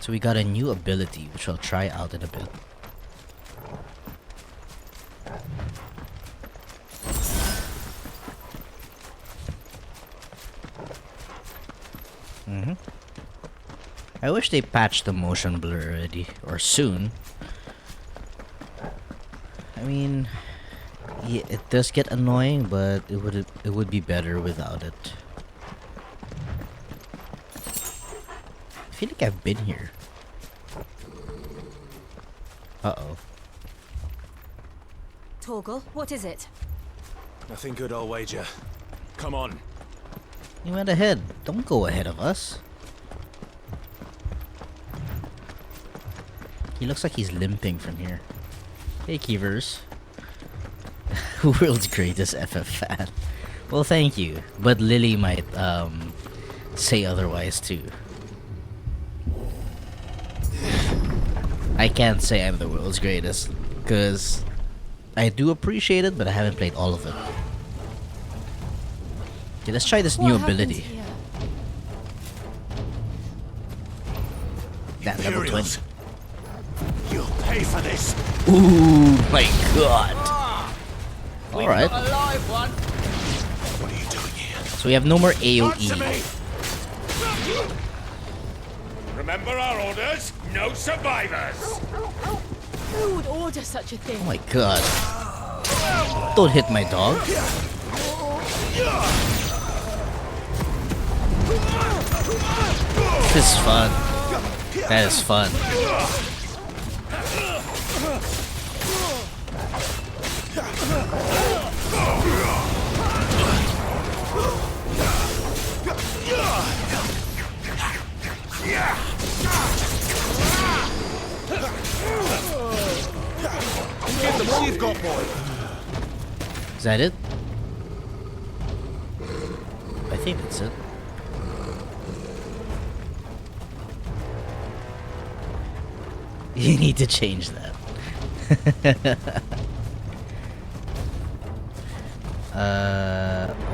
So we got a new ability, which I'll try out in a bit. I wish they patched the motion blur already, or soon. I mean, yeah, it does get annoying, but it would be better without it. I feel like I've been here. Uh-oh. Torgal, what is it? Nothing good, I'll wager. Come on. You went ahead. Don't go ahead of us. He looks like he's limping from here. Hey, Keevers. World's greatest FF fan. Well, thank you. But Lily might, say otherwise, too. I can't say I'm the world's greatest, because I do appreciate it, but I haven't played all of it. Okay, let's try this new ability. That level 20. You'll pay for this. Ooh, my god. Alright. What are you doing here? So we have no more AoE. Remember our orders? No survivors. Who would order such a thing? Oh my god. Don't hit my dog. This is fun. That is fun. Give them all you've got, boy. Is that it? I think that's it. You need to change that.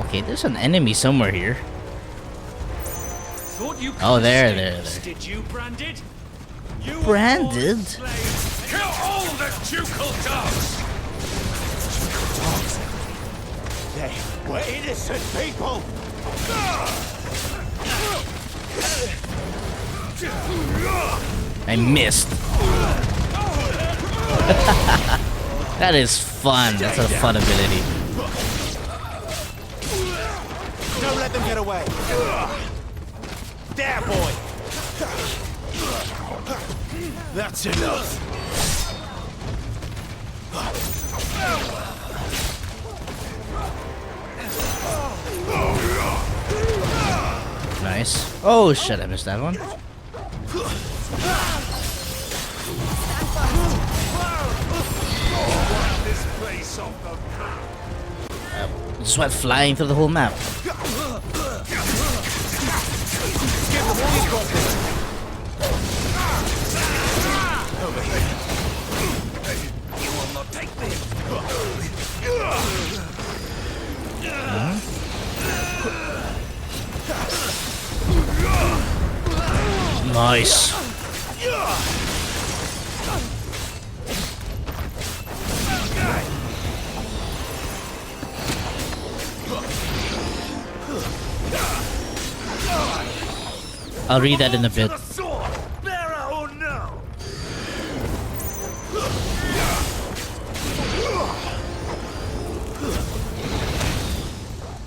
Okay, there's an enemy somewhere here. Oh, there. Did you branded? You Branded? kill all the ducal dogs. They were innocent people. I missed. That is fun. That's a fun ability. Don't let them get away. There, boy. That's enough. Nice. Oh shit, I missed that one. Just went flying through the whole map. You will not take me. Nice. I'll read that in a bit.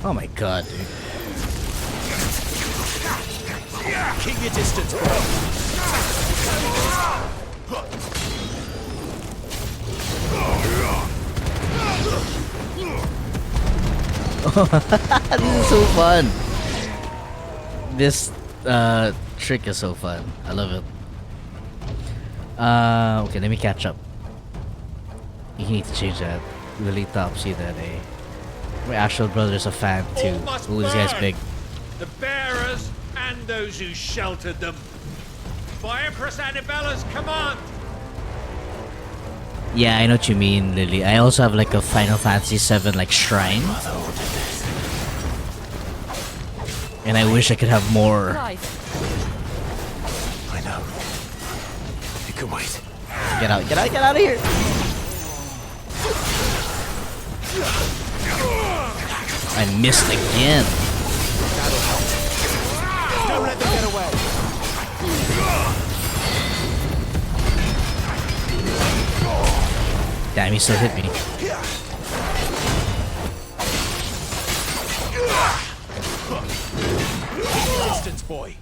Oh my god, dude. Keep your distance, bro. This is so fun. This trick is so fun. I love it. Okay, let me catch up. You need to change that. Really topsy that my actual brother's a fan too. Ooh, this guy's big. The bearers and those who sheltered them. By Empress Annabella's command. Yeah, I know what you mean, Lily. I also have like a Final Fantasy VII like shrine. And I wish I could have more. Clive, I know. can wait. Get out, get out, get out of here! I missed again. Don't let them get away. Damn, he still hit me. Distance, boy.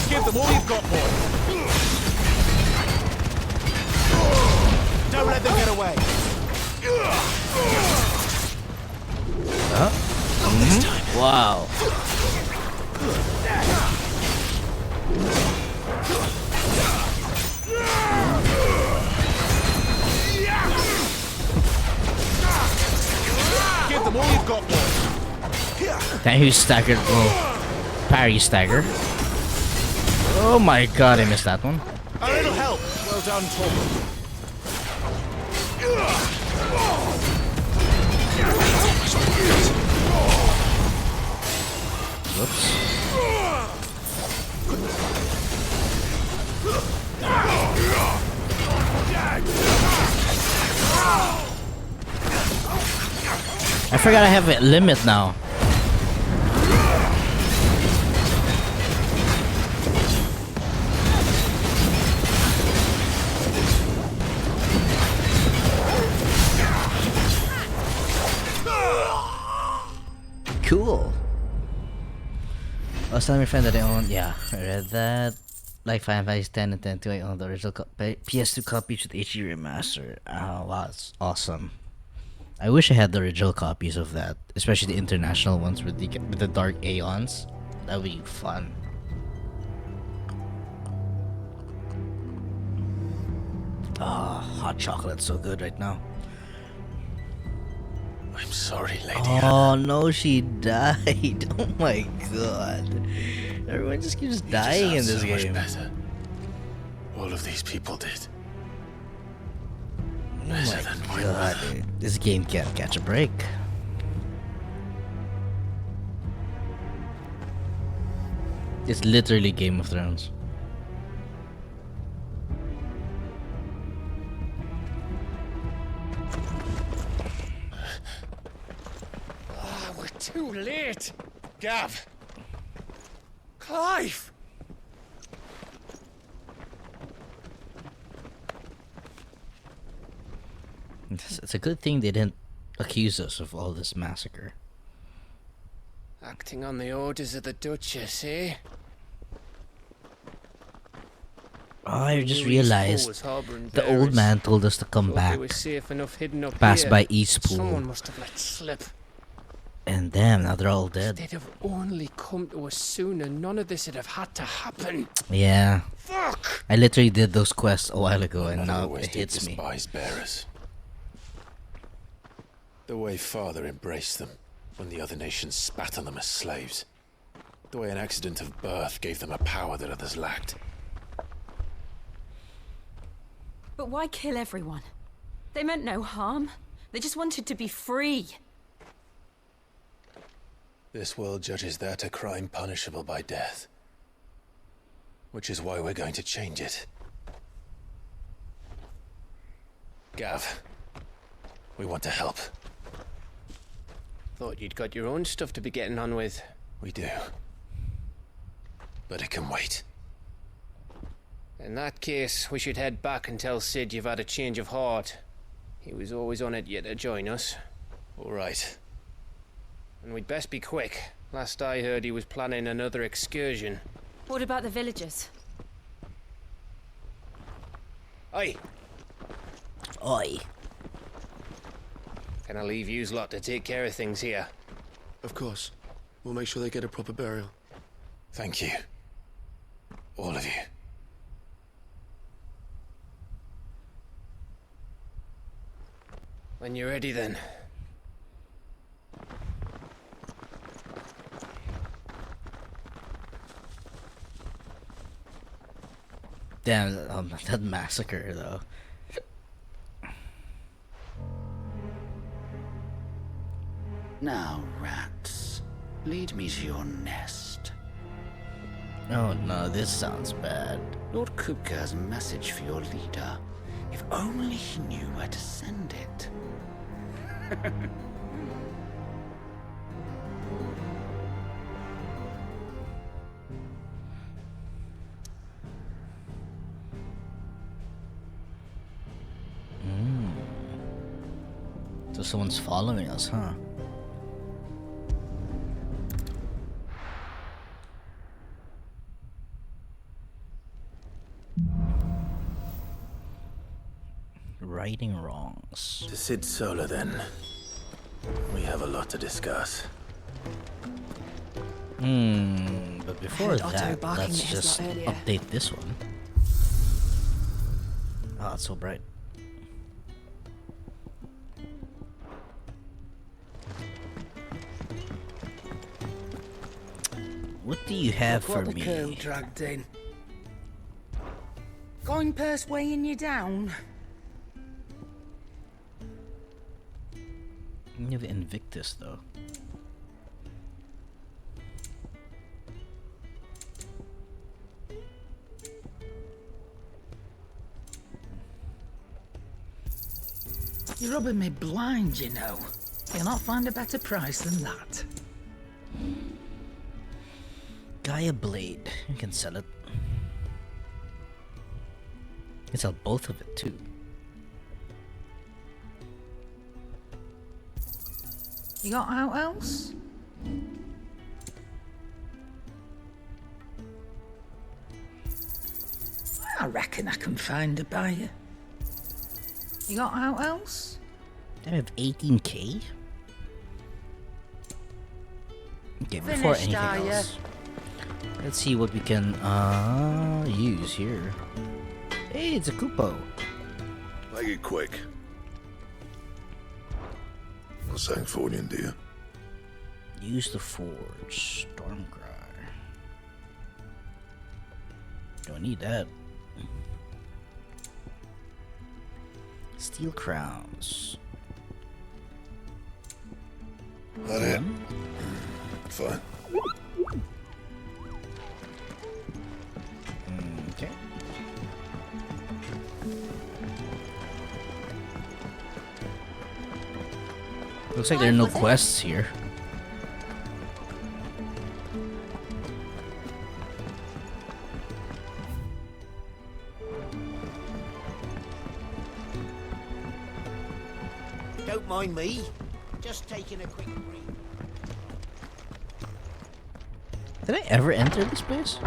Give them all you've got, boy. Don't let them get away. Wow. Give them all you've got, boy. Damn, he staggered. Oh, parry stagger. Oh my god, I missed that one. A little help. Well done, Torben. Whoops. I forgot I have a limit now. Cool. I was telling my friend that I own. Yeah, I read that. Like Final Fantasy 10 and 10 2, I own the original PS2 copies with HD remaster. Oh, wow, that's awesome. I wish I had the original copies of that, especially the international ones with the dark Aeons. That would be fun. Ah, hot chocolate's so good right now. I'm sorry, Lady. Oh no, she died. Oh my god. Everyone just keeps dying in this game. Better. All of these people did. Oh my god, dude. This game can't catch a break. It's literally Game of Thrones. We're too late. Gav. Clive. It's a good thing they didn't accuse us of all this massacre. Acting on the orders of the Duchess, eh? Oh, I just realized the old man told us to come back. Pass by East Pool. Someone must have let slip. And damn, now they're all dead. They'd have only come to us sooner. None of this would have had to happen. Yeah. Fuck! I literally did those quests a while ago and now it hits me. Despise bearers. The way Father embraced them when the other nations spat on them as slaves. The way an accident of birth gave them a power that others lacked. But why kill everyone? They meant no harm. They just wanted to be free. This world judges that a crime punishable by death. Which is why we're going to change it. Gav, we want to help. Thought you'd got your own stuff to be getting on with. We do. But it can wait. In that case, we should head back and tell Sid you've had a change of heart. He was always on it yet to join us. All right. And we'd best be quick. Last I heard, he was planning another excursion. What about the villagers? Oi! Oi. Can I leave yous lot to take care of things here? Of course. We'll make sure they get a proper burial. Thank you. All of you. When you're ready, then. Damn, that massacre though. Now, rats, lead me to your nest. Oh no, this sounds bad. Lord Kupka has a message for your leader. If only he knew where to send it. So someone's following us, huh? Righting wrongs. To Sid Solar, then. We have a lot to discuss. But before heard Otto that, barking let's at his just lot earlier. update this one. Oh, it's so bright. What do you have for What the curl me? dragged in. Going purse weighing you down. You have Invictus though. You're rubbing me blind, you know. You'll not find a better price than that. Gaia Blade. You can sell it. You can sell both of it too. You got out else? I reckon I can find a buyer. You got out else? I have 18k. Okay, before Finished, anything are ya? else, let's see what we can use here. Hey, it's a Kupo. Make it quick. Not saying Fordian, do you? Use the Forge. Stormcry. Don't need that. Steel Crowns. That it? Fine. Okay. Looks like there are no quests here. Don't mind me. Just taking a quick break. Did I ever enter this place?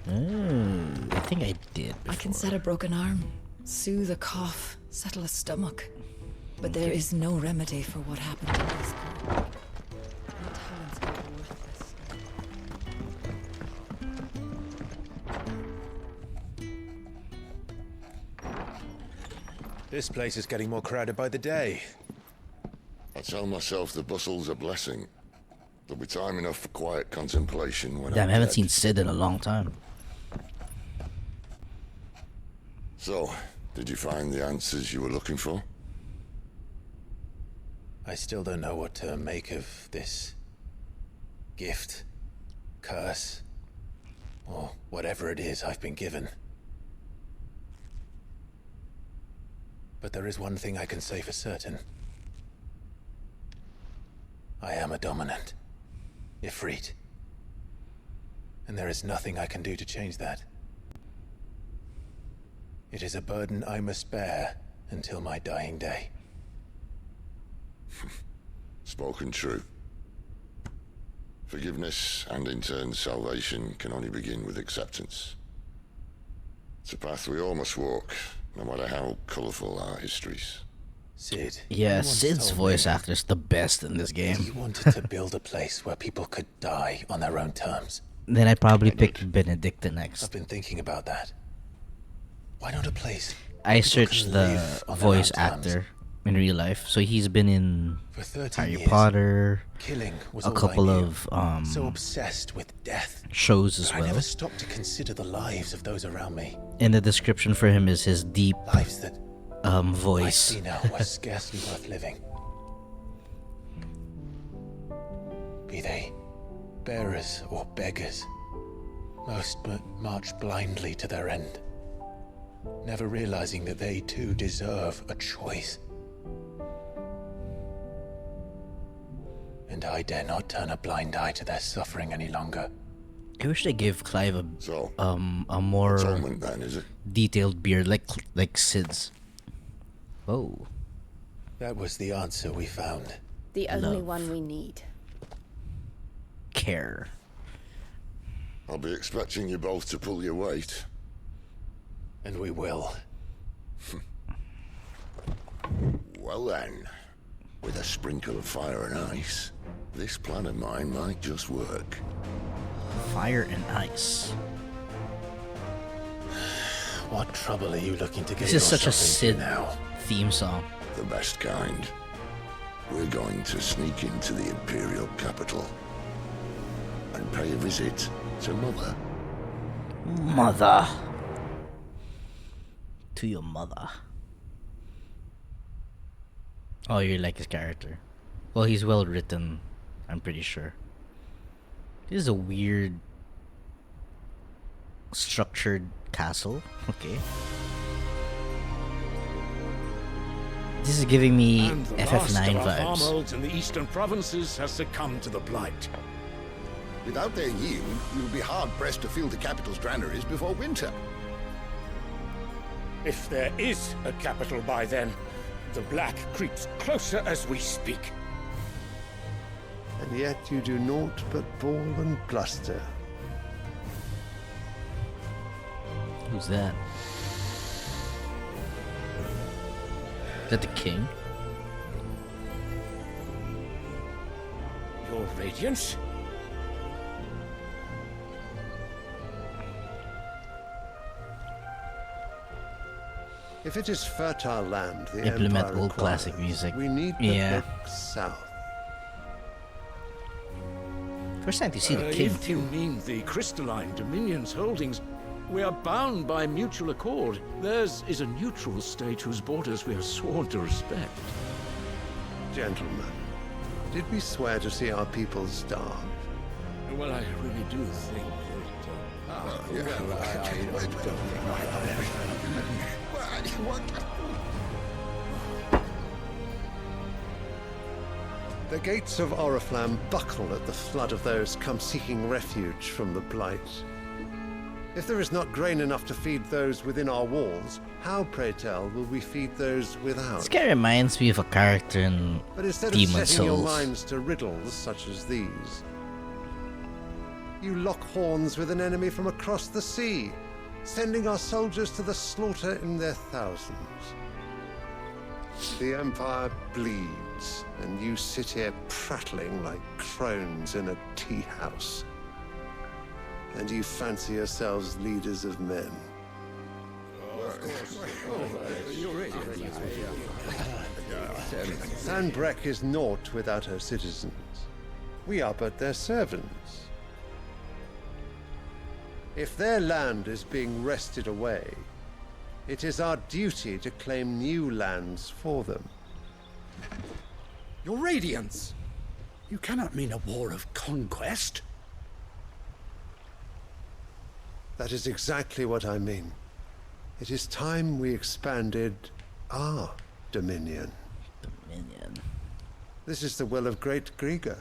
Oh, I think I did before. I can set a broken arm, soothe a cough, settle a stomach. But there is no remedy for what happened in this school. My talents are worthless. This place is getting more crowded by the day. I tell myself the bustle's a blessing. There'll be time enough for quiet contemplation when Damn, I I'm haven't dead. seen Sid in a long time. So, did you find the answers you were looking for? I still don't know what to make of this gift, curse, or whatever it is I've been given. But there is one thing I can say for certain. I am a dominant, Ifrit. And there is nothing I can do to change that. It is a burden I must bear until my dying day. Spoken true. Forgiveness and in turn salvation can only begin with acceptance. It's a path we all must walk, no matter how colourful our histories. Sid. Yeah, you once Sid's told voice me actor's the best in this that game. you wanted to build a place where people could die on their own terms. Then I'd probably pick Benedicta I've next. been thinking about that. Why not a place I where people searched can the live on their voice own terms? actor in real life, so he's been in For 30 Harry years, Potter, killing was a all I couple knew. of So obsessed with death. shows as But I well. never stopped to consider the lives of those around me. And the description for him is his deep Lives that I voice. see now were scarcely worth living. Be they bearers or beggars, most march blindly to their end, never realizing that they too deserve a choice. And I dare not turn a blind eye to their suffering any longer. I wish they gave Clive a more Atonement then, is it? detailed beard like Sid's. Oh. That was the answer we found. The only Love. one we need. Care. I'll be expecting you both to pull your weight. And we will. Well then, with a sprinkle of fire and ice, this plan of mine might just work. Fire and ice. What trouble are you looking to get This is such a yourself Sid into now? theme song. The best kind. We're going to sneak into the Imperial capital and pay a visit to Mother. Mother. To your mother. Oh, you like his character. Well, he's well written, I'm pretty sure. This is a weird structured castle. Okay. This is giving me And the FF9 last of our vibes. farmholds in the eastern provinces has succumbed to the blight. Without their yield, you'll be hard-pressed to fill the capital's granaries before winter. If there is a capital by then, the black creeps closer as we speak. And yet you do naught but bawl and bluster. Who's that? Is that the king? Your Radiance? If it is fertile land, the Implement Empire old requires, classic music. we need but Yeah. look south. First time to see the king If you too. mean the crystalline Dominion's holdings, we are bound by mutual accord. Theirs is a neutral state whose borders we are sworn to respect. Gentlemen, did we swear to see our people starve? Well, I really do think The gates of Oriflamme buckle at the flood of those come seeking refuge from the blight. If there is not grain enough to feed those within our walls, how, pray tell, will we feed those without? This guy reminds me of a character in But instead Demon of setting your Souls. minds to riddles such as these, you lock horns with an enemy from across the sea, sending our soldiers to the slaughter in their thousands. The Empire bleeds, and you sit here prattling like crones in a tea house. And you fancy yourselves leaders of men. Sandbreck is naught without her citizens. We are but their servants. If their land is being wrested away, it is our duty to claim new lands for them. Your Radiance! You cannot mean a war of conquest. That is exactly what I mean. It is time we expanded our dominion. Dominion. This is the will of Great Grieger.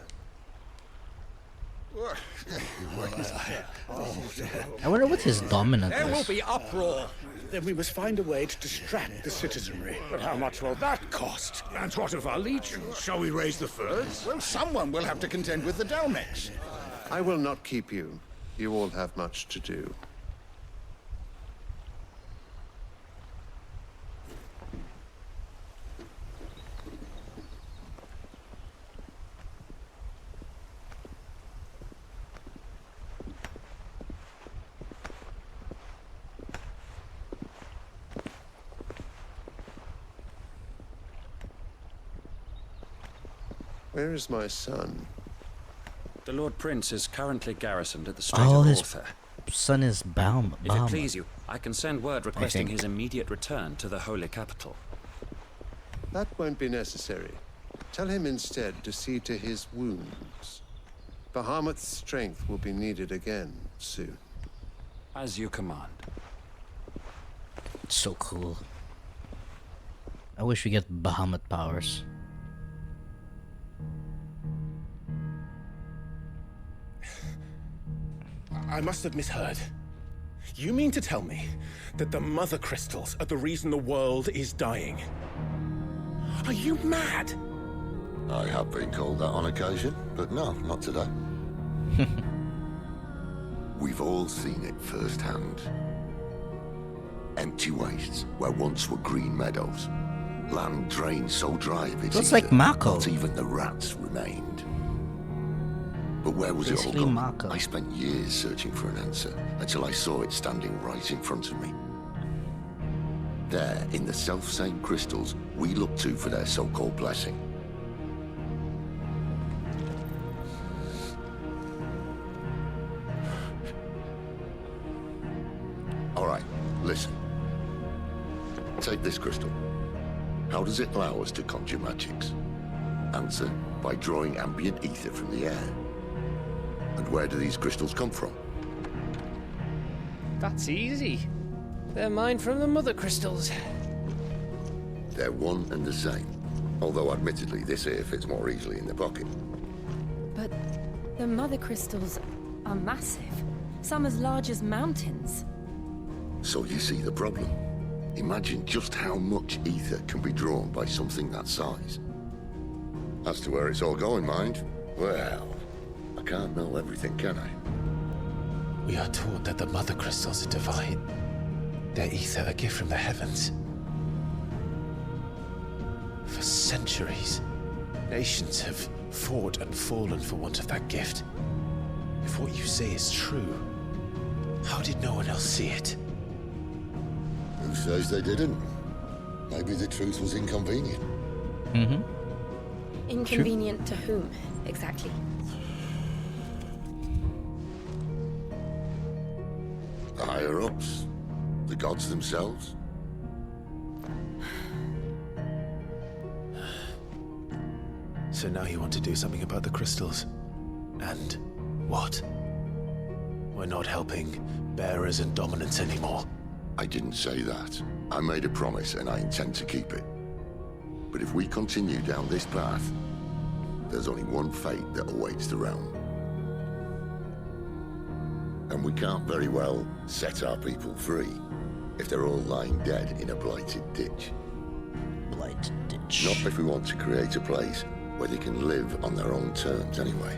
I wonder what his dominant There will is. be uproar. Then we must find a way to distract the citizenry. But how much will that cost? And what of our legions? Shall we raise the furs? Well, someone will have to contend with the Dalmex. I will not keep you. You all have much to do. Where is my son? The Lord Prince is currently garrisoned at the Strait Oh, of his Author. son is Baum. If it please you, I can send word requesting think. his immediate return to the Holy Capital. That won't be necessary. Tell him instead to see to his wounds. Bahamut's strength will be needed again soon. As you command. It's so cool. I wish we get Bahamut powers. I must have misheard. You mean to tell me that the mother crystals are the reason the world is dying? Are you mad? I have been called that on occasion, but no, not today. We've all seen it firsthand. Empty wastes where once were green meadows. Land drained so dry of its Looks ether, like Mako. not even the rats remained. But where was it all Basically gone? Mako. I spent years searching for an answer until I saw it standing right in front of me. There, in the self-same crystals we look to for their so-called blessing. All right, listen. Take this crystal. How does it allow us to conjure magics? Answer, by drawing ambient ether from the air. And where do these crystals come from? That's easy. They're mine from the mother crystals. They're one and the same. Although admittedly this here fits more easily in the pocket. But the mother crystals are massive. Some as large as mountains. So you see the problem. Imagine just how much ether can be drawn by something that size. As to where it's all going, mind, well, I can't know everything, can I? We are taught that the mother crystals are divine. Their ether a gift from the heavens. For centuries, nations have fought and fallen for want of that gift. If what you say is true, how did no one else see it? Who says they didn't? Maybe the truth was inconvenient. Mm-hmm. Inconvenient to whom, exactly? The higher-ups? The gods themselves? So now you want to do something about the crystals? And what? We're not helping bearers and dominants anymore. I didn't say that. I made a promise and I intend to keep it. But if we continue down this path, there's only one fate that awaits the realm. And we can't very well set our people free if they're all lying dead in a blighted ditch. Blighted ditch. Not if we want to create a place where they can live on their own terms anyway.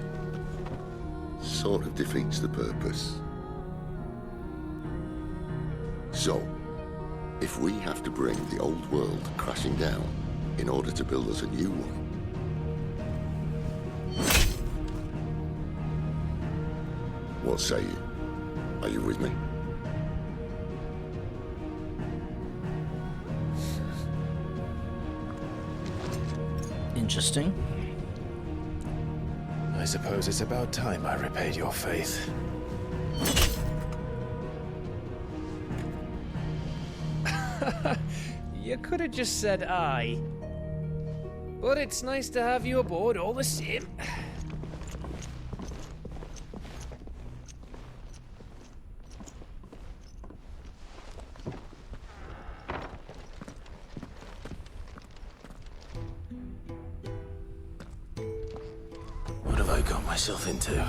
Sort of defeats the purpose. So, if we have to bring the old world crashing down in order to build us a new one, what say you? Are you with me? Interesting. I suppose it's about time I repaid your faith. You could have just said aye. But it's nice to have you aboard all the same. What have I got myself into?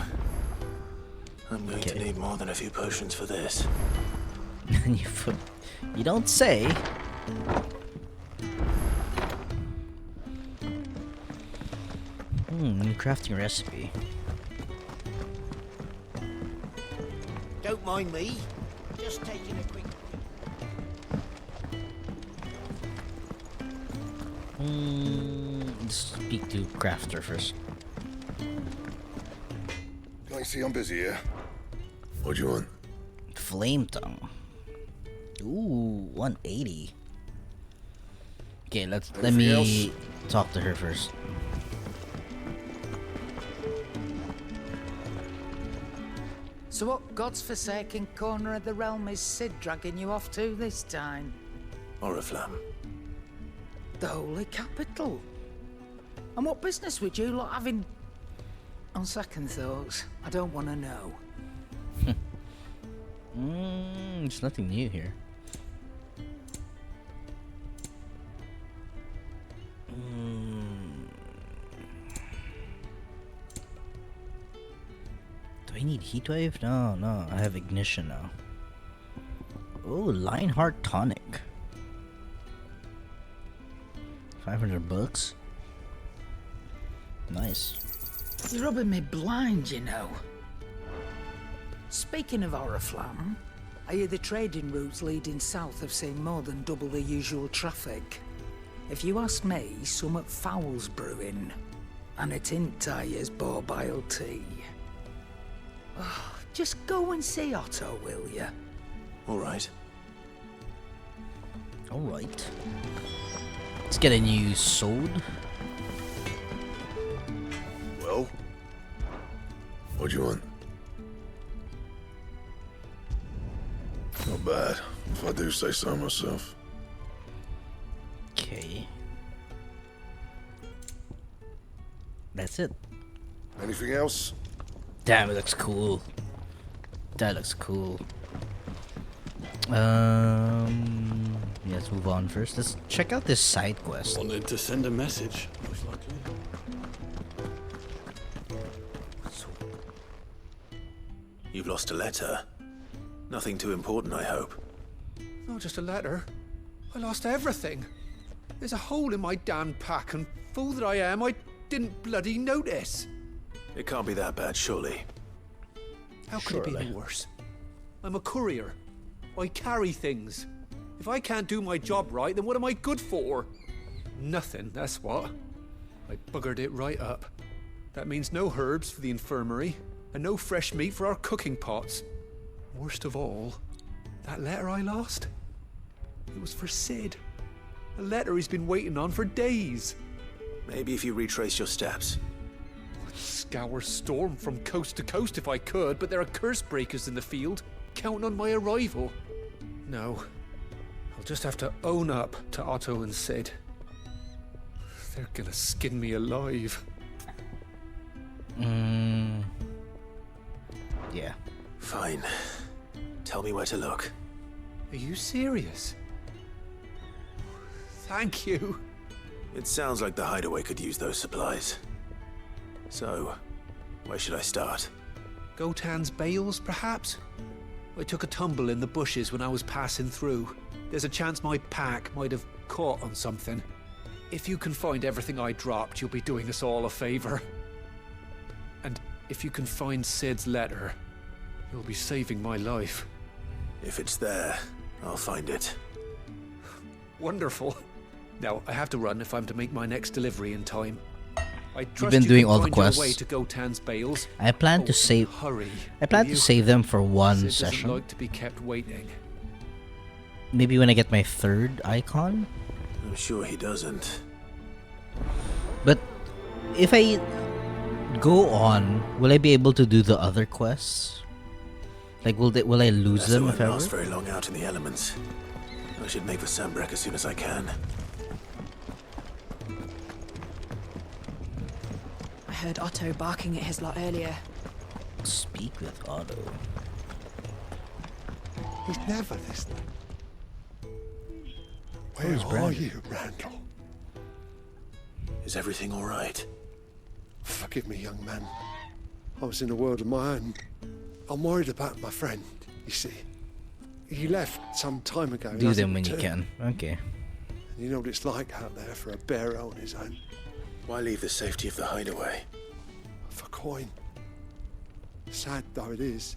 I'm going to need more than a few potions for this. You don't say. New crafting recipe. Don't mind me. Just taking a quick... Speak to crafter first. I see I'm busy here. What do you want? Flame tongue. Ooh, 180. Okay, let me talk to her first. So what god's-forsaken corner of the realm is Sid dragging you off to this time? Oriflamme. The holy capital. And what business would you lot having... On second thoughts, I don't want to know. There's nothing new here. Do I need heatwave? No, I have ignition now. Oh, Lionheart tonic. 500 bucks. Nice. You're rubbing me blind, you know. Speaking of Oriflamme, I hear the trading routes leading south have seen more than double the usual traffic. If you ask me, somewhat foul's brewing. And it ain't tires borbile tea. Oh, just go and see Otto, will ya? All right. Alright. Let's get a new sword. Well? What do you want? Not bad, if I do say so myself. Okay. That's it. Anything else? Damn, it looks cool. That looks cool. Let's move on first. Let's check out this side quest. Wanted to send a message, most likely. You've lost a letter. Nothing too important, I hope. Not just a letter. I lost everything. There's a hole in my damn pack, and fool that I am, I didn't bloody notice. It can't be that bad, surely. How could it be any worse? I'm a courier. I carry things. If I can't do my job right, then what am I good for? Nothing, that's what. I buggered it right up. That means no herbs for the infirmary, and no fresh meat for our cooking pots. Worst of all, that letter I lost? It was for Sid. A letter he's been waiting on for days. Maybe if you retrace your steps. I'd scour Storm from coast to coast if I could, but there are curse breakers in the field, counting on my arrival. No, I'll just have to own up to Otto and Sid. They're gonna skin me alive. Yeah. Fine. Tell me where to look. Are you serious? Thank you. It sounds like the hideaway could use those supplies. So, where should I start? Gotan's bales, perhaps? I took a tumble in the bushes when I was passing through. There's a chance my pack might have caught on something. If you can find everything I dropped, you'll be doing us all a favor. And if you can find Sid's letter, you'll be saving my life. If it's there, I'll find it. Wonderful. Now, I have to run if I'm to make my next delivery in time. I You've trust been you doing can all the find your quests. way to Gotan's bales. I plan to save. Hurry. I plan to save them for one Sid session. doesn't like to be kept waiting. Maybe when I get my third icon. I'm sure he doesn't. But if I go on, will I be able to do the other quests? Like, will I lose them if I I last ever? very long out in the elements. I should make the Sunbreak as soon as I can. I heard Otto barking at his lot earlier. Speak with Otto. He's never listening. Where Where's are Brandon? you, Randall? Is everything all right? Forgive me, young man. I was in a world of my own. I'm worried about my friend, you see. He left some time ago. Do them when you can. Okay. You know what it's like out there for a bearer on his own. Why leave the safety of the hideaway? For coin. Sad though it is,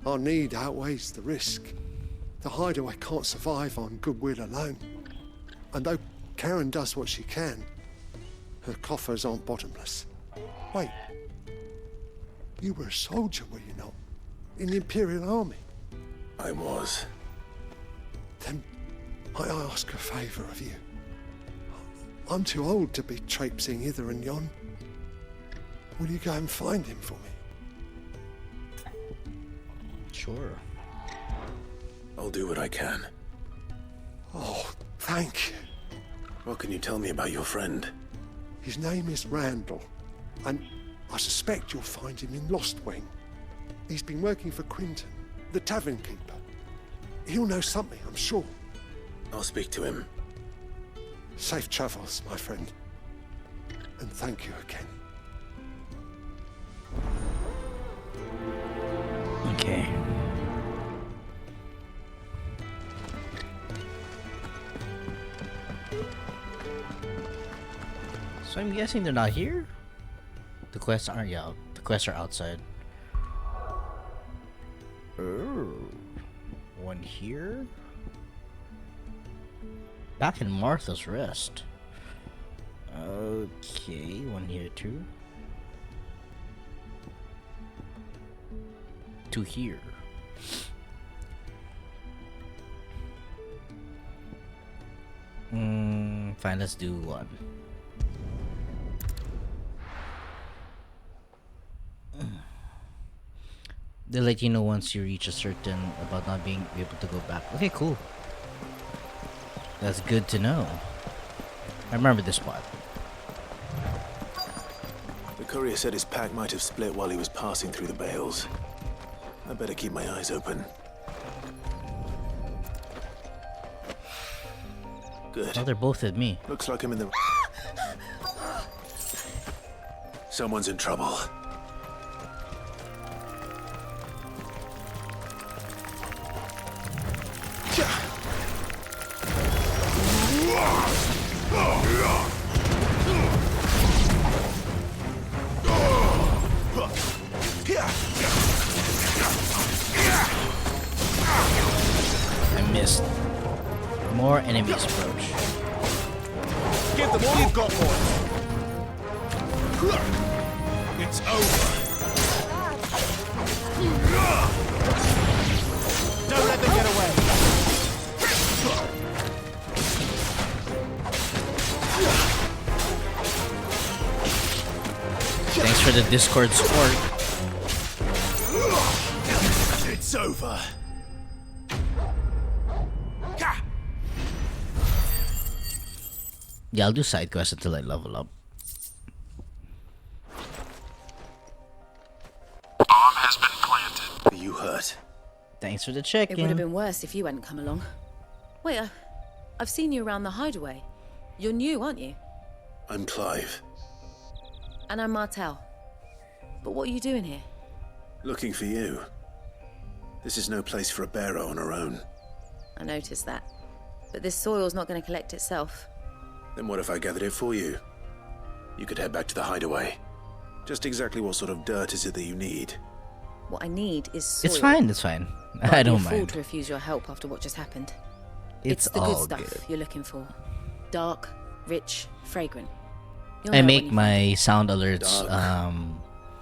our need outweighs the risk. The hideaway can't survive on goodwill alone. And though Karen does what she can, her coffers aren't bottomless. Wait. You were a soldier, were you not? In the Imperial Army? I was. Then I ask a favour of you. I'm too old to be traipsing hither and yon. Will you go and find him for me? Sure. I'll do what I can. Oh, thank you. What can you tell me about your friend? His name is Randall, and I suspect you'll find him in Lost Wing. He's been working for Quinton, the tavern keeper. He'll know something, I'm sure. I'll speak to him. Safe travels, my friend. And thank you again. Okay. So I'm guessing they're not here? The quests aren't, yeah, the quests are outside. Oh. One here? Back in Martha's Rest. Okay, one here too. Two here. Fine, let's do one. They'll let you know once you reach a certain about not being able to go back. Okay, cool. That's good to know. I remember this spot. The courier said his pack might have split while he was passing through the bales. I better keep my eyes open. Good. Oh, they're both at me. Looks like I'm in the... Someone's in trouble. I missed. More enemies approach. Give them all you've got, boys. It's over. Don't let them get away. Thanks for the Discord support. It's over. Yeah, I'll do side quests until I level up. Bomb has been planted. Are you hurt? Thanks for the It check-in. would have been worse if you hadn't come along. Wait, I've seen you around the hideaway. You're new, aren't you? I'm Clive. And I'm Martel. But what are you doing here? Looking for you. This is no place for a bearer on her own. I noticed that. But this soil's not going to collect itself. Then what if I gathered it for you? You could head back to the hideaway. Just exactly what sort of dirt is it that you need? What I need is soil. It's fine, it's fine. But I don't I'd be a fool mind. to refuse your help after what just happened. It's the all good stuff good. you're looking for. Dark, rich, fragrant. You'll I know make when you my sound alerts Dark,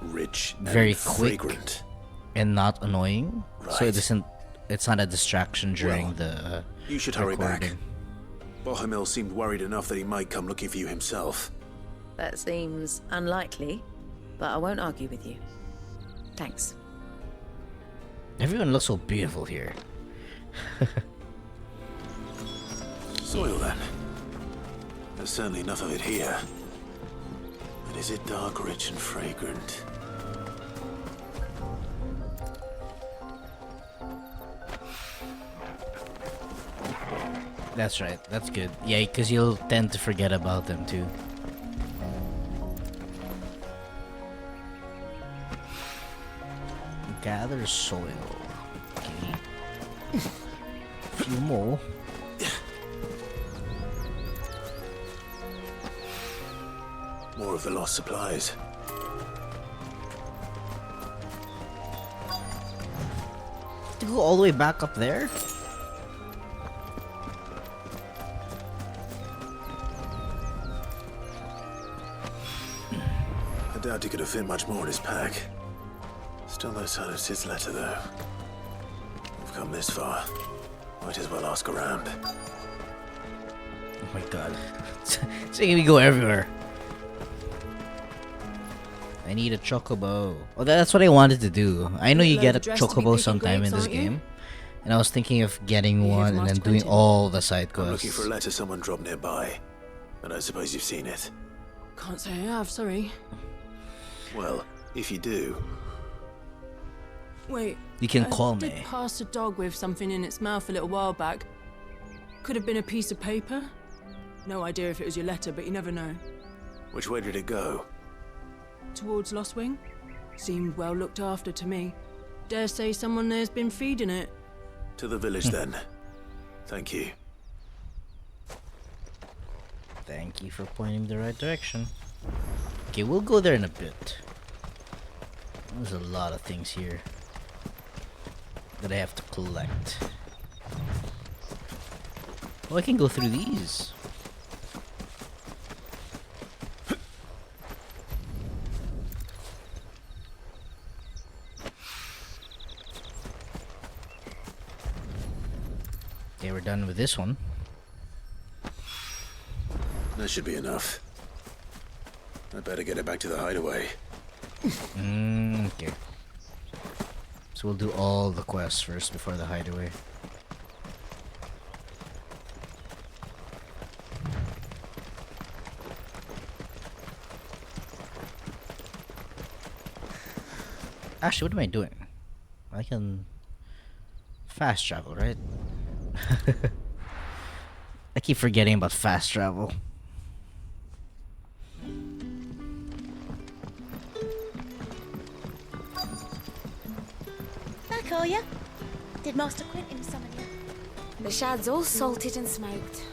rich, and very quick fragrant. and not annoying, so Right. it isn't. It's not a distraction during Well, the You should hurry back. recording. Bohemil seemed worried enough that he might come looking for you himself. That seems unlikely, but I won't argue with you. Thanks. Everyone looks so beautiful here. Soil, then. There's certainly enough of it here. But is it dark, rich, and fragrant? That's right. That's good. Yeah, because you'll tend to forget about them too. Gather soil. Okay. Few more. More of the lost supplies. To go all the way back up there? I doubt he could have fit much more in his pack. Still no sign of Sid's letter, though. We've come this far. Might as well ask around. Oh my god. It's making me go everywhere. I need a chocobo. Oh, that's what I wanted to do. I know you get a chocobo sometime in this game. And I was thinking of getting one and then doing all the side I'm looking quests. for a letter someone dropped nearby. And I suppose you've seen it. Can't say I have, sorry. Well, if you do. Wait. You can I call did me. pass a dog with something in its mouth a little while back. Could have been a piece of paper. No idea if it was your letter, but you never know. Which way did it go? Towards Lost Wing? Seemed well looked after to me. Dare say someone there's been feeding it. To the village then. Thank you. Thank you for pointing me the right direction. Okay, we'll go there in a bit. There's a lot of things here that I have to collect. Oh, I can go through these. Okay, we're done with this one. That should be enough. I better get it back to the hideaway. Okay. So we'll do all the quests first before the hideaway. Actually, what am I doing? I can fast travel, right? I keep forgetting about fast travel. Back, are ya? Did Master Quentin summon you? The shad's all salted and smoked.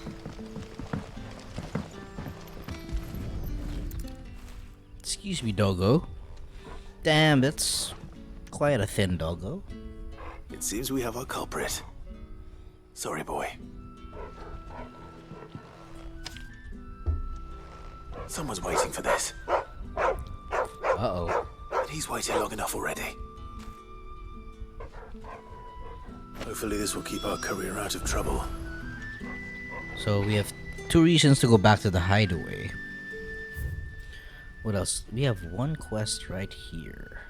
Excuse me, doggo. Damn, that's quite a thin doggo. It seems we have our culprit. Sorry, boy. Someone's waiting for this. Uh-oh. And he's waited long enough already. Hopefully this will keep our courier out of trouble. So we have 2 reasons to go back to the hideaway. What else? We have one quest right here.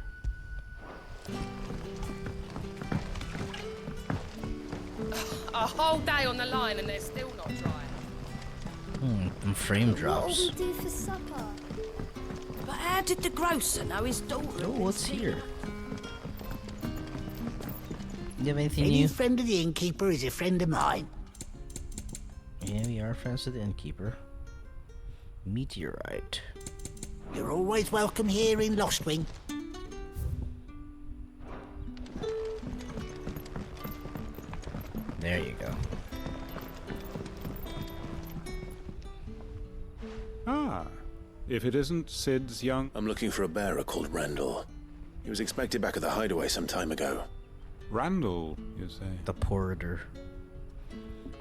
A whole day on the line and they're still not dry. And frame drops. What will we do for supper? But how did the grocer know his daughter? Oh, what's here? You have anything Any new? friend of the innkeeper is a friend of mine. Yeah, we are friends with the innkeeper. Meteorite. You're always welcome here in Lost Wing. There you go. Ah, if it isn't Sid's young... I'm looking for a bearer called Randall. He was expected back at the hideaway some time ago. Randall, you say? The porter.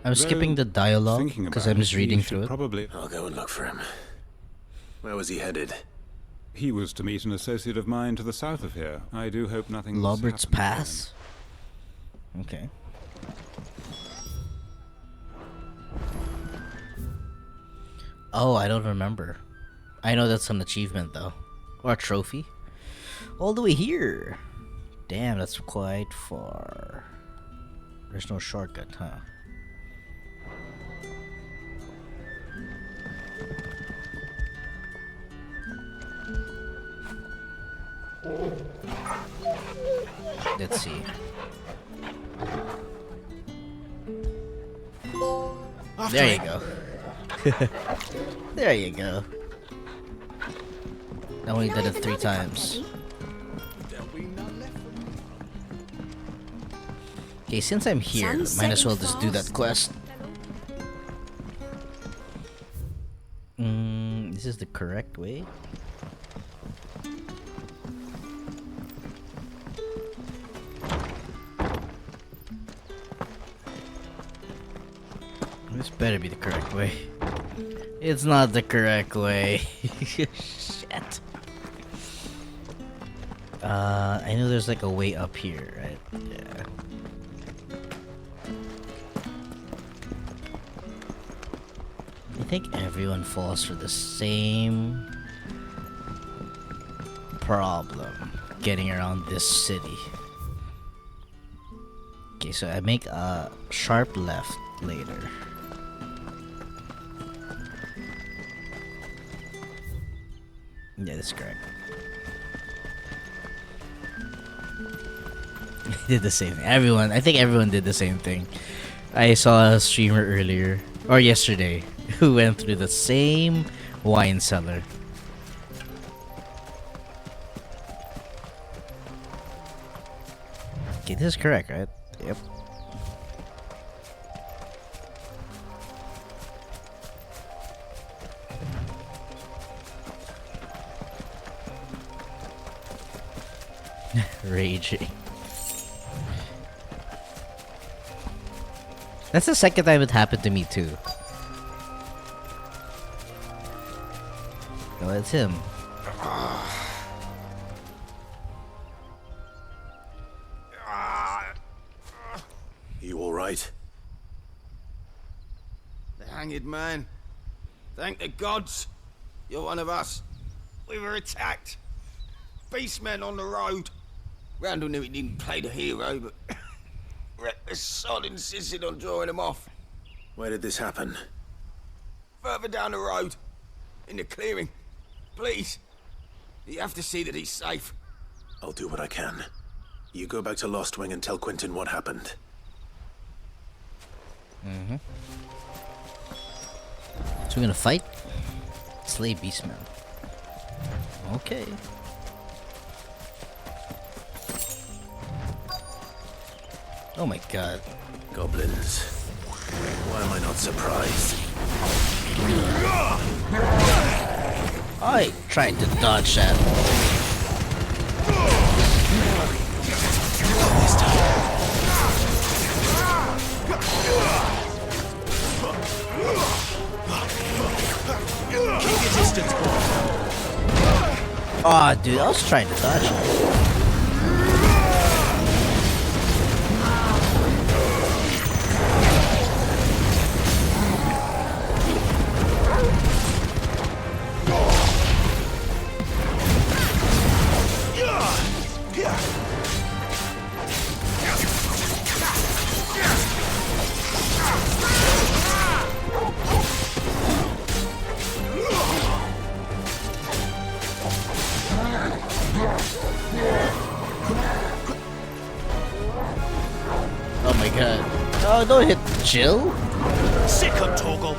I'm Though, skipping the dialogue thinking because about I'm just it, reading he through should it. Probably. I'll go and look for him. Where was he headed? He was to meet an associate of mine to the south of here. I do hope nothing. Lobert's Pass? Okay. Oh, I don't remember. I know that's an achievement though. Or a trophy. All the way here. Damn, that's quite far. There's no shortcut, huh? Let's see. There you go. There you go. I only did it 3 times. Okay, since I'm here, might as well just do that quest. This is the correct way? This better be the correct way. It's not the correct way. Shit. I know there's like a way up here, right? Yeah. I think everyone falls for the same problem getting around this city. Okay, so I make a sharp left later. Yeah, that's correct. did the same thing. I think everyone did the same thing. I saw a streamer earlier, or yesterday, who went through the same wine cellar. Okay, this is correct, right? Yep. Raging. That's the second time it happened to me too. No, it's him. You all right? The hanged man. Thank the gods. You're one of us. We were attacked. Beastmen on the road. Randall knew he didn't play the hero, but reckless sod insisted on drawing him off. Where did this happen? Further down the road. In the clearing. Please. You have to see that he's safe. I'll do what I can. You go back to Lost Wing and tell Quentin what happened. Mm-hmm. So we're gonna fight? Slay Beastman. Okay. Oh my god. Goblins. Why am I not surprised? I tried to dodge that. This time. Keep your distance, boy. Aw, dude, I was trying to dodge it. Oh my god. Oh, don't hit Jill. Sick him, Torgal.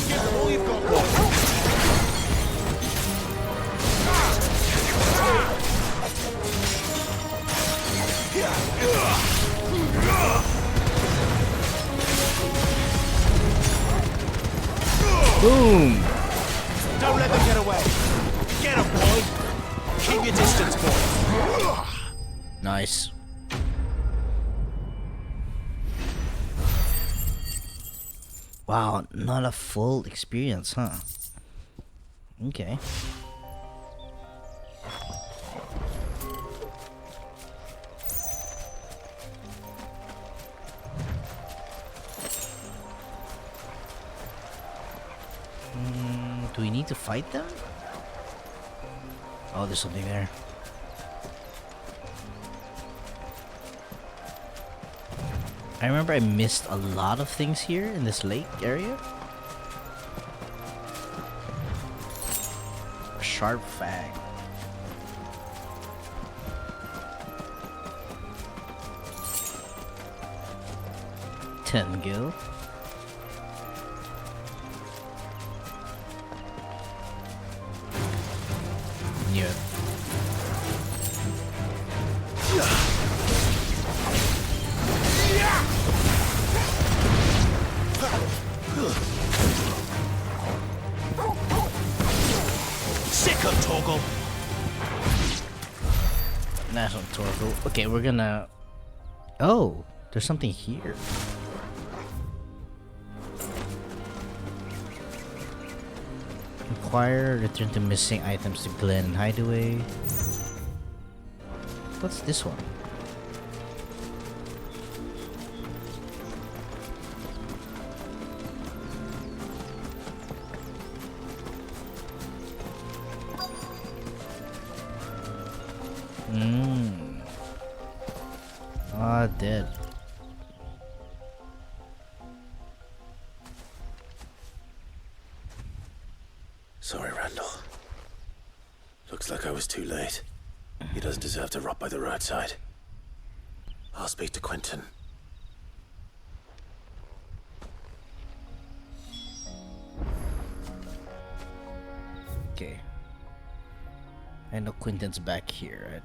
Give them all you've got, boy. Boom! Don't let them get away. Get him, boy. Keep your distance, boy. Nice. Wow, not a full experience, huh? Okay. Do we need to fight them? Oh, there's something there. I remember I missed a lot of things here in this lake area. A sharp fang. Ten gil. Yeah. Sick him, Torgal. Nice one, Torgal. Okay, we're gonna... Oh, there's something here. Acquire, return to missing items to Glen and Hideaway. What's this one? Ah, dead. Looks like I was too late. He doesn't deserve to rot by the roadside. I'll speak to Quentin. Okay. I know Quentin's back here, right?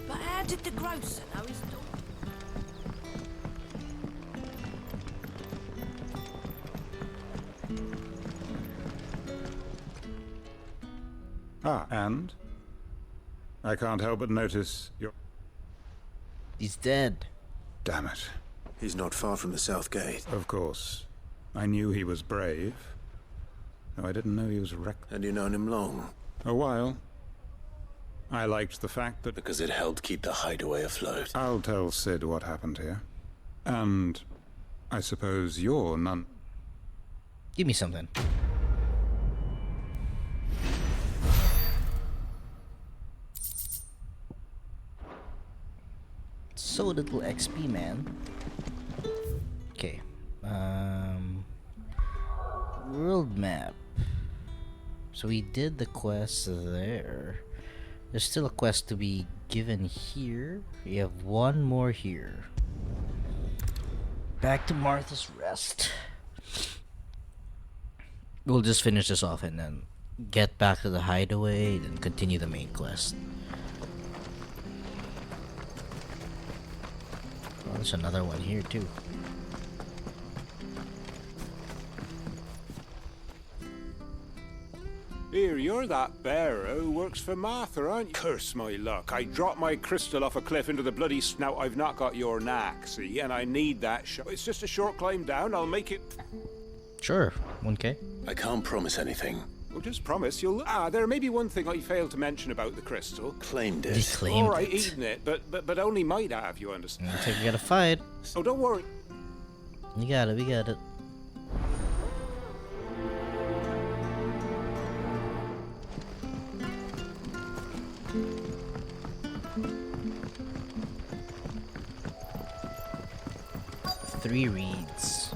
But how did the grocer know his daughter? Ah, and? I can't help but notice you're... He's dead. Damn it. He's not far from the south gate. Of course. I knew he was brave. Though I didn't know he was reckless. Had you known him long? A while. I liked the fact that... Because it helped keep the hideaway afloat. I'll tell Sid what happened here. And I suppose you're none... Give me something. So little XP, man. Okay. World map. So we did the quest there. There's still a quest to be given here. We have one more here. Back to Martha's Rest. We'll just finish this off and then get back to the hideaway and continue the main quest. Oh, there's another one here too. Here, you're that bearer who works for Martha, aren't you? Curse my luck. I dropped my crystal off a cliff into the bloody snout. I've not got your knack, see? And I need that shot. It's just a short climb down. I'll make it... Sure, 1K. I can't promise anything. Well, just promise you'll... Ah, there may be one thing I failed to mention about the crystal. Claimed it. He claimed All right, it. eating it, but only might have, you understand? Looks like we gotta fight. Oh, don't worry. You got it, we got it. Three reads.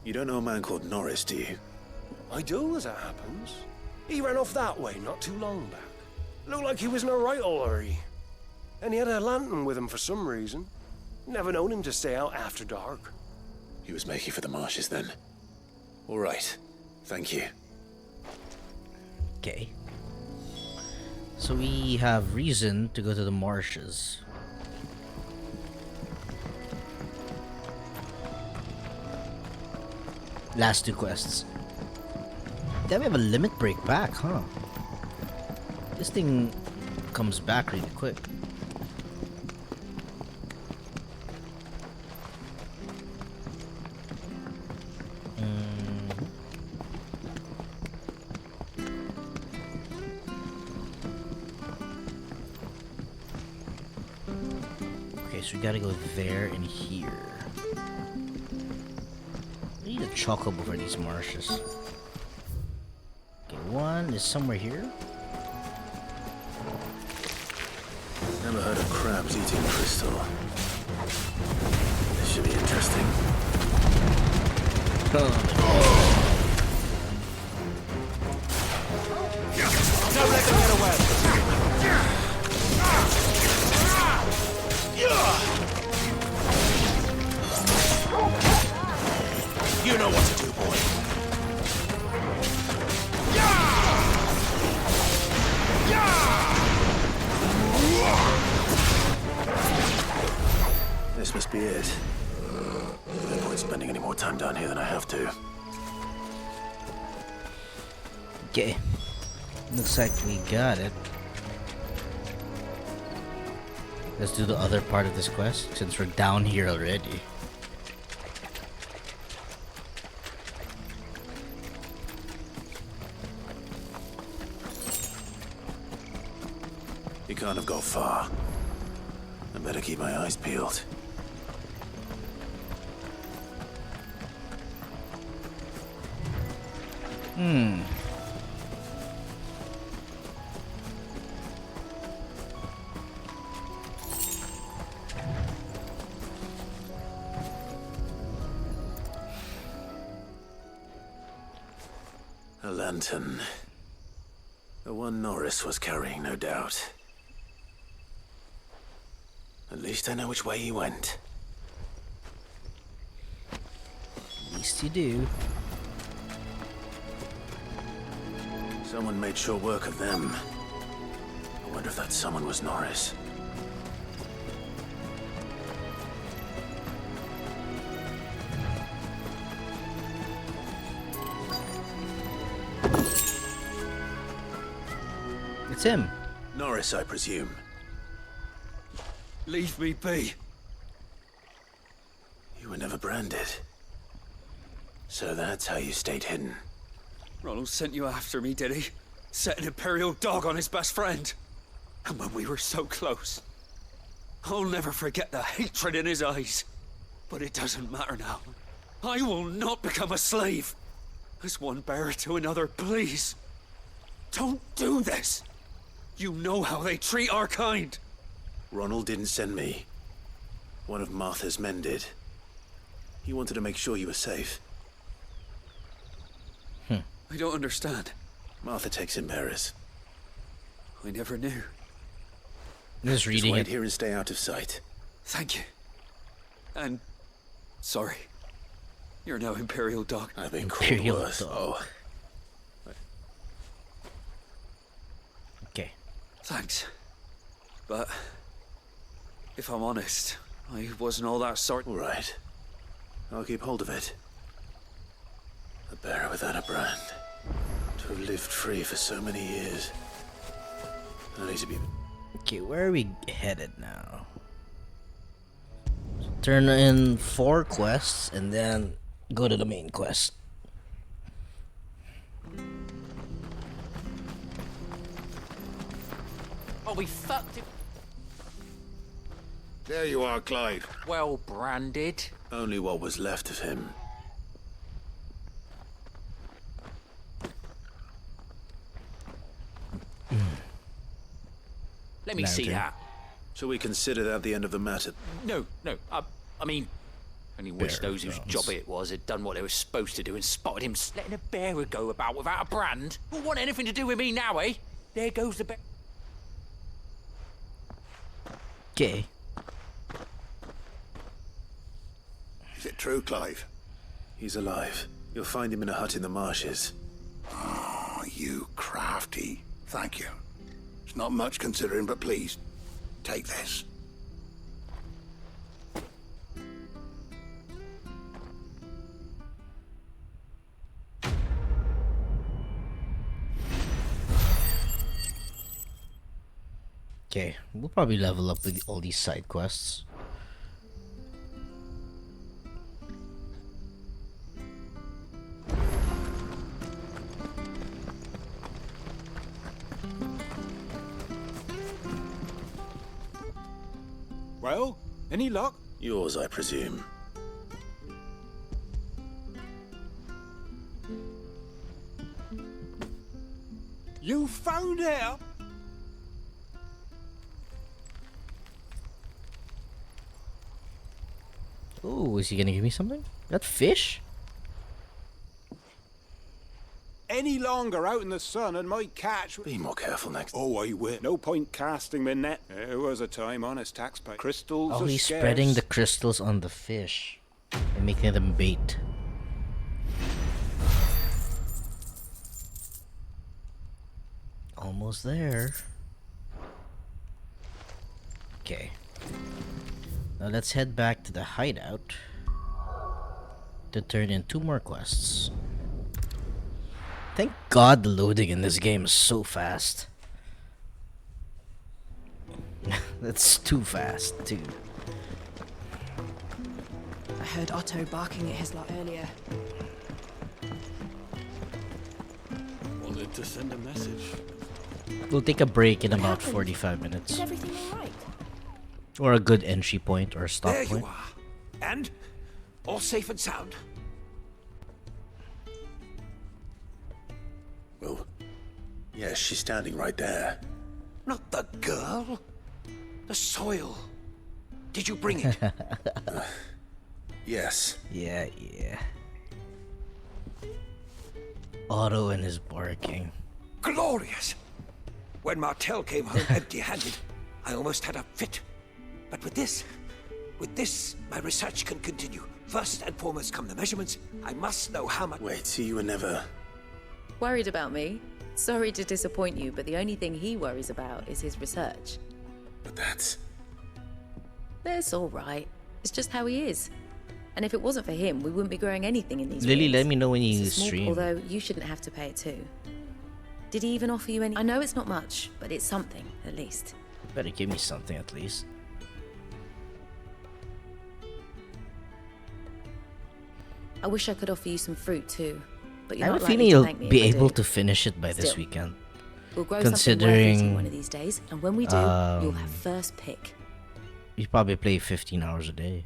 You don't know a man called Norris, do you? I do, as it happens. He ran off that way not too long back. Looked like he was in a right old hurry. And he had a lantern with him for some reason. Never known him to stay out after dark. He was making for the marshes then. All right. Thank you. Okay. So we have reason to go to the marshes. Last two quests. Then we have a limit break back, huh? This thing comes back really quick. Okay, so we gotta go there and here. We need a chocobo for these marshes. Okay, one is somewhere here. Never heard of crabs eating crystal. This should be interesting. Don't let them get away. You know what to do, boy. This must be it. No point spending any more time down here than I have to. Okay. Looks like we got it. Let's do the other part of this quest since we're down here already. He can't have got far. I better keep my eyes peeled. Hmm. A lantern. The one Norris was carrying, no doubt. At least I know which way he went. At least you do. Someone made sure work of them. I wonder if that someone was Norris. It's him. Norris, I presume. Leave me be. You were never branded. So that's how you stayed hidden. Ronald sent you after me, did he? Set an Imperial dog on his best friend. And when we were so close. I'll never forget the hatred in his eyes. But it doesn't matter now. I will not become a slave. As one bearer to another, please. Don't do this. You know how they treat our kind. Ronald didn't send me. One of Martha's men did. He wanted to make sure you were safe. I don't understand. Martha takes in bearers. I never knew. Just reading wait it. here and stay out of sight. Thank you. And sorry. You're no Imperial dog. I've been called Imperial worse. dog. Oh. Okay. Thanks. But if I'm honest, I wasn't all that sort. All right. I'll keep hold of it. A bearer without a brand. To have lived free for so many years. Only to be... Okay, where are we headed now? Turn in 4 quests and then go to the main quest. Oh, we fucked it. There you are, Clive. Well branded. Only what was left of him. Let me see that. Shall we consider that the end of the matter? No. I mean, only wish those whose job it was had done what they were supposed to do and spotted him letting a bearer go about without a brand. Who want anything to do with me now, eh? There goes the bear. Okay. Is it true, Clive? He's alive. You'll find him in a hut in the marshes. Oh, you crafty. Thank you. It's not much considering, but please, take this. Okay, we'll probably level up with all these side quests. Well, any luck? Yours, I presume. You found out? Oh, is he gonna give me something? That fish? Any longer out in the sun and might catch... Be more careful next. Oh, I will. No point casting the net. There was a time, honest taxpayer. Crystals Oh, are he's scarce. spreading the crystals on the fish and making them bait. Almost there. Okay. Now let's head back to the hideout to turn in 2 more quests. Thank God the loading in this game is so fast. That's too fast, too. I heard Otto barking at his lot earlier. Wanted to send a message. We'll take a break in What about happened? 45 minutes. Is everything all right? Or a good entry point or a stop There point. you are. And all safe and sound. Yes, she's standing right there. Not the girl. The soil. Did you bring it? Yes. Yeah. Otto and his barking. Glorious! When Martel came home empty-handed, I almost had a fit. But with this, my research can continue. First and foremost come the measurements. I must know how much... Wait, so you were never... Worried about me? Sorry to disappoint you, but the only thing he worries about is his research. But that's... That's all right. It's just how he is. And if it wasn't for him, we wouldn't be growing anything in these Lily, rooms. let me know when you It's a small- stream. Although you shouldn't have to pay it too. Did he even offer you any? I know it's not much, but it's something, at least. Better give me something at least. I wish I could offer you some fruit too, but I you're have a not feeling likely to you'll thank me be if I able do. to finish it by this Still, weekend. We'll grow something worth eating Considering one of these days, and when we do, you'll have first pick. you probably play 15 hours a day.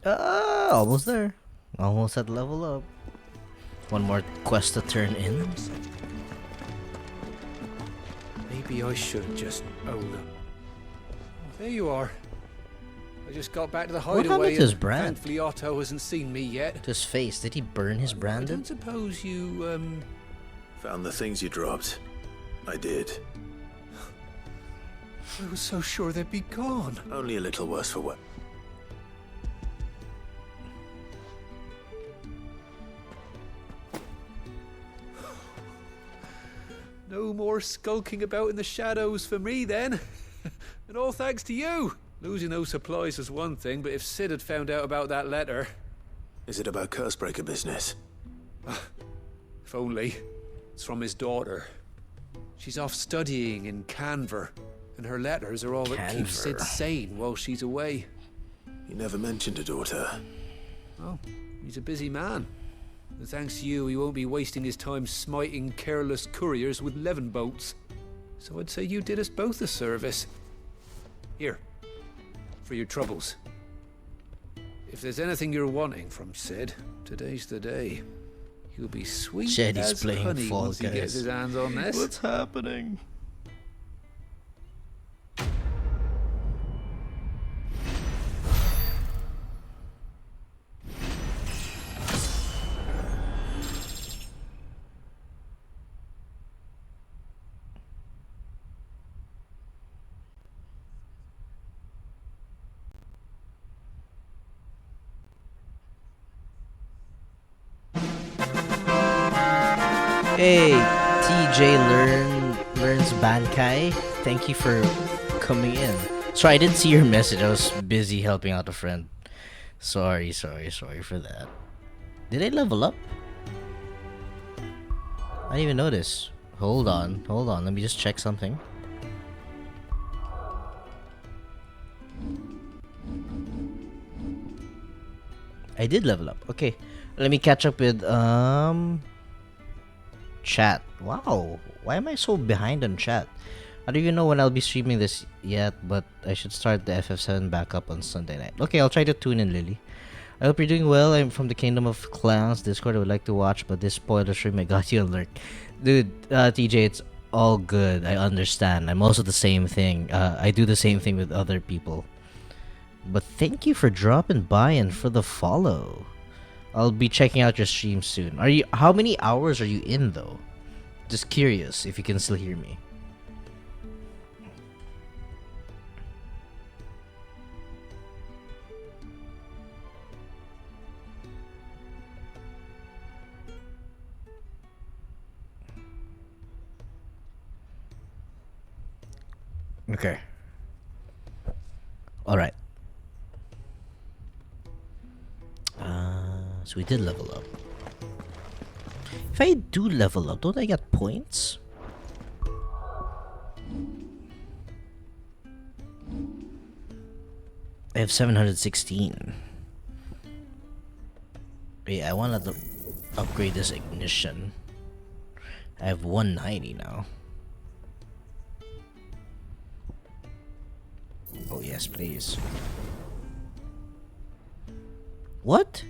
Almost there. Almost at level up. One more quest to turn in. Maybe I should just own up. Oh, there you are. I just got back to the What hideaway. happened to his and brand? Thankfully, Otto hasn't seen me yet. To his face. Did he burn his I brand? don't suppose you, Found the things you dropped. I did. I was so sure they'd be gone. Only a little worse for wear. No more skulking about in the shadows for me then. And all thanks to you. Losing those supplies was one thing, but if Sid had found out about that letter... Is it about Cursebreaker business? If only. It's from his daughter. She's off studying in Canver, and her letters are all that keeps Sid Canver. sane while she's away. You never mentioned a daughter. Oh, he's a busy man. And thanks to you, he won't be wasting his time smiting careless couriers with levin boats. So I'd say you did us both a service. Here, for your troubles. If there's anything you're wanting from Sid, today's the day. He'll be sweet Jeddy's as playing honey Fall once he gets Guys. his hands on this. What's happening? Hey, TJ learns Bankai. Thank you for coming in. Sorry, I didn't see your message. I was busy helping out a friend. Sorry for that. Did I level up? I didn't even notice. Hold on. Let me just check something. I did level up. Okay. Let me catch up with chat. Wow. Why am I so behind on chat? I don't even know when I'll be streaming this yet, but I should start the FF7 back up on Sunday night. Okay, I'll try to tune in, Lily. I hope you're doing well. I'm from the Kingdom of Clowns Discord. I would like to watch, but this spoiler stream, I got you alert. Dude, TJ, it's all good. I understand. I'm also the same thing. I do the same thing with other people. But thank you for dropping by and for the follow. I'll be checking out your stream soon. How many hours are you in though? Just curious if you can still hear me. Okay. All right. So we did level up. If I do level up, don't I get points? I have 716. Yeah, I want to upgrade this ignition. I have 190 now. Oh yes, please. What?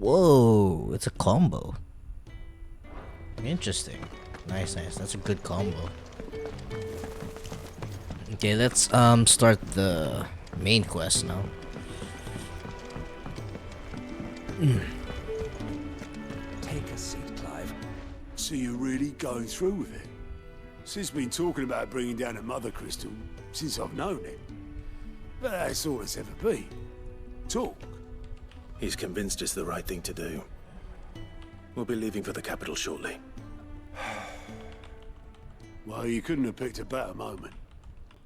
Whoa, it's a combo. Interesting. Nice. That's a good combo. Okay, let's start the main quest now. Take a seat, Clive. So you're really going through with it? Sid's been talking about bringing down a mother crystal since I've known it. But that's all it's ever been. Talk. He's convinced it's the right thing to do. We'll be leaving for the capital shortly. Well, you couldn't have picked a better moment.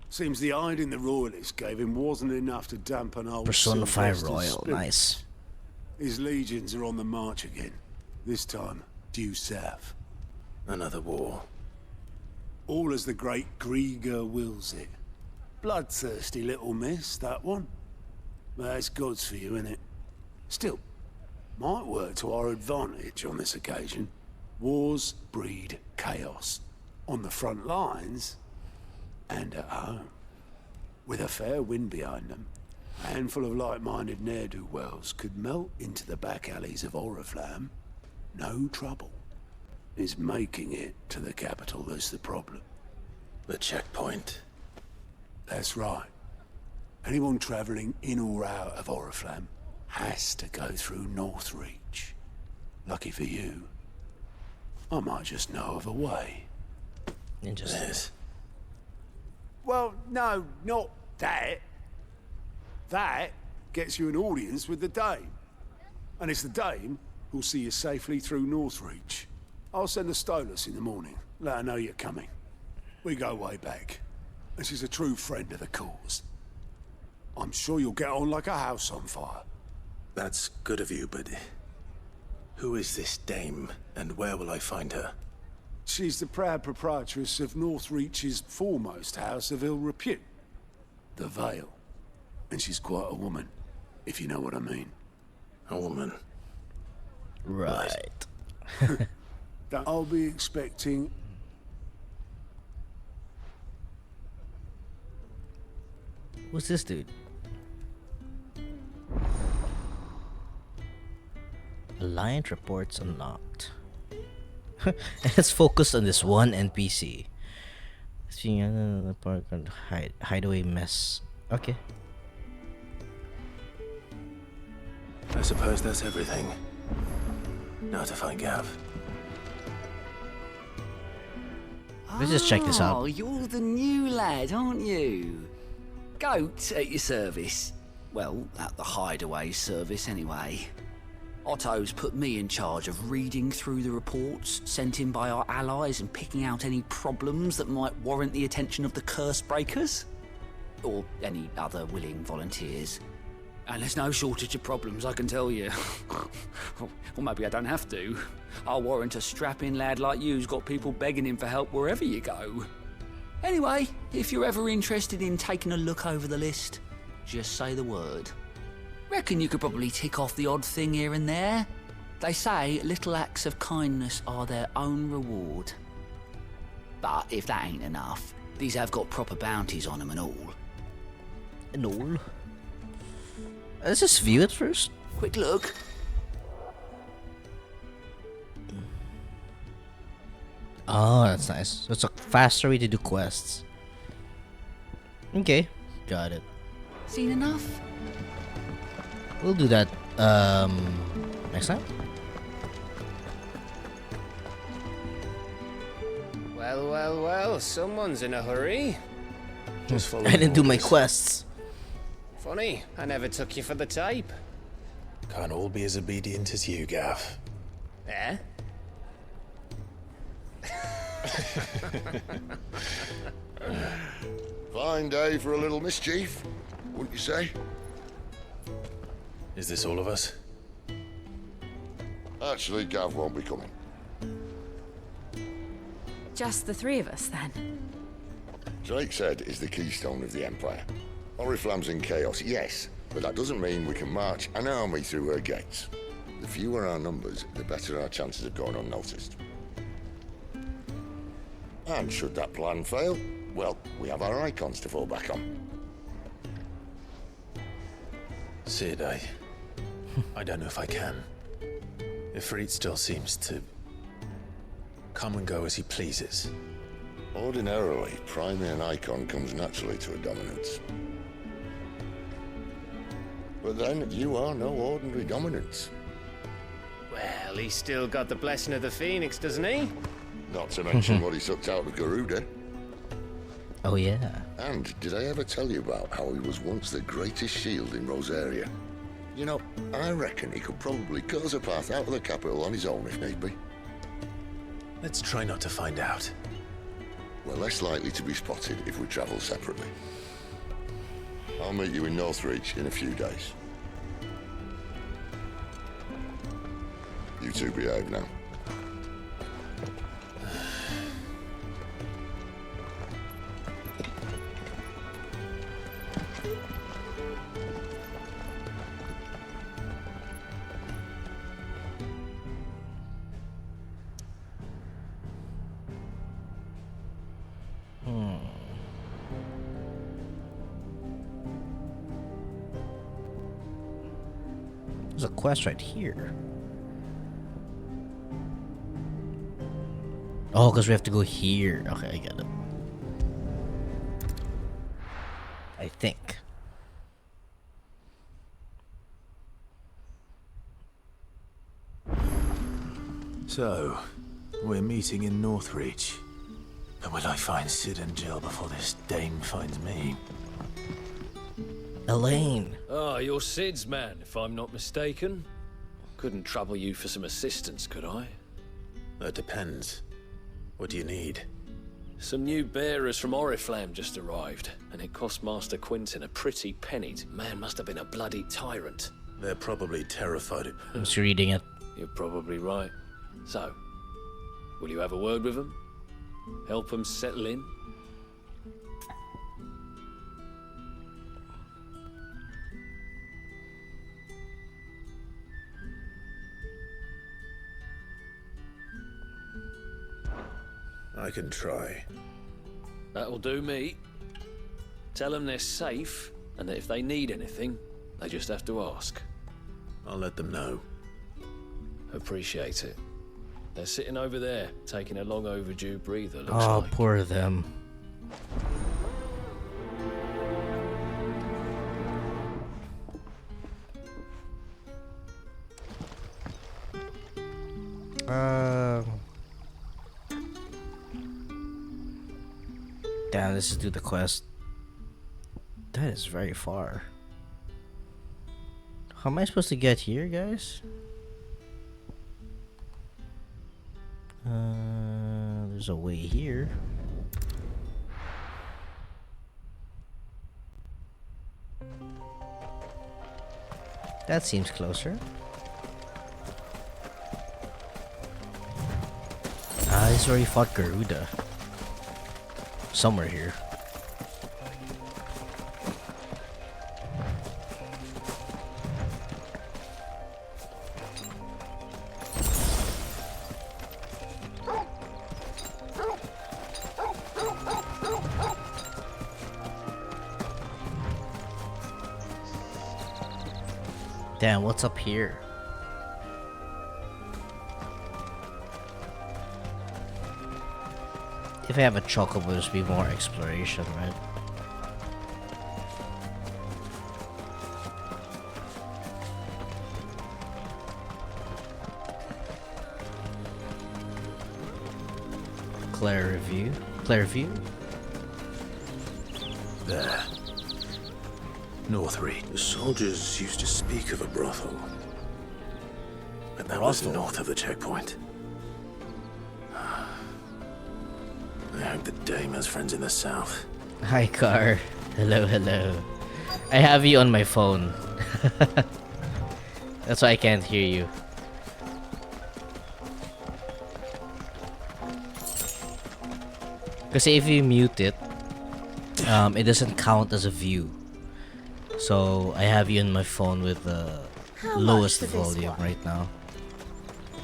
Seems the hiding the royalists gave him wasn't enough to dampen old Persona 5 Sylvester's Royal, spirit. nice. His legions are on the march again. This time, due south. Another war. All as the great Grieger wills it. Bloodthirsty little miss, that one. That's God's for you, innit? Still, might work to our advantage on this occasion. Wars breed chaos. On the front lines, and at home. With a fair wind behind them, a handful of like-minded ne'er-do-wells could melt into the back alleys of Oriflamme. No trouble. It's making it to the capital that's the problem. The checkpoint. That's right. Anyone travelling in or out of Oriflamme has to go through Northreach. Lucky for you, I might just know of a way. Interesting. Well, no, not that. That gets you an audience with the Dame. And it's the Dame who'll see you safely through Northreach. I'll send the Stolas in the morning. Let her know you're coming. We go way back. And she's a true friend of the cause. I'm sure you'll get on like a house on fire. That's good of you, but who is this dame, and where will I find her? She's the proud proprietress of Northreach's foremost house of ill repute, the Vale. And she's quite a woman, if you know what I mean. A woman. Right. I'll be expecting... Who's this dude? Alliance reports unlocked. Let's focus on this one NPC. Seeing another park and hideaway mess. Okay. I suppose that's everything. Now to find Gav. Let's just check this out. Oh, you're the new lad, aren't you? Goat at your service. Well, at the hideaway service anyway. Otto's put me in charge of reading through the reports sent in by our allies and picking out any problems that might warrant the attention of the curse breakers. Or any other willing volunteers. And there's no shortage of problems, I can tell you. Or maybe I don't have to. I'll warrant a strapping lad like you's got people begging him for help wherever you go. Anyway, if you're ever interested in taking a look over the list, just say the word. Reckon you could probably tick off the odd thing here and there. They say little acts of kindness are their own reward. But if that ain't enough, these have got proper bounties on them and all. And all? Let's just view it first. Quick look. Oh, that's nice. So it's a faster way to do quests. Okay, got it. Seen enough? We'll do that next time. Well, someone's in a hurry. Just I didn't do my quests. Funny, I never took you for the type. Can't all be as obedient as you, Gav. Eh? Fine day for a little mischief, wouldn't you say? Is this all of us? Actually, Gav won't be coming. Just the three of us, then? Drake's Head is the keystone of the Empire. Oriflamme's in chaos, yes, but that doesn't mean we can march an army through her gates. The fewer our numbers, the better our chances of going unnoticed. And should that plan fail, well, we have our icons to fall back on. Sid, I don't know if I can. Ifrit still seems to come and go as he pleases. Ordinarily, priming an icon comes naturally to a dominance. But then, you are no ordinary dominance. Well, he's still got the blessing of the Phoenix, doesn't he? Not to mention what he sucked out of Garuda. Oh yeah. And did I ever tell you about how he was once the greatest shield in Rosaria? You know, I reckon he could probably cut us a path out of the capital on his own if need be. Let's try not to find out. We're less likely to be spotted if we travel separately. I'll meet you in Northreach in a few days. You two behave now. There's a quest right here. Oh, because we have to go here. Okay, I get it. I think. So, we're meeting in Northreach. But will I find Sid and Jill before this dame finds me? Elaine. Ah, you're Sid's man, if I'm not mistaken. Couldn't trouble you for some assistance, could I? That depends. What do you need? Some new bearers from Oriflamme just arrived, and it cost Master Quentin a pretty penny. Man must have been a bloody tyrant. They're probably terrified of... I'm just reading it. You're probably right. So, will you have a word with them? Help them settle in? I can try. That'll do me. Tell them they're safe, and that if they need anything, they just have to ask. I'll let them know. Appreciate it. They're sitting over there, taking a long overdue breather, looks Oh, like. poor them. Damn, this is do the quest. That is very far. How am I supposed to get here, guys? There's a way here. That seems closer. Ah, this is where he fought Garuda. Somewhere here. Damn, what's up here? If I have a chocobo, there's be more exploration, right? Clear view. Clear view. There. Northreach. The soldiers used to speak of a brothel. But that was north of the checkpoint. I hope the dame has friends in the south. Hi, Car. Hello, hello. I have you on my phone. That's why I can't hear you. Because if you mute it, it doesn't count as a view. So I have you on my phone with the lowest volume right now.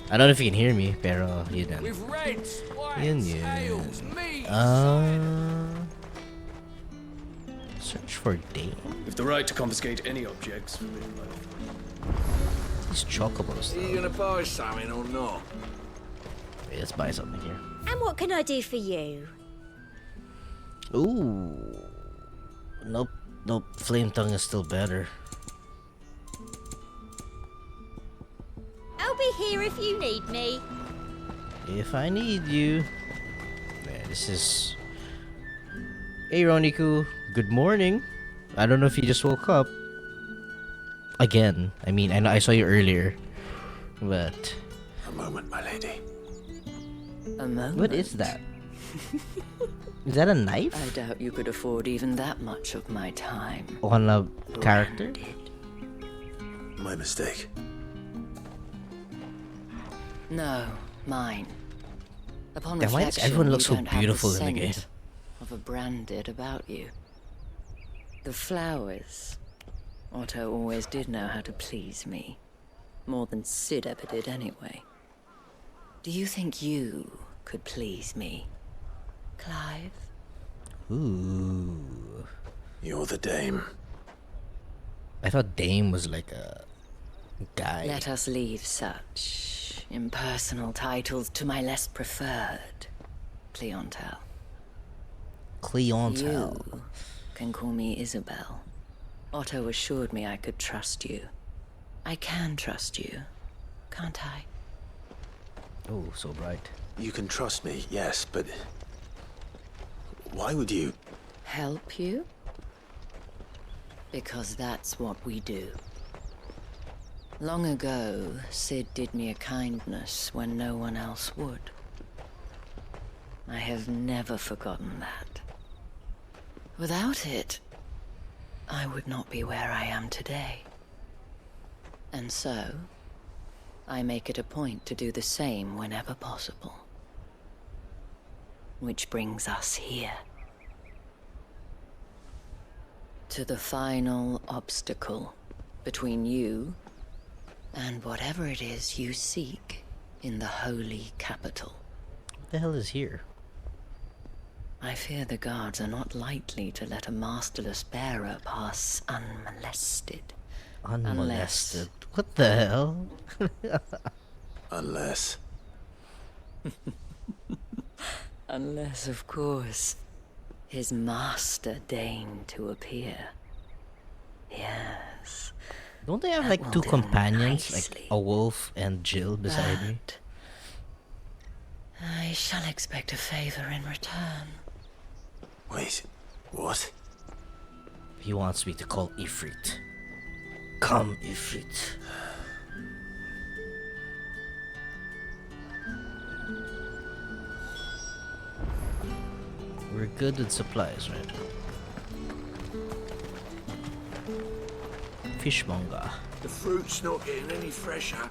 I don't know if you can hear me, pero yun. With reds, Yun whites, yun. ales, mead. Search for Dane. With the right to confiscate any objects. These chocobos, Are you though. gonna buy something or not? Wait, let's buy something here. And what can I do for you? Ooh. Nope. Nope. Flame tongue is still better. I'll be here if you need me. If I need you. Man, this is... Hey, Roniku. Good morning. I don't know if you just woke up. Again. I mean, I know I saw you earlier. But... A moment, my lady. A moment? What is that? Is that a knife? I doubt you could afford even that much of my time. On a character? My mistake. No, mine. Upon Then why does reflection, everyone look you so don't have beautiful the in the game? scent of a branded about you. The flowers. Otto always did know how to please me. More than Sid ever did anyway. Do you think you could please me, Clive? Ooh. You're the dame. I thought dame was like a guy. Let us leave such impersonal titles to my less preferred clientele. Clientele. You can call me Isabel. Otto assured me I could trust you. I can trust you, can't I? Oh, so bright. You can trust me, yes, but... Why would you? Help you? Because that's what we do. Long ago, Sid did me a kindness when no one else would. I have never forgotten that. Without it, I would not be where I am today. And so, I make it a point to do the same whenever possible. Which brings us here. To the final obstacle between you and whatever it is you seek in the holy capital. What the hell is here? I fear the guards are not likely to let a masterless bearer pass unmolested. Unmolested. What the hell? Unless... Unless, of course, his master deigned to appear. Yes. Don't they have like two companions, like a wolf and Jill beside me? I shall expect a favor in return. Wait, what? He wants me to call Ifrit. Come, Ifrit. We're good with supplies, right? Fishmonger. The fruit's not getting any fresher.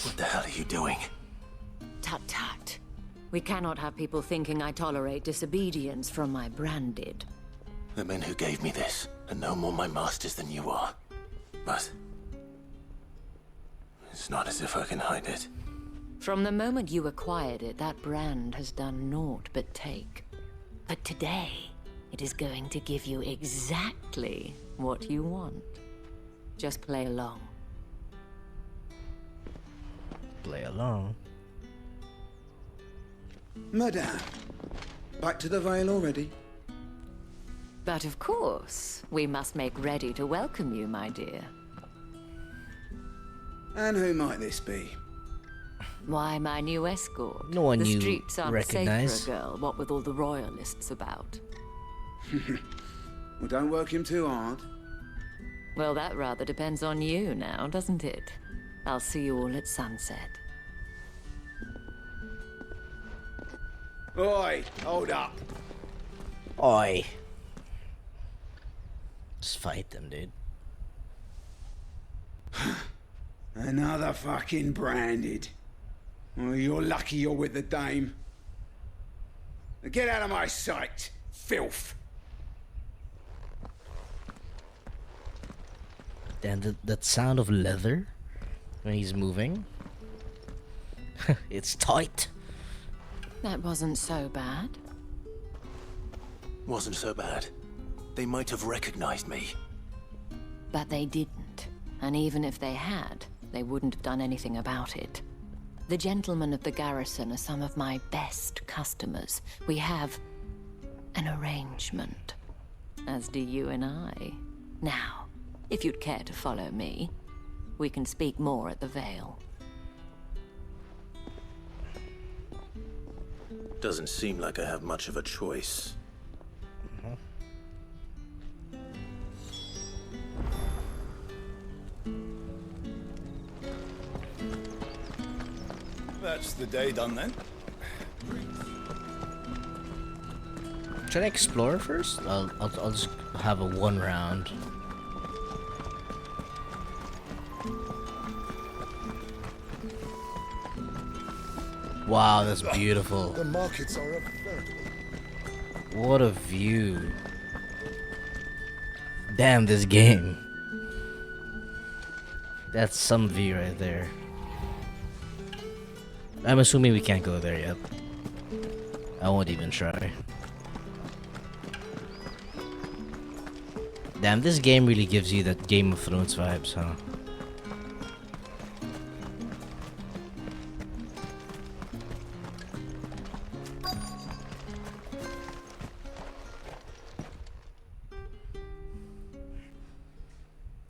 What the hell are you doing? Tut tut. We cannot have people thinking I tolerate disobedience from my branded. The men who gave me this are no more my masters than you are. But... it's not as if I can hide it. From the moment you acquired it, that brand has done naught but take. But today, it is going to give you exactly what you want. Just play along. Play along. Madame, back to the Vale already? But of course, we must make ready to welcome you, my dear. And who might this be? Why, my new escort. No one the you streets aren't recognize. safe for a girl, what with all the royalists about. Well, don't work him too hard. Well, that rather depends on you now, doesn't it? I'll see you all at sunset. Oi, hold up. Oi. Just fight them, dude. Another fucking branded. Well, you're lucky you're with the dame. Now get out of my sight, filth. And that sound of leather when he's moving. It's tight. That wasn't so bad. Wasn't so bad. They might have recognized me. But they didn't. And even if they had, they wouldn't have done anything about it. The gentlemen of the garrison are some of my best customers. We have an arrangement, as do you and I. Now, if you'd care to follow me, we can speak more at the Vale. Doesn't seem like I have much of a choice. That's the day done then. Should I explore first? I'll just have a one round. Wow, that's beautiful. The markets are a veritable. What a view. Damn, this game. That's some view right there. I'm assuming we can't go there yet. I won't even try. Damn, this game really gives you that Game of Thrones vibes, huh?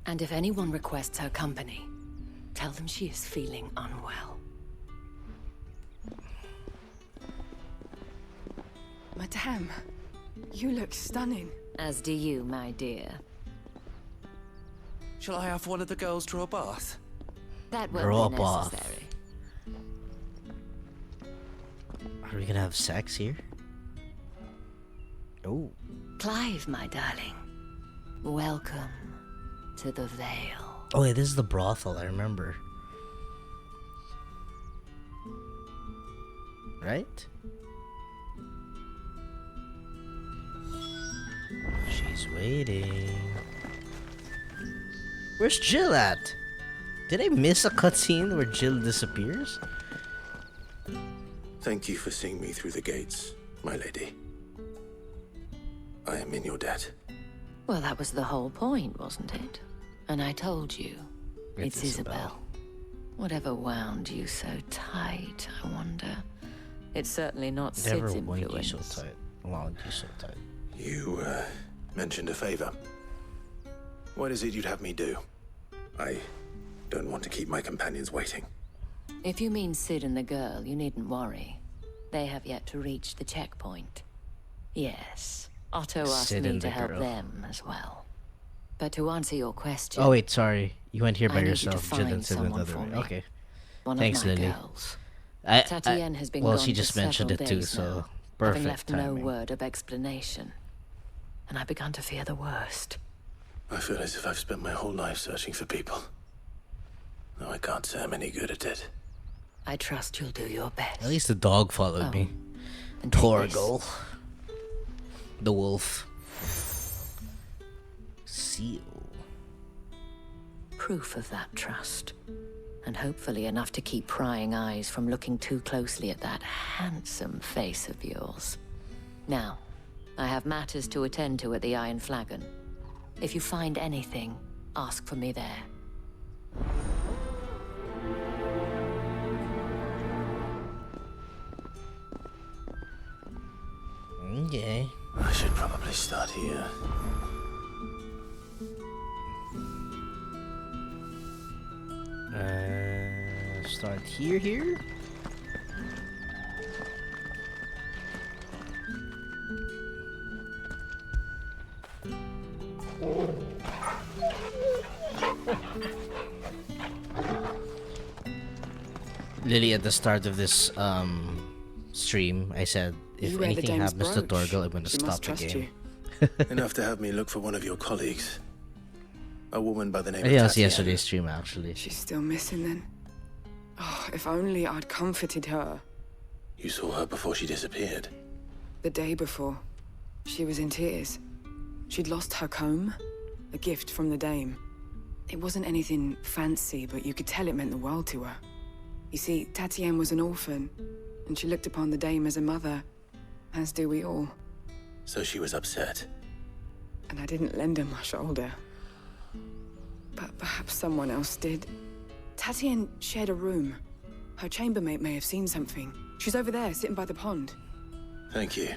And if anyone requests her company, tell them she is feeling unwell. Madame, you look stunning. As do you, my dear. Shall I have one of the girls draw a bath? That Draw won't be a bath. necessary. Are we gonna have sex here? Oh. Clive, my darling. Welcome to the Vale. Oh, wait, this is the brothel, I remember. Right? She's waiting. Where's Jill at? Did I miss a cutscene where Jill disappears? Thank you for seeing me through the gates, my lady. I am in your debt. Well, that was the whole point, wasn't it? And I told you. It's Isabel. Whatever wound you so tight, I wonder. It's certainly not Never Sid's wound you influence. so tight. Wound you so tight. You, mentioned a favor. What is it you'd have me do? I don't want to keep my companions waiting. If you mean Sid and the girl, you needn't worry. They have yet to reach the checkpoint. Yes, Otto asked Sid me and to the help girl. them as well. But to answer your question... Oh wait, sorry. You went here I by need you to yourself. Jill and find Sid went the someone other for way. me. Okay. One Thanks, of my Lily. girls. Tatienne has been well, gone she for just mentioned it several too, days so now, perfect having left timing. no word of explanation. And I've begun to fear the worst. I feel as if I've spent my whole life searching for people. Though I can't say I'm any good at it. I trust you'll do your best. At least the dog followed me. and take Torgal. The wolf. Seal. Proof of that trust. And hopefully enough to keep prying eyes from looking too closely at that handsome face of yours. Now, I have matters to attend to at the Iron Flagon. If you find anything, ask for me there. Okay. I should probably start here. Start here? Lily, at the start of this stream, I said, if You wear the anything dame's happens to brooch. Torgal, I'm going to She stop must the trust game. Enough to have me look for one of your colleagues. A woman by the name I think of that was Tatiana. yesterday's stream, actually. She's still missing then. Oh, if only I'd comforted her. You saw her before she disappeared. The day before, she was in tears. She'd lost her comb, a gift from the dame. It wasn't anything fancy, but you could tell it meant the world to her. You see, Tatienne was an orphan, and she looked upon the dame as a mother, as do we all. So she was upset. And I didn't lend her my shoulder. but perhaps someone else did. Tatienne shared a room. Her chambermaid may have seen something. She's over there, sitting by the pond. Thank you.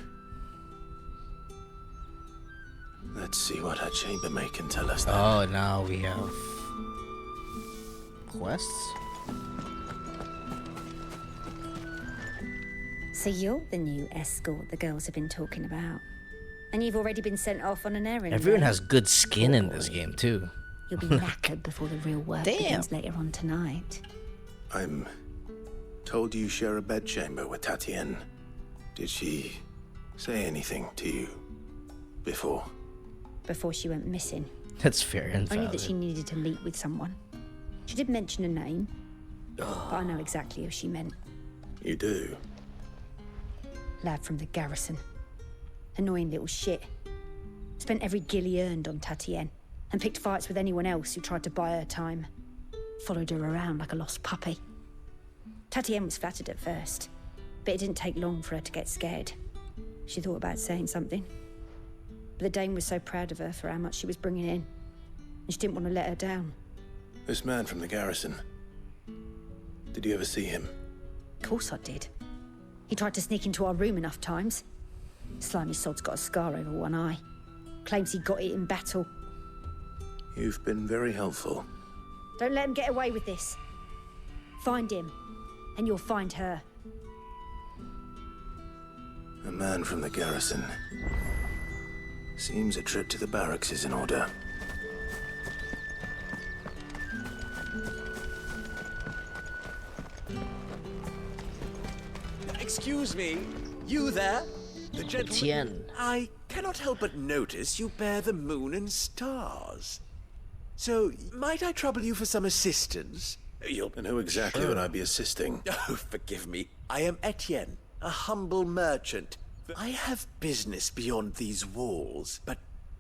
Let's see what her chambermaid can tell us then. Oh, now we have quests. So you're the new escort the girls have been talking about. And you've already been sent off on an errand. Everyone then? has good skin in this game too. You'll be knackered before the real work Damn. begins later on tonight. I'm told you share a bedchamber with Tatienne. Did she say anything to you before? Before she went missing. That's fair and Only valid. that she needed to meet with someone. She did mention a name, but I know exactly who she meant. You do? Lad from the garrison. Annoying little shit. Spent every gil he earned on Tatienne, and picked fights with anyone else who tried to buy her time. Followed her around like a lost puppy. Tatienne was flattered at first, but it didn't take long for her to get scared. She thought about saying something. But the Dame was so proud of her for how much she was bringing in, and she didn't want to let her down. This man from the garrison. Did you ever see him? Of course I did. He tried to sneak into our room enough times. Slimy sod's got a scar over one eye. Claims he got it in battle. You've been very helpful. Don't let him get away with this. Find him, and you'll find her. A man from the garrison. Seems a trip to the barracks is in order. Excuse me, you there? The gentleman? Etienne. I cannot help but notice you bear the moon and stars. So, might I trouble you for some assistance? And who exactly would I be assisting? Oh, forgive me. I am Etienne, a humble merchant. I have business beyond these walls, but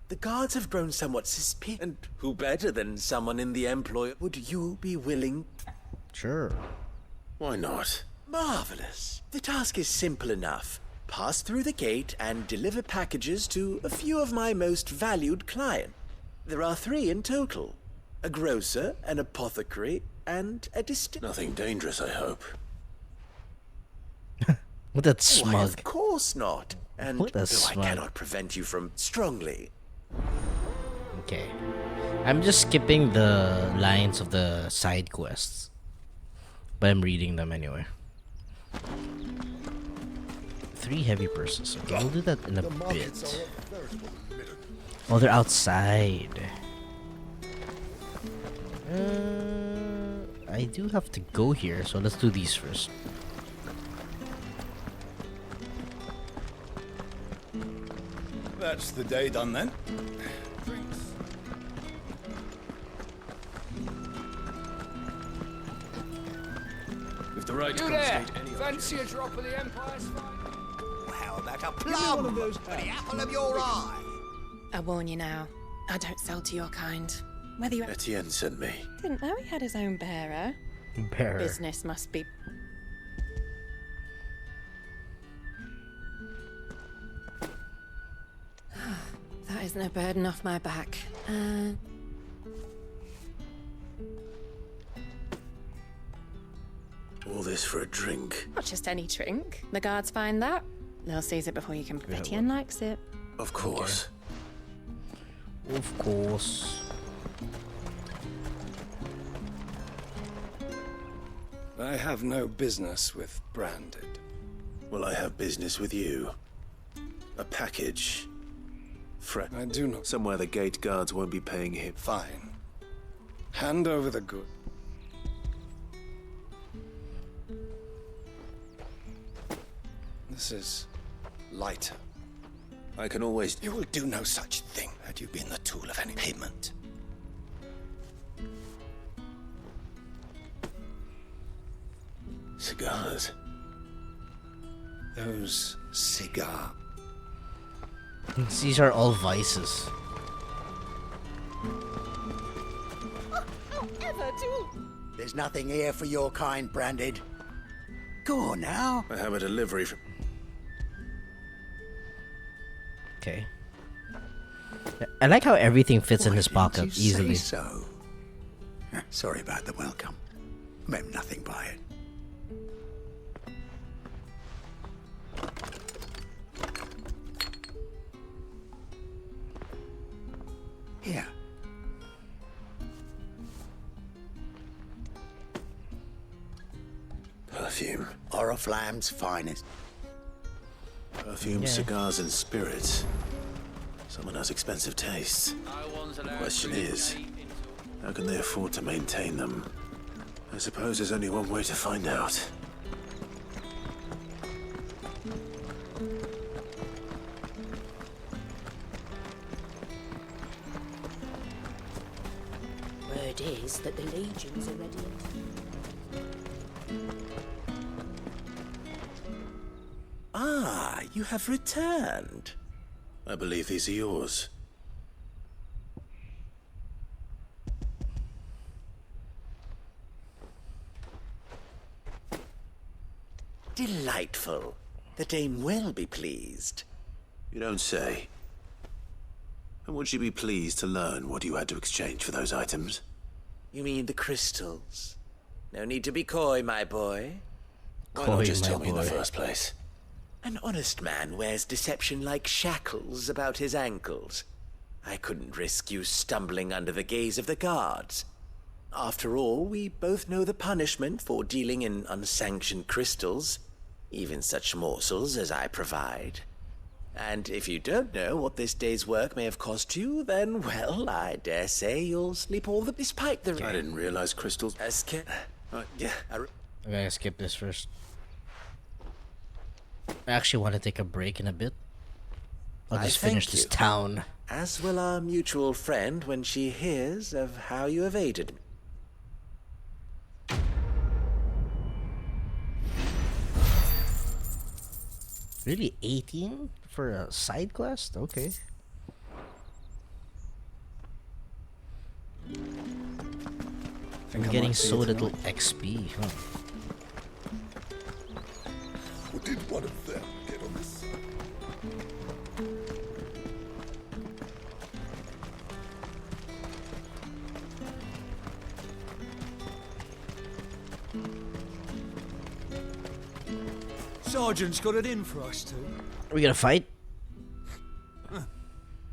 the guards have grown somewhat suspicious. And who better than someone in the employ? Would you be willing? Sure. Why not? Marvelous. The task is simple enough. Pass through the gate and deliver packages to a few of my most valued clients. There are 3 in total. A grocer, an apothecary, and a Nothing dangerous, I hope. What that Why, smug. of course not. And What a though smug. I cannot prevent you from strongly. Okay. I'm just skipping the lines of the side quests. But I'm reading them anyway. 3 heavy purses. Okay, we'll do that in a bit. Oh, they're outside. I do have to go here, so let's do these first. That's the day done then. With the right You there? Fancy a drop of the Empire's fight? How about a plum for the apple of your eye? I warn you now, I don't sell to your kind. Whether you Etienne sent me. didn't know he had his own bearer. Bearer. Business must be. That is no burden off my back. All this for a drink. Not just any drink. The guards find that. They'll seize it before you can. Etienne likes it. Of course. Of course. I have no business with Branded. Well, I have business with you. A package. I do not. Somewhere the gate guards won't be paying him. Fine. Hand over the good. This is lighter. I can always... You will do no such thing had you been the tool of any payment. Cigars. Those cigar. These are all vices. Ever do. There's nothing here for your kind, Branded. Go on now. I have a delivery from... Okay. I like how everything fits in his pocket easily. So, Sorry about the welcome. Meant nothing by it. Here. Perfume. Oriflamme's finest. Perfume, cigars, and spirits. Someone has expensive tastes. The question is, how can they afford to maintain them? I suppose there's only one way to find out. Word is that the legions are ready. Ah, you have returned. I believe these are yours. Delightful. The dame will be pleased. You don't say. And would she be pleased to learn what you had to exchange for those items? You mean the crystals? No need to be coy, my boy. Why not just tell me in the first place? An honest man wears deception like shackles about his ankles. I couldn't risk you stumbling under the gaze of the guards. After all, we both know the punishment for dealing in unsanctioned crystals, even such morsels as I provide. And if you don't know what this day's work may have cost you, then, well, I dare say you'll sleep all the despite the... I didn't realize crystals... yeah, I'm gonna skip this first. I actually want to take a break in a bit. I'll just finish this town. As will our mutual friend when she hears of how you have aided me. Really, 18 for a side quest? Okay. I'm getting so little XP, huh? Or did one of them get on this? Sergeant's got it in for us two. Are we gonna fight?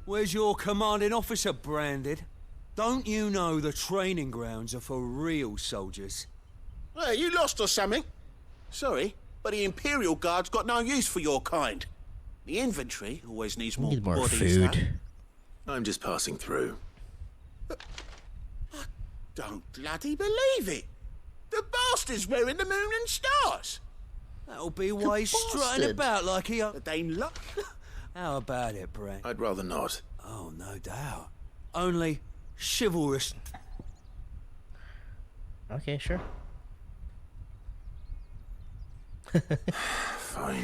Where's your commanding officer branded? Don't you know the training grounds are for real soldiers? Hey, you lost or something? Sorry, but the Imperial Guard's got no use for your kind. The infantry always needs more, Need more bodies. food. I'm just passing through. I don't bloody believe it. The bastard's wearing the moon and stars. That'll be why he's strutting about like he... The Dane luck. How about it, Brent? I'd rather not. Oh, no doubt. Only chivalrous. Okay, sure. Fine.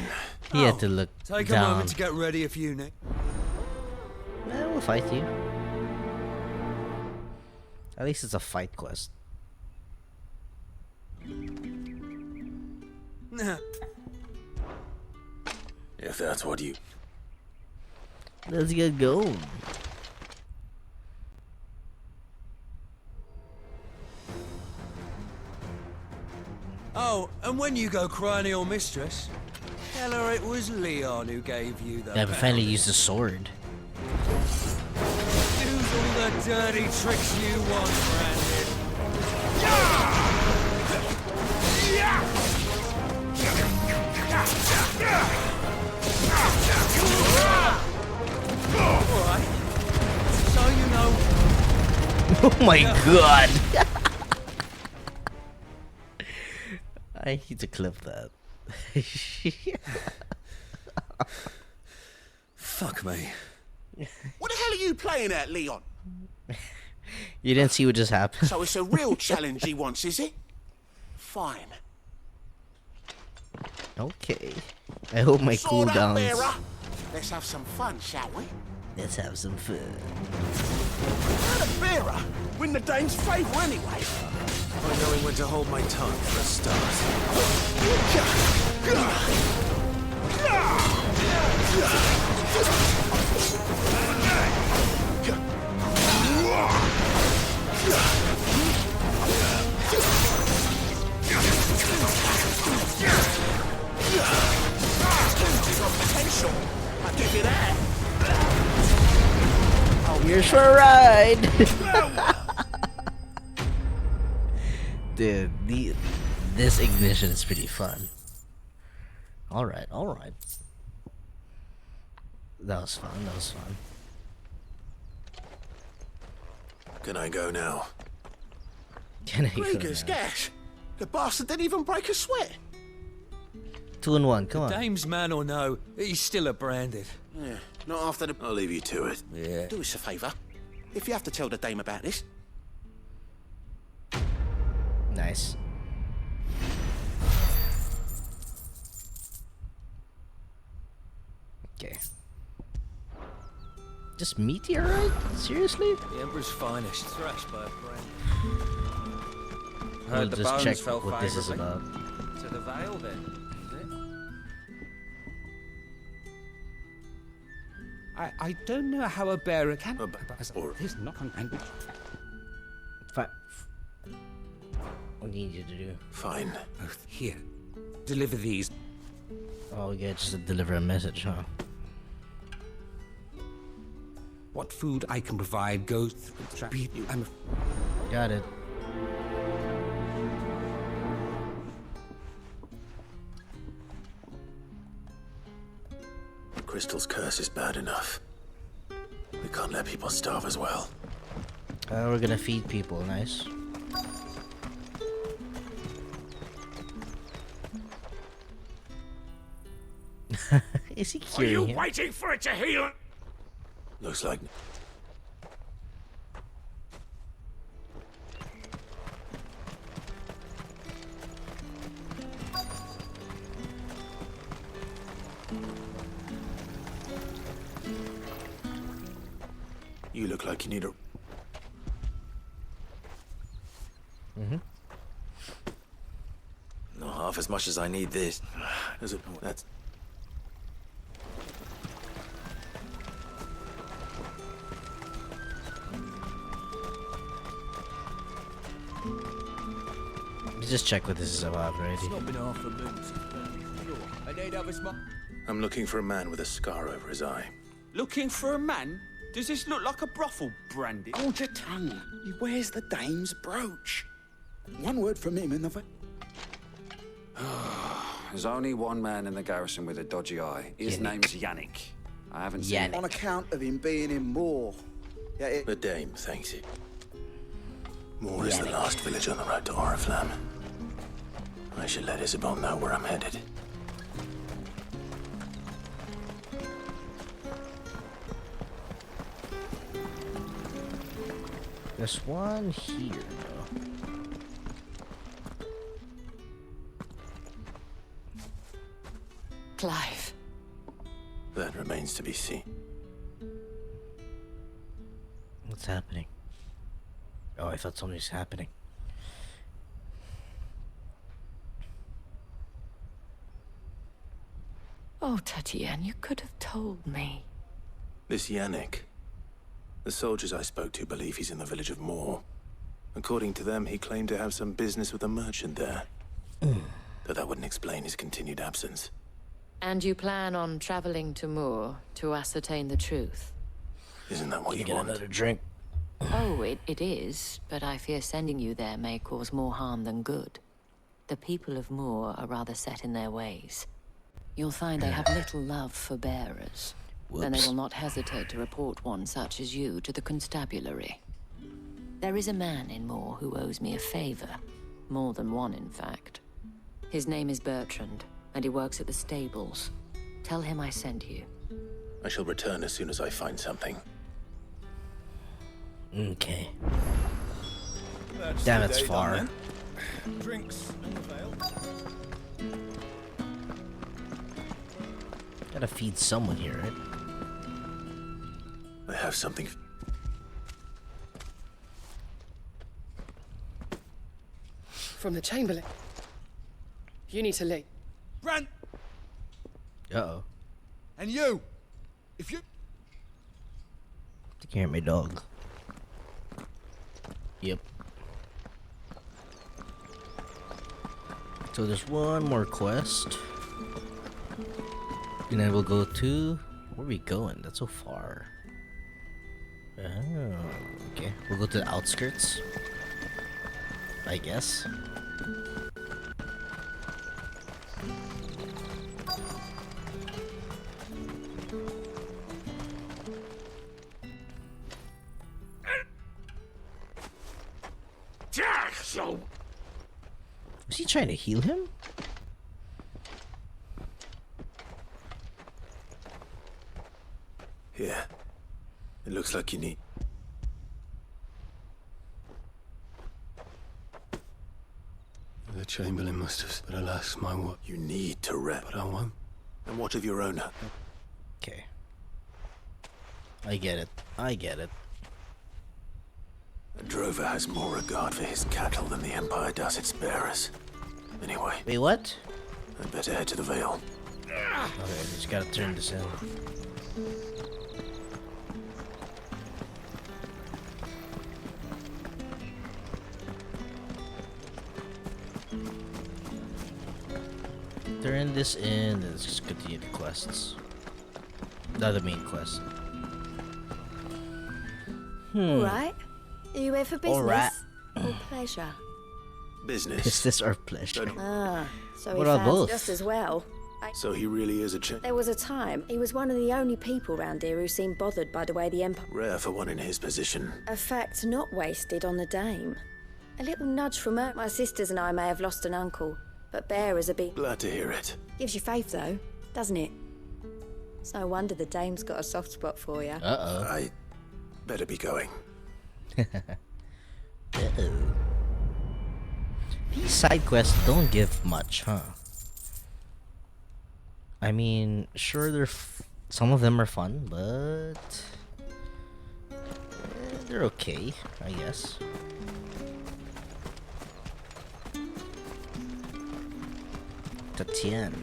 He had to look Take down. a moment to get ready if you need. We'll fight you. At least it's a fight quest. If that's what you... Let's get going. Oh, and when you go crying to your mistress, tell her it was Leon who gave you the... I finally used the sword. Use all the dirty tricks you want, Brandon. Alright. So you know... Oh my god! I need to clip that. Fuck me. What the hell are you playing at, Leon? You didn't see what just happened. So it's a real challenge he wants, is it? Fine. Okay. I hope my Sword up, cooldowns. bearer. Let's have some fun, shall we? Let's have some fun. Not a bearer. Win the Dane's favour anyway. By knowing when to hold my tongue for a start. Here's for a ride. Dude, this ignition is pretty fun. Alright. That was fun. Can I go now? Rieger's gas. The bastard didn't even break a sweat. 2 in 1, come on. Dame's man or no, he's still a branded. Yeah, not after the... I'll leave you to it. Yeah. Do us a favour. If you have to tell the dame about this. Nice. Okay. Just meteorite? Seriously? The Emperor's finest, thrashed by a friend. We'll Heard the just bones check fell what this is favourably. about. To the Vale, then, is it? I don't know how a bearer can... There's nothing... What do you need you to do? Fine. Here, deliver these. Oh, yeah, just to deliver a message, huh? What food I can provide goes through the trap. Got it. Crystal's curse is bad enough. We can't let people starve as well. We're gonna feed people, nice. Is he curing Are you him? waiting for it to heal? Looks like... You look like you need a... Not half as much as I need this. Is it? That's... Let's just check what this is about already. It's not been half a moon since I need others, I'm looking for a man with a scar over his eye. Looking for a man? Does this look like a brothel, Brandy? Hold your tongue. He wears the dame's brooch. One word from him and the... There's only one man in the garrison with a dodgy eye. His name's Yannick. I haven't seen him. On account of him being in Moor. Yeah, The dame thanks you. Moor is the last village on the road to Oriflamme. I should let Isabel know where I'm headed. There's one here, though. Clive. That remains to be seen. What's happening? Oh, I thought something was happening. Oh, Tatiana, you could have told me. This Yannick. The soldiers I spoke to believe he's in the village of Moor. According to them, he claimed to have some business with a merchant there. Though that wouldn't explain his continued absence. And you plan on traveling to Moor to ascertain the truth? Isn't that what you get want? another drink? Oh, it is, but I fear sending you there may cause more harm than good. The people of Moor are rather set in their ways. You'll find they have little love for bearers. And they will not hesitate to report one such as you to the constabulary. There is a man in Moor who owes me a favor. More than one, in fact. His name is Bertrand, and he works at the stables. Tell him I sent you. I shall return as soon as I find something. Okay. That's Damn, the it's day far. done, then. Drinks in the Vale. Gotta feed someone here, right? I have something. From the Chamberlain. You need to leave. Brant! Uh-oh. And you! If you... Take care of my dog. Yep. So there's one more quest. And then we'll go to... Where are we going? That's so far. Oh, okay. We'll go to the outskirts, I guess. Was he trying to heal him? Here. It looks like you need... The Chamberlain must have... But alas, my what? You need to rep. But I won't. And what of your own? Okay. I get it. I get it. A drover has more regard for his cattle than the Empire does its bearers. Anyway. Wait, what? I'd better head to the Vale. Okay, just gotta turn this in. Turn this in, and let's just continue the quests. Not the main quest. Alright. Are you here for business Alright. or pleasure? Business. Business or pleasure? Ah, so What he about fancies both? us as well. So he really is a There was a time he was one of the only people round here who seemed bothered by the way the Empire... Rare for one in his position. A fact not wasted on the dame. A little nudge from her. My sisters and I may have lost an uncle, but bearers are being... Glad to hear it. Gives you faith, though, doesn't it? It's no wonder the dame's got a soft spot for you. Uh-oh. I better be going. Uh-oh. These side quests don't give much, huh? I mean, sure, some of them are fun, but they're okay, I guess. Tatian.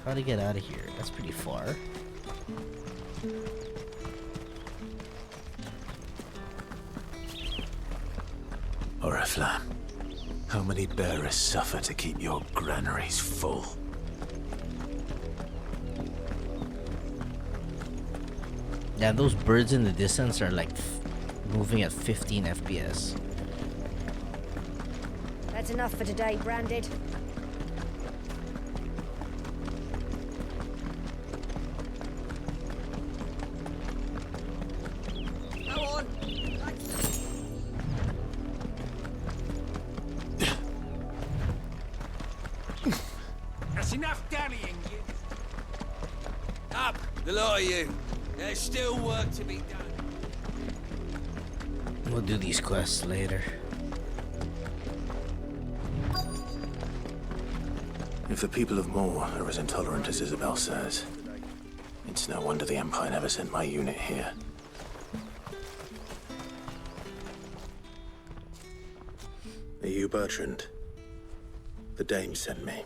How to get out of here? That's pretty far. Oriflamme, how many bearers suffer to keep your granaries full? Yeah, those birds in the distance are like moving at 15 FPS. That's enough for today, Branded. Go on. That's enough dallying, you. Up, the lot of you. There's still work to be done. We'll do these quests later. If the people of Moor are as intolerant as Isabel says, it's no wonder the Empire never sent my unit here. Are you Bertrand? The dame sent me.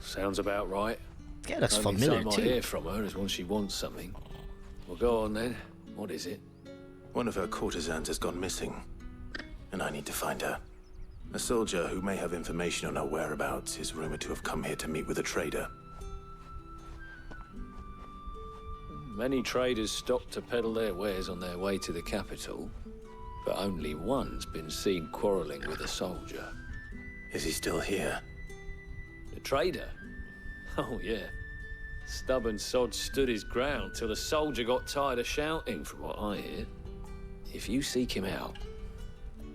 Sounds about right. Yeah, that's Only familiar time I too. hear from her is when she wants something. Well, go on then. What is it? One of her courtesans has gone missing, and I need to find her. A soldier who may have information on her whereabouts is rumored to have come here to meet with a trader. Many traders stop to peddle their wares on their way to the capital, but only one's been seen quarreling with a soldier. Is he still here? The trader? Oh, yeah. Stubborn sod stood his ground till the soldier got tired of shouting, from what I hear. If you seek him out,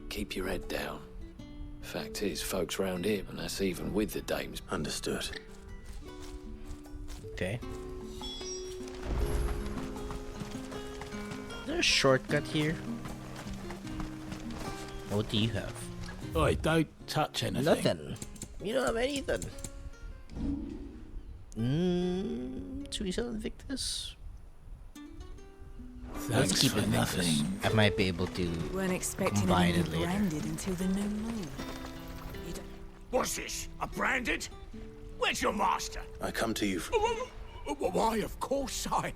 keep your head down. Fact is, folks round here, and that's even with the dames. Understood. Okay. Is there a shortcut here? What do you have? I don't touch anything. Nothing. You don't have anything. Should we sell Invictus? Let's Thanks keep for Invictus. nothing. I might be able to Weren't expecting combine any it later. branded until the new moon. What's this? A branded? Where's your master? I come to you. Why, of course I...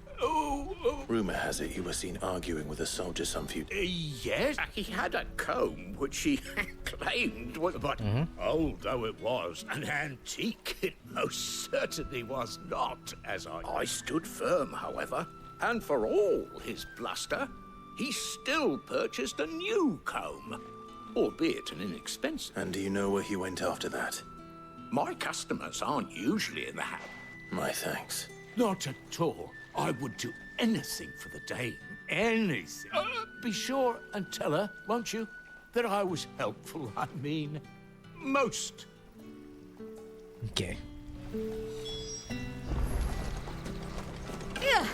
Rumor has it you were seen arguing with a soldier some few... Yes, he had a comb which he claimed was... But old though it was, an antique it most certainly was not, as I stood firm, however. And for all his bluster, he still purchased a new comb, albeit an inexpensive. And do you know where he went after that? My customers aren't usually in the habit. My thanks. Not at all. I would do anything for the dame. Anything. Be sure and tell her, won't you, that I was helpful. I mean, most. Okay. Yeah.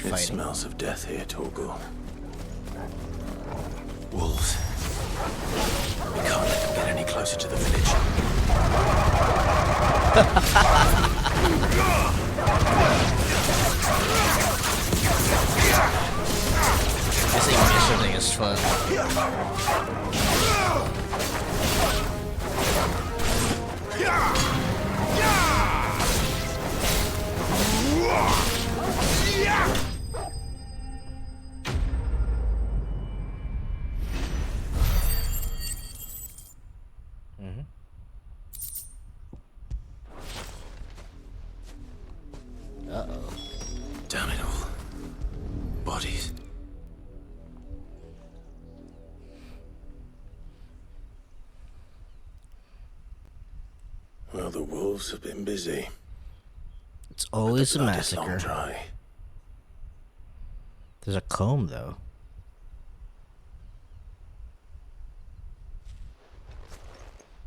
It smells of death here, Torgal. Wolves. We can't let them get any closer to the village. This mission thing is fun. Uh-oh. Damn it all. Bodies. Well, the wolves have been busy. It's always a Blood is long massacre. dry. There's a comb, though.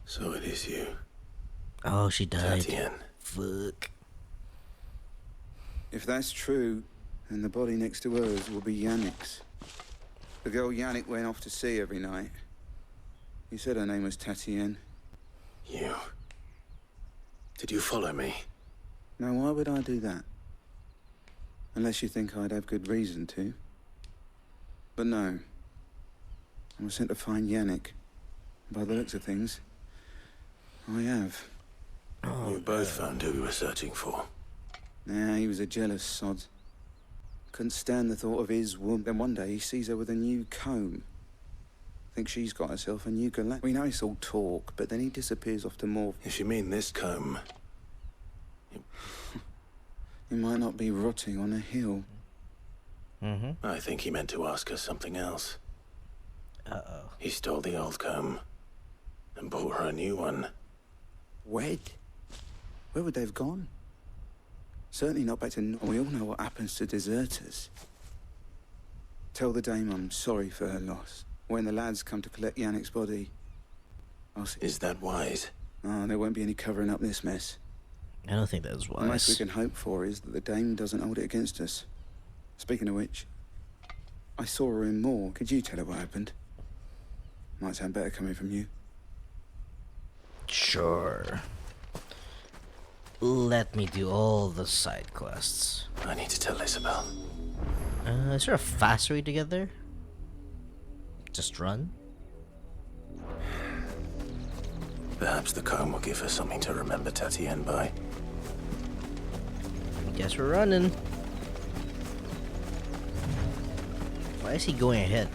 So it is you. Oh, she died. Tatienne. Fuck. If that's true, then the body next to hers will be Yannick's. The girl Yannick went off to sea every night. He said her name was Tatienne. You. Did you follow me? Now, why would I do that? Unless you think I'd have good reason to. But no. I was sent to find Yannick. By the looks of things, I have. You both found who we were searching for. Nah, he was a jealous sod. Couldn't stand the thought of his woman. Then one day he sees her with a new comb. Thinks she's got herself a new galactic. We know it's all talk, but then he disappears off to more. If you mean this comb... He might not be rotting on a hill. I think he meant to ask us something else. Uh-oh. He stole the old comb and bought her a new one. Wed? Where would they have gone? Certainly not back to... We all know what happens to deserters. Tell the dame I'm sorry for her loss. When the lads come to collect Yannick's body, I'll see... Is that wise? Oh, there won't be any covering up this mess. I don't think that's wise. The most we can hope for is that the dame doesn't hold it against us. Speaking of which, I saw her in Moor. Could you tell her what happened? Might sound better coming from you. Sure. Let me do all the side quests. I need to tell Isabel. Is there a fast way to get there? Just run? Perhaps the comb will give her something to remember Tatienne by. Guess we're running. Why is he going ahead?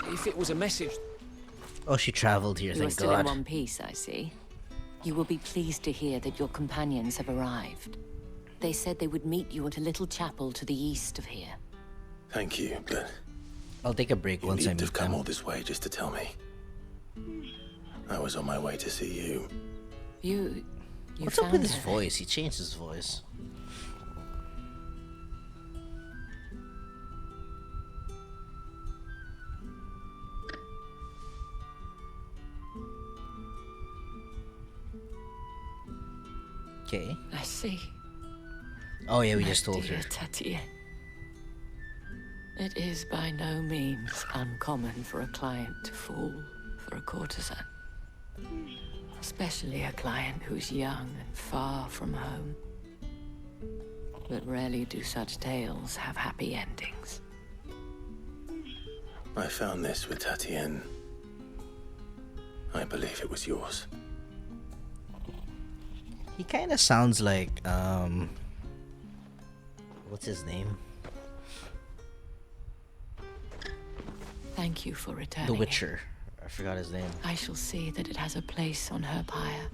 If it was a message... Oh, she traveled here, You are thank still in God. one piece, I see. You will be pleased to hear that your companions have arrived. They said they would meet you at a little chapel to the east of here. Thank you, but... I'll take a break once I needn't meet have come them. all this way just to tell me. I was on my way to see you. You What's up with his her. voice? He changed his voice. Okay. I see. Oh yeah, we My just told dear her. Tatienne. It is by no means uncommon for a client to fall for a courtesan. Especially a client who's young and far from home. But rarely do such tales have happy endings. I found this with Tatienne. I believe it was yours. He kind of sounds like what's his name? Thank you for returning The it. Witcher. I forgot his name. I shall see that it has a place on her pyre.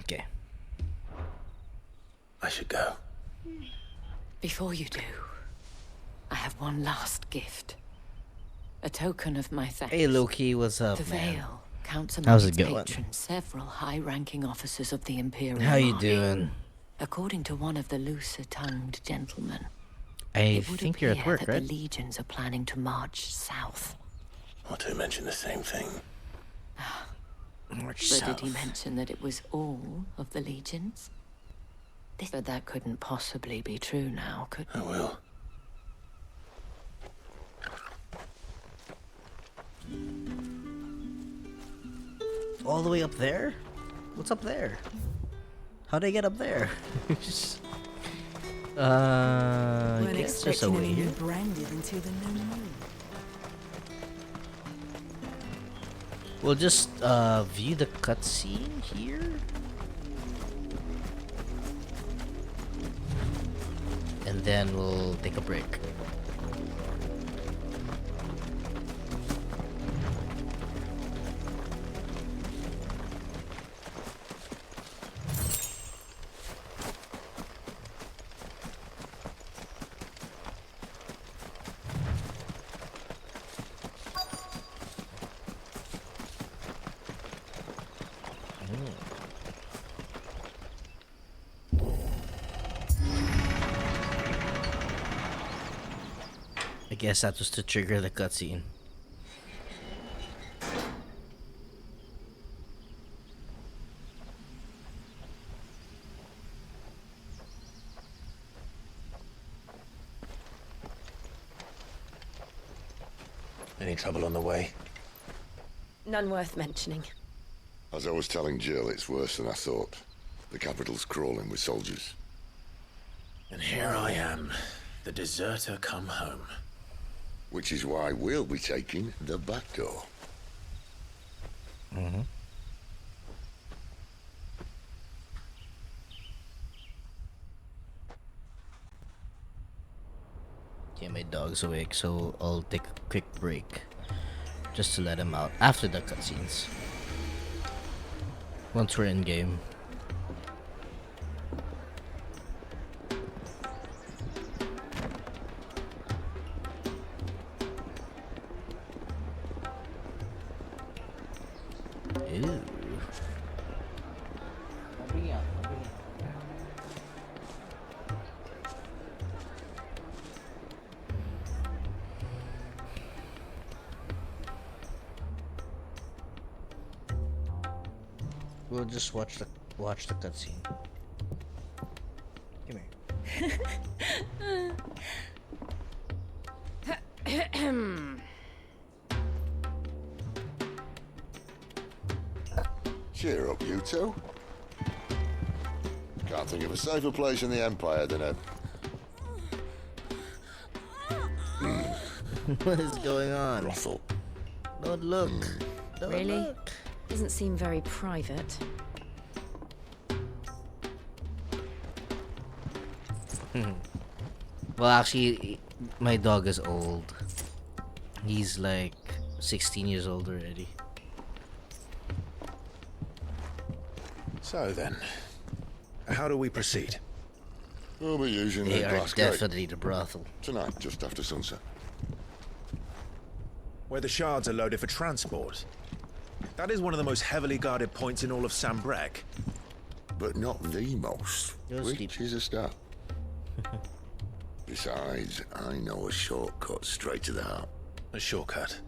Okay. I should go. Before you do, I have one last gift. A token of my thanks. Hey Loki, what's up, The man? Veil counts How's among it its going? patrons several high-ranking officers of the Imperial How you Army. doing? According to one of the looser-tongued gentlemen, I it would think you're at appear work, that right? the legions are planning to march south. Or to mention the same thing. March But did he south. mention that it was all of the legions? But that couldn't possibly be true now, could it? I will. All the way up there? What's up there? How'd I get up there? I Weren't guess there's a expecting way any here. new branded until the new moon. We'll just view the cutscene here. And then we'll take a break. I guess that was to trigger the cutscene. Any trouble on the way? None worth mentioning. As I was telling Jill, it's worse than I thought. The capital's crawling with soldiers. And here I am, the deserter come home. Which is why we'll be taking the back door. Mm-hmm. Okay, my dog's awake, so I'll take a quick break. Just to let him out after the cutscenes. Once we're in game. Ew. We'll just watch the cutscene. Come here. Cheer up, you two. Can't think of a safer place in the Empire than a... What is going on? brothel. Don't look. Don't Really? look. Doesn't seem very private. Well, actually, my dog is old. He's like 16 years old already. So then, how do we proceed? We'll be using They the are glass gate. definitely the brothel. Tonight, just after sunset. Where the shards are loaded for transport. That is one of the most heavily guarded points in all of Sambrek. but not the most, which is a start. Besides, I know a shortcut straight to the heart. A shortcut?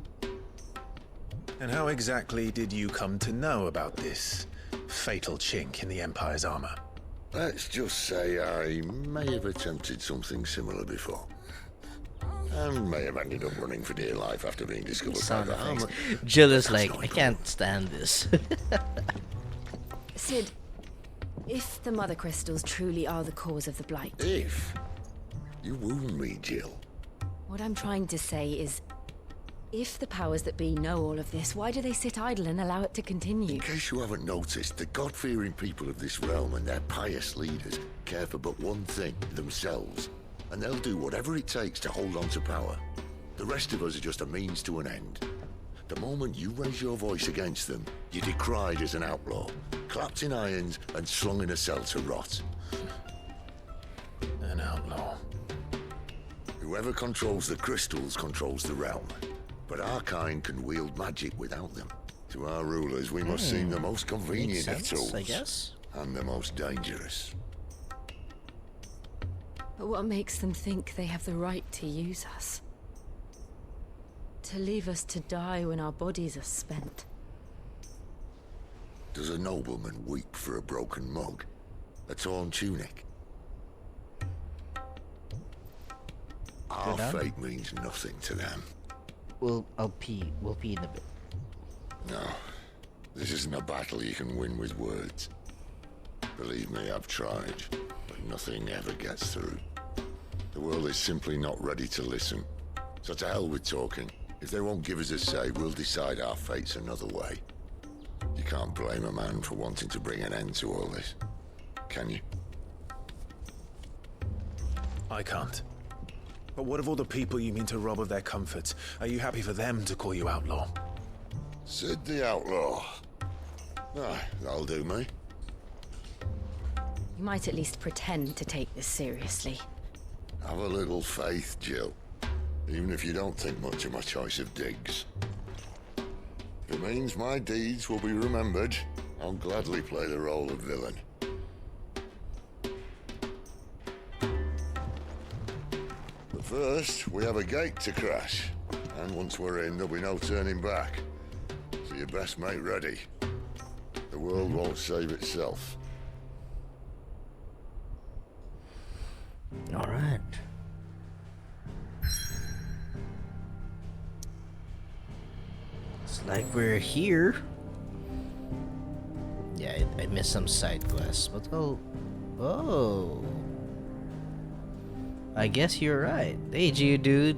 And how exactly did you come to know about this fatal chink in the Empire's armor? Let's just say I may have attempted something similar before. And may have ended up running for dear life after being discovered by the armor. Jill is like, I can't stand this. Sid, if the mother crystals truly are the cause of the blight... If? You wound me, Jill. What I'm trying to say is, if the powers that be know all of this, why do they sit idle and allow it to continue? In case you haven't noticed, the God-fearing people of this realm and their pious leaders care for but one thing, themselves. And they'll do whatever it takes to hold on to power. The rest of us are just a means to an end. The moment you raise your voice against them, you're decried as an outlaw, clapped in irons and slung in a cell to rot. An outlaw. Whoever controls the crystals controls the realm. But our kind can wield magic without them. To our rulers, we must seem the most convenient of tools. I guess. And the most dangerous. But what makes them think they have the right to use us? To leave us to die when our bodies are spent? Does a nobleman weep for a broken mug? A torn tunic? Our fate means nothing to them. We'll pee in a bit. No. This isn't a battle you can win with words. Believe me, I've tried, but nothing ever gets through. The world is simply not ready to listen. So to hell with talking. If they won't give us a say, we'll decide our fates another way. You can't blame a man for wanting to bring an end to all this, can you? I can't. But what of all the people you mean to rob of their comforts? Are you happy for them to call you outlaw? Sid the Outlaw. Ah, that'll do me. You might at least pretend to take this seriously. Have a little faith, Jill. Even if you don't think much of my choice of digs. If it means my deeds will be remembered, I'll gladly play the role of villain. But first, we have a gate to crash. And once we're in, there'll be no turning back. So you best make ready. The world won't save itself. All right. It's like we're here. Yeah, I missed some side quests, but oh. I guess you're right. Hey, dude.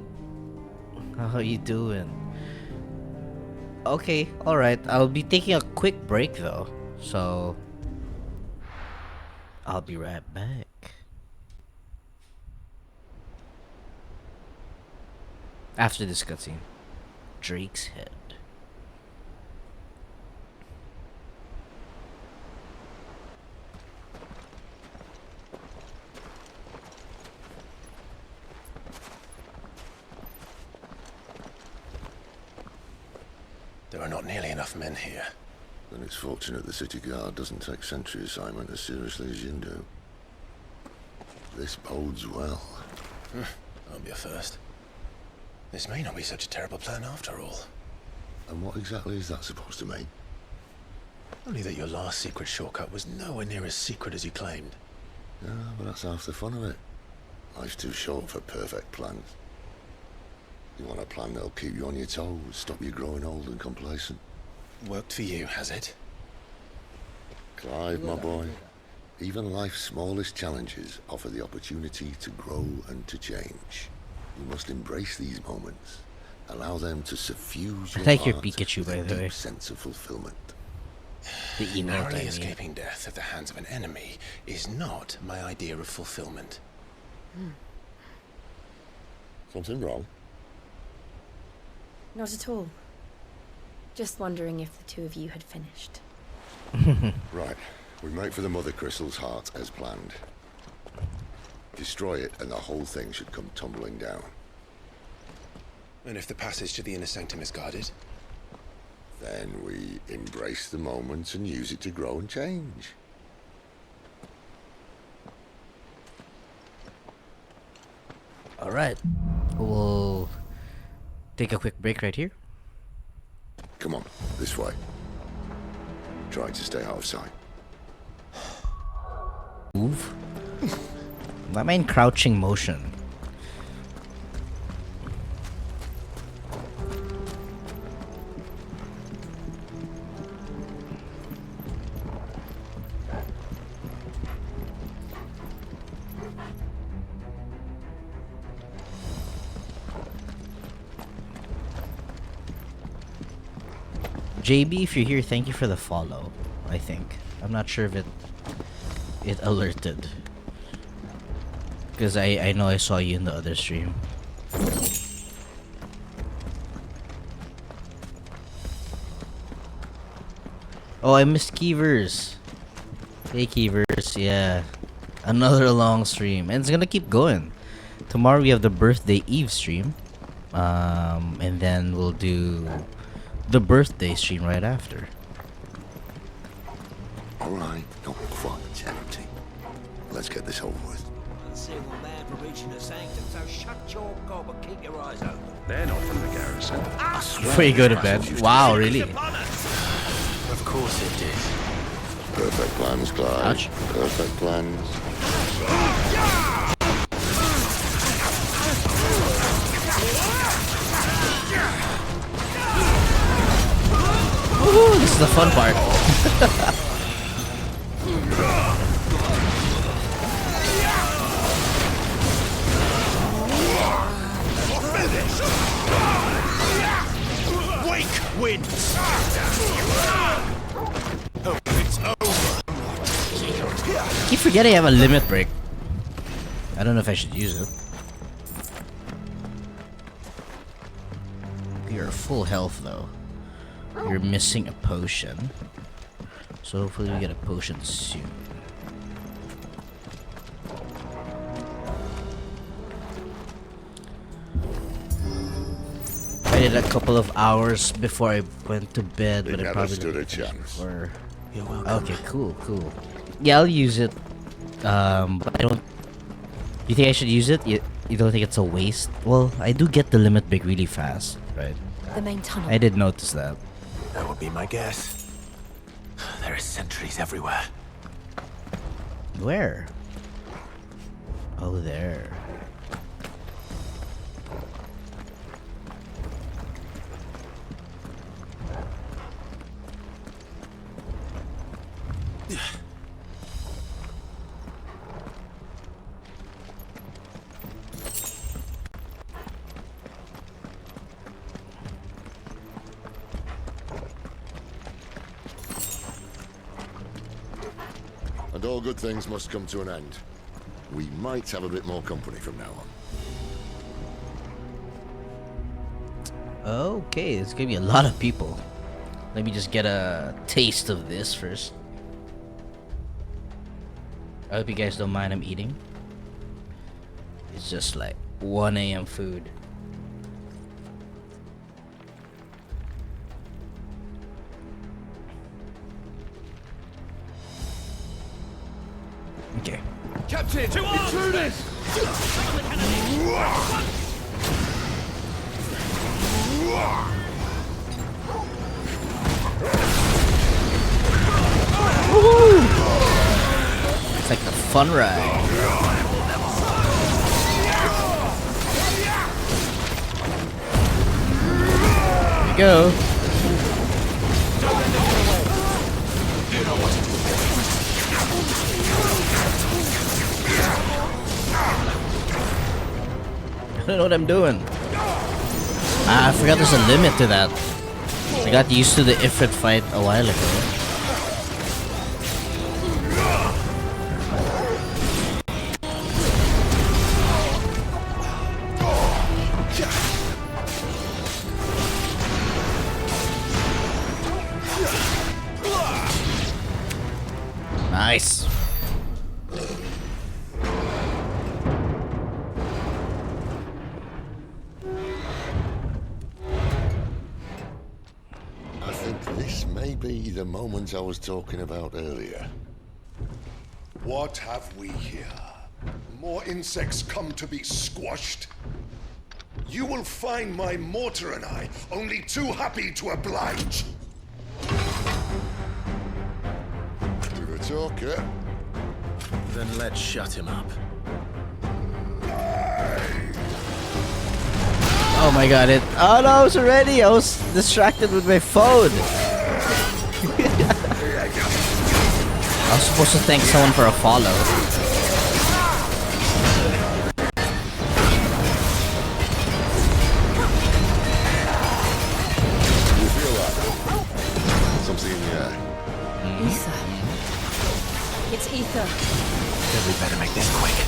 How you doing? Okay, all right. I'll be taking a quick break though, so I'll be right back. After this cutscene, Drake's Head. There are not nearly enough men here. Then it's fortunate the city guard doesn't take sentry assignment as seriously as you do. This bodes well. That'll be a first. This may not be such a terrible plan after all. And what exactly is that supposed to mean? Only that your last secret shortcut was nowhere near as secret as you claimed. Yeah, but that's half the fun of it. Life's too short for perfect plans. You want a plan that'll keep you on your toes, stop you growing old and complacent. Worked for you, has it? Clive, my boy, even life's smallest challenges offer the opportunity to grow and to change. You must embrace these moments. Allow them to suffuse your Thank you, heart Pikachu, with by a the way. deep sense of fulfillment. The email Narrowly I mean. escaping death at the hands of an enemy is not my idea of fulfillment. Something wrong? Not at all. Just wondering if the two of you had finished. Right. We make for the Mother Crystal's heart as planned. Destroy it and the whole thing should come tumbling down. And if the passage to the inner sanctum is guarded? Then we embrace the moment and use it to grow and change. Alright. We'll take a quick break right here. Come on, this way. Try to stay out of sight. Move. Why am I in crouching motion? JB, if you're here, thank you for the follow. I think I'm not sure if it alerted, because I know I saw you in the other stream. Oh, I missed Keevers. Hey Keevers, yeah, another long stream, and it's gonna keep going. Tomorrow we have the birthday eve stream, and then we'll do the birthday stream right after. Alright, not quite tempting. Let's get this over with. Uncivil man for reaching the sanctum, so shut your gob and keep your eyes open. They're not from the garrison. Before you go to bed. Wow, really? Of course it did. Perfect plans, Clyde. Ouch. Perfect plans. Woohoo, this is the fun part. Wake wins. Oh, it's over. Keep forgetting I have a limit break. I don't know if I should use it. You're full health though. You're missing a potion. So hopefully we get a potion soon. I did a couple of hours before I went to bed, They but I never probably stood a didn't finish chance. before. You're welcome. Okay, cool. Yeah, I'll use it. But I don't. You think I should use it? You don't think it's a waste? Well, I do get the limit break really fast, right? The main tunnel. I did notice that. That would be my guess. There are sentries everywhere. Where? Oh, there. And all good things must come to an end. We might have a bit more company from now on. Okay, it's gonna be a lot of people. Let me just get a taste of this first. I hope you guys don't mind I'm eating. It's just like 1 AM food. Okay. Captain, intruders! It's like the fun ride. Here we go. I don't know what I'm doing. I forgot there's a limit to that. I got used to the Ifrit fight a while ago. Nice. I think this may be the moment I was talking about earlier. What have we here? More insects come to be squashed. You will find my mortar and I only too happy to oblige. Do the talk, yeah? Then let's shut him up. Oh my god, it. Oh no, I was already. I was distracted with my phone. I was supposed to thank someone for a follow. You feel that? Something in the air. Ether. It's ether. Then we better make this quick.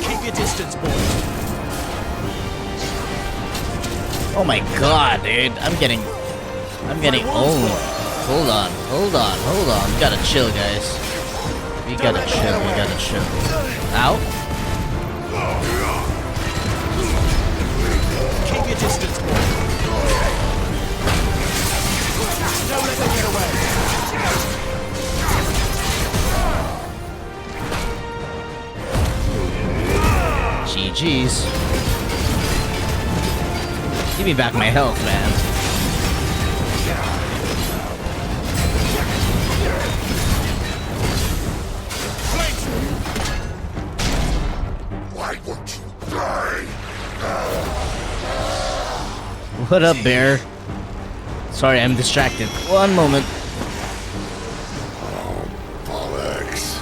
Keep your distance, boy. Oh my god, dude. I'm getting owned. Hold on. We gotta chill, guys. We gotta chill. Ow. Keep your distance, boy. Don't let them get away. GG's. Give me back my health, man. Why won't you die? What up, bear? Sorry, I'm distracted. One moment. Oh, bollocks.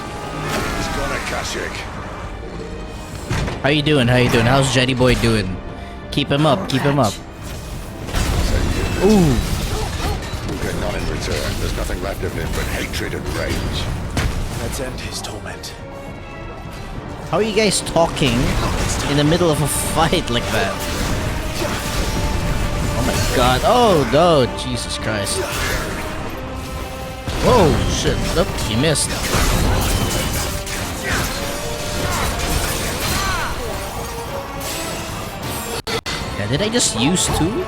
He's gonna Kashyyyk. How you doing? How's Jetty Boy doing? Keep him up. Ooh. We'll get none in return. There's nothing left of him but hatred and rage. Let's end his torment. How are you guys talking in the middle of a fight like that? Oh my god. Oh no, Jesus Christ. Whoa, shit. Nope, you missed. Yeah, did I just use two?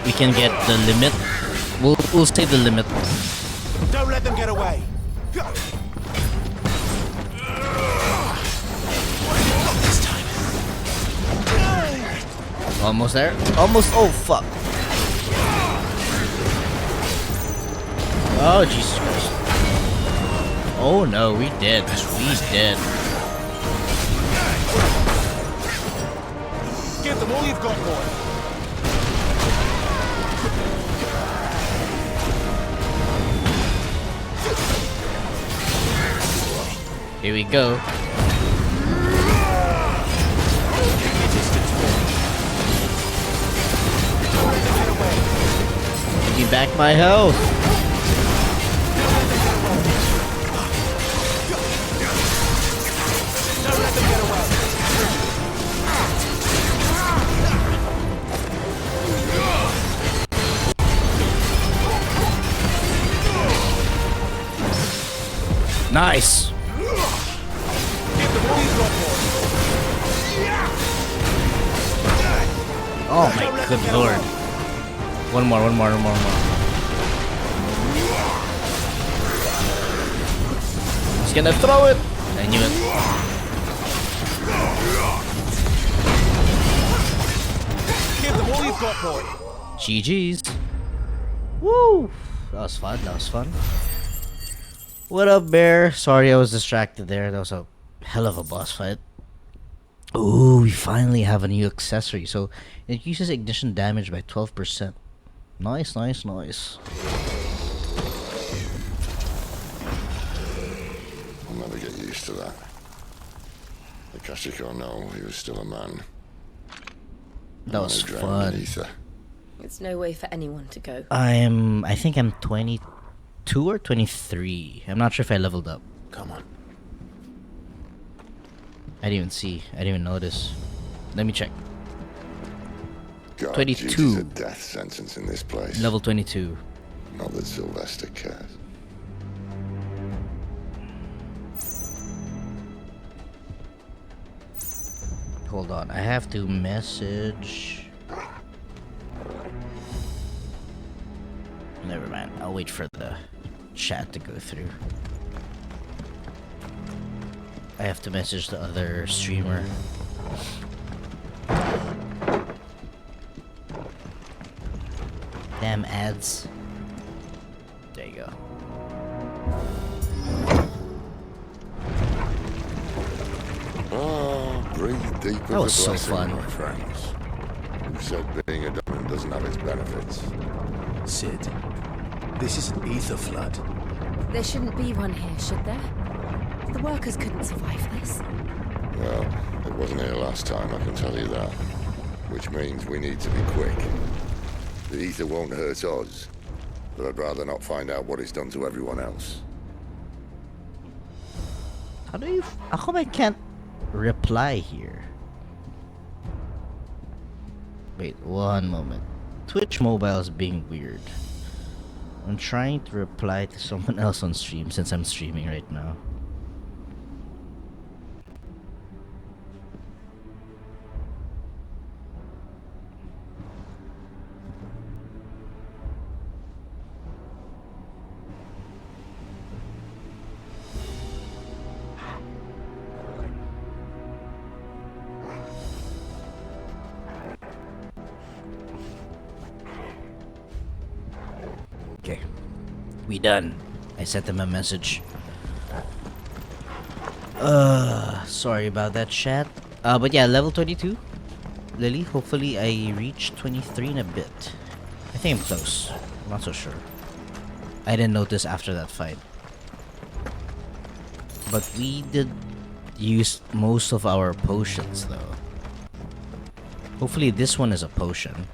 We can get the limit. We'll save the limit. Don't let them get away. Almost there. Almost. Oh fuck. Oh Jesus Christ. Oh no, we dead. We dead. Give them all you've got, boy. Here we go. Give me back my health. Don't let them get away. Nice. Oh my good lord. One more. He's gonna throw it. I knew it. Give them all you've got, boy. GG's. Woo. That was fun. What up, bear? Sorry I was distracted there. That was a hell of a boss fight. Ooh, we finally have a new accessory. So it increases ignition damage by 12%. Nice. I'll never get used to that. The Kashyyyk or no, he was still a man. That was fun. It's no way for anyone to go. I think I'm 22 or 23. I'm not sure if I leveled up. Come on. I didn't even see. I didn't even notice. Let me check. God, 22. duty's a death sentence in this place. Level 22. Not that Sylvester cares. Hold on. I have to message never mind. I'll wait for the chat to go through. I have to message the other streamer. Damn ads. There you go. Breathe deep That was so blessing, fun. my friends. Who said being a diamond doesn't have its benefits? Sid, this is an ether flood. There shouldn't be one here, should there? The workers couldn't survive this. Well, it wasn't here last time, I can tell you that. Which means we need to be quick. The ether won't hurt us, but I'd rather not find out what it's done to everyone else. How come I can't reply here? Wait, one moment. Twitch mobile is being weird. I'm trying to reply to someone else on stream since I'm streaming right now. Okay, we done. I sent them a message. Sorry about that, chat. But yeah, level 22. Lily, hopefully I reach 23 in a bit. I think I'm close. I'm not so sure. I didn't notice after that fight. But we did use most of our potions though. Hopefully this one is a potion.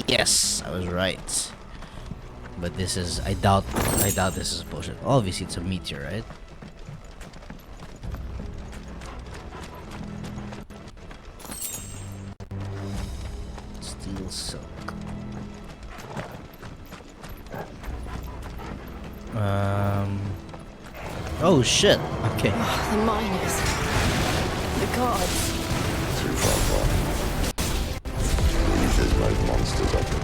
Yes, I was right. But this is, I doubt this is a potion. Obviously it's a meteorite. Steel silk. Oh shit. Okay. The miners. The gods. Too far gone. The ether's made monsters of them.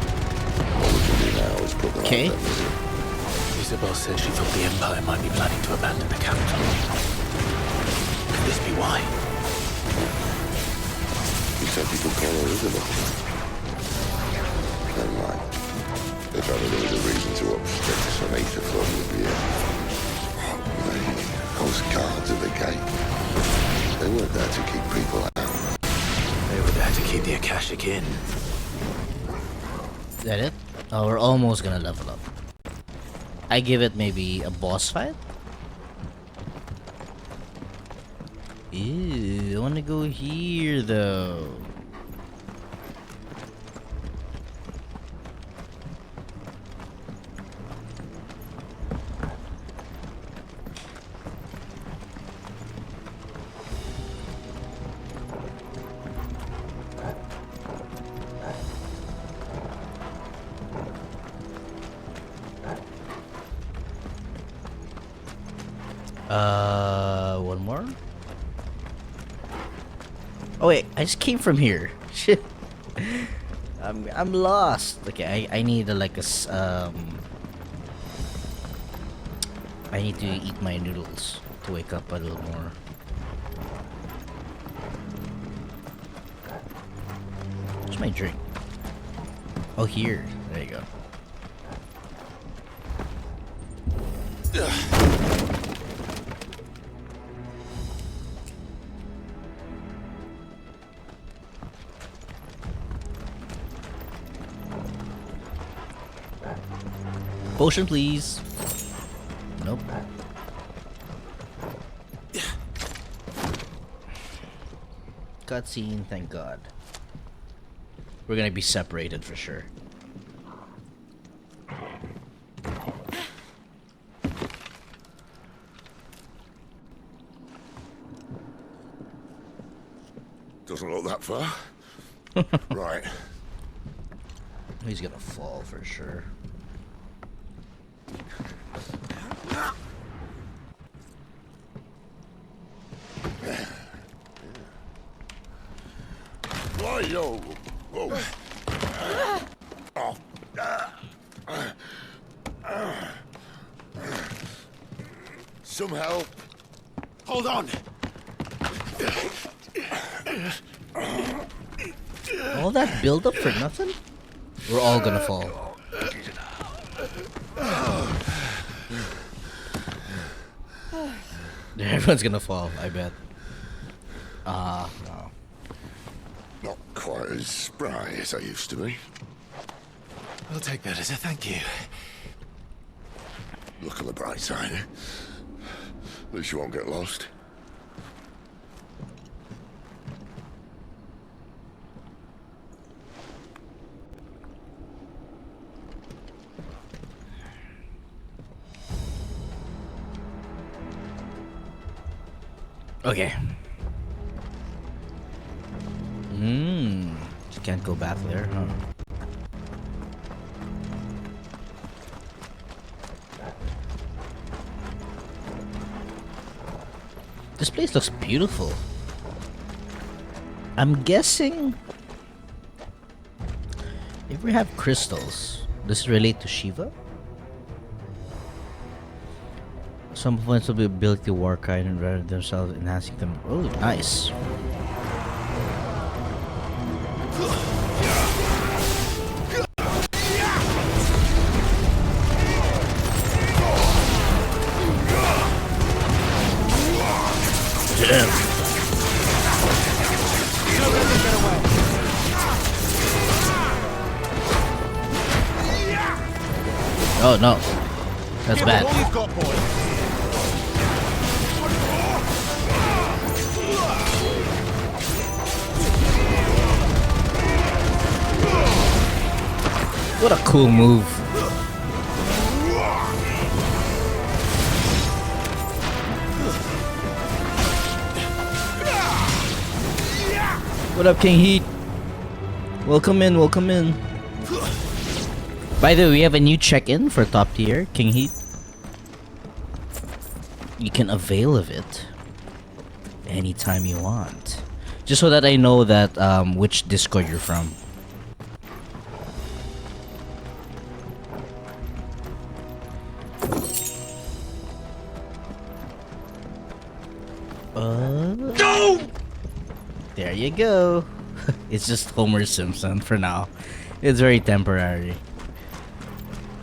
All we can do now is put them out of their misery. Isabel said she thought the Empire might be planning to abandon the capital. Could this be why? You said you could call her Isabel. Never mind. If ever there was a reason to obstruct some ether flood would be it. Those guards at the gate. They weren't there to keep people out. They were there to keep the Akashic in. Is that it? Oh, we're almost gonna level up. I give it maybe a boss fight? Ew, I wanna go here though. One more? Oh wait, I just came from here. Shit. I'm lost. Okay, I need I need to eat my noodles to wake up a little more. Where's my drink? Oh, here. There you go. Potion, please. Nope. Cutscene, thank God. We're gonna be separated for sure. Doesn't look that far. Right. He's gonna fall for sure. Why, yo? Whoa. Some help. Hold on. All that build up for nothing? We're all gonna fall. Everyone's gonna fall, I bet. No. Not quite as spry as I used to be. I'll take that as a thank you. Look on the bright side. At least you won't get lost. Okay. Just can't go back there, huh? This place looks beautiful. I'm guessing if we have crystals, does it relate to Shiva? Some points will be ability to war kind and rather themselves enhancing them. Oh, nice. Damn. Oh no, that's bad. What a cool move. What up, King Heat? Welcome in, welcome in. By the way, we have a new check-in for top tier, King Heat. You can avail of it anytime you want. Just so that I know that which Discord you're from. No! There you go. It's just Homer Simpson for now. It's very temporary.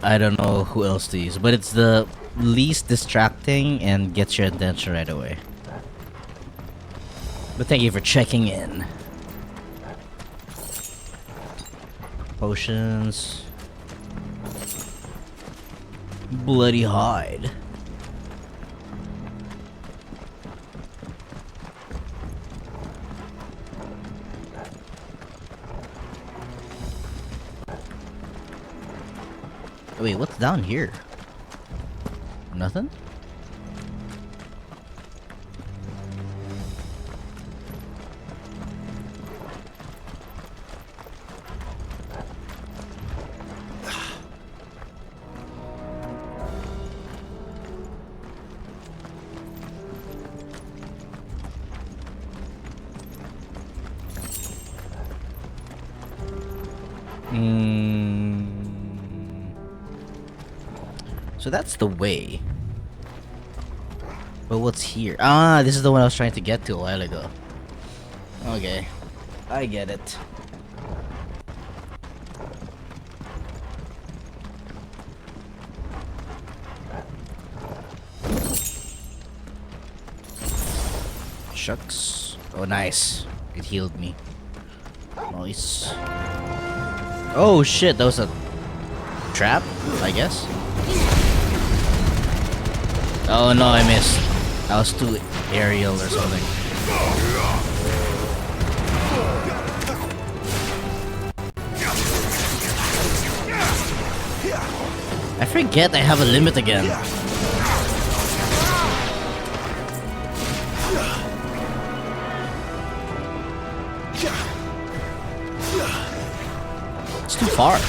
I don't know who else to use, but it's the least distracting and gets your attention right away. But thank you for checking in. Potions. Bloody hide. Wait, what's down here? Nothing? So that's the way. But what's here? Ah, this is the one I was trying to get to a while ago. Okay. I get it. Shucks. Oh, nice. It healed me. Nice. Oh shit, that was a trap, I guess. Oh no, I missed. I was too aerial or something. I forget I have a limit again. It's too far.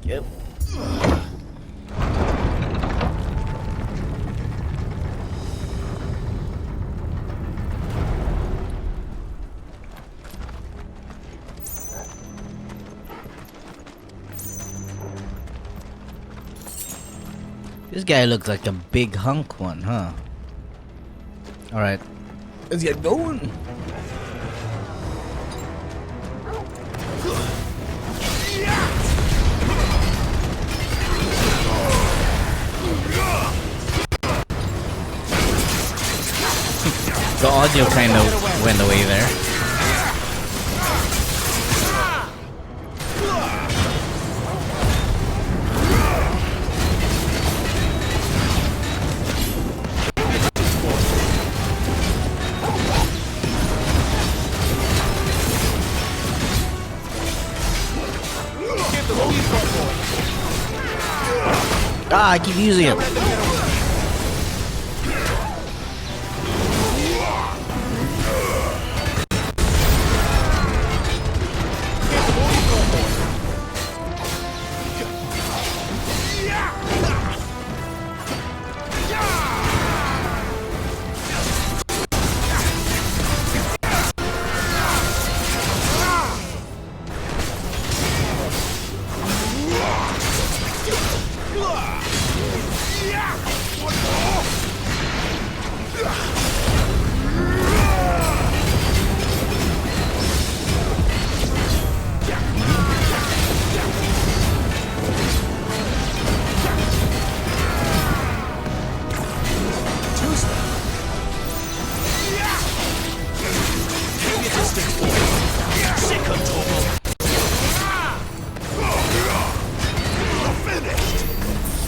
Yep. This guy looks like a big hunk one, huh? Alright. Let's get going. The audio kind of went away there. Ah, I keep using it.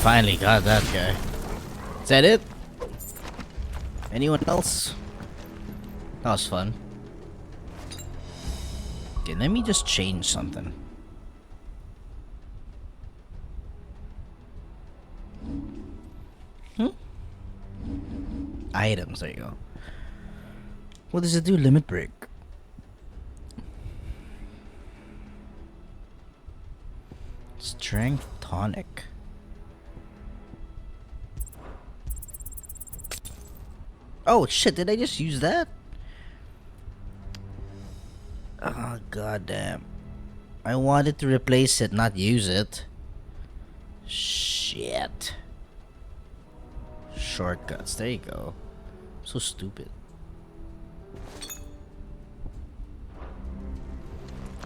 Finally got that guy. Is that it? Anyone else? That was fun. Okay, let me just change something. Items, there you go. What does it do? Limit break. Strength tonic. Oh shit, did I just use that? Oh goddamn. I wanted to replace it, not use it. Shit. Shortcuts, there you go. So stupid.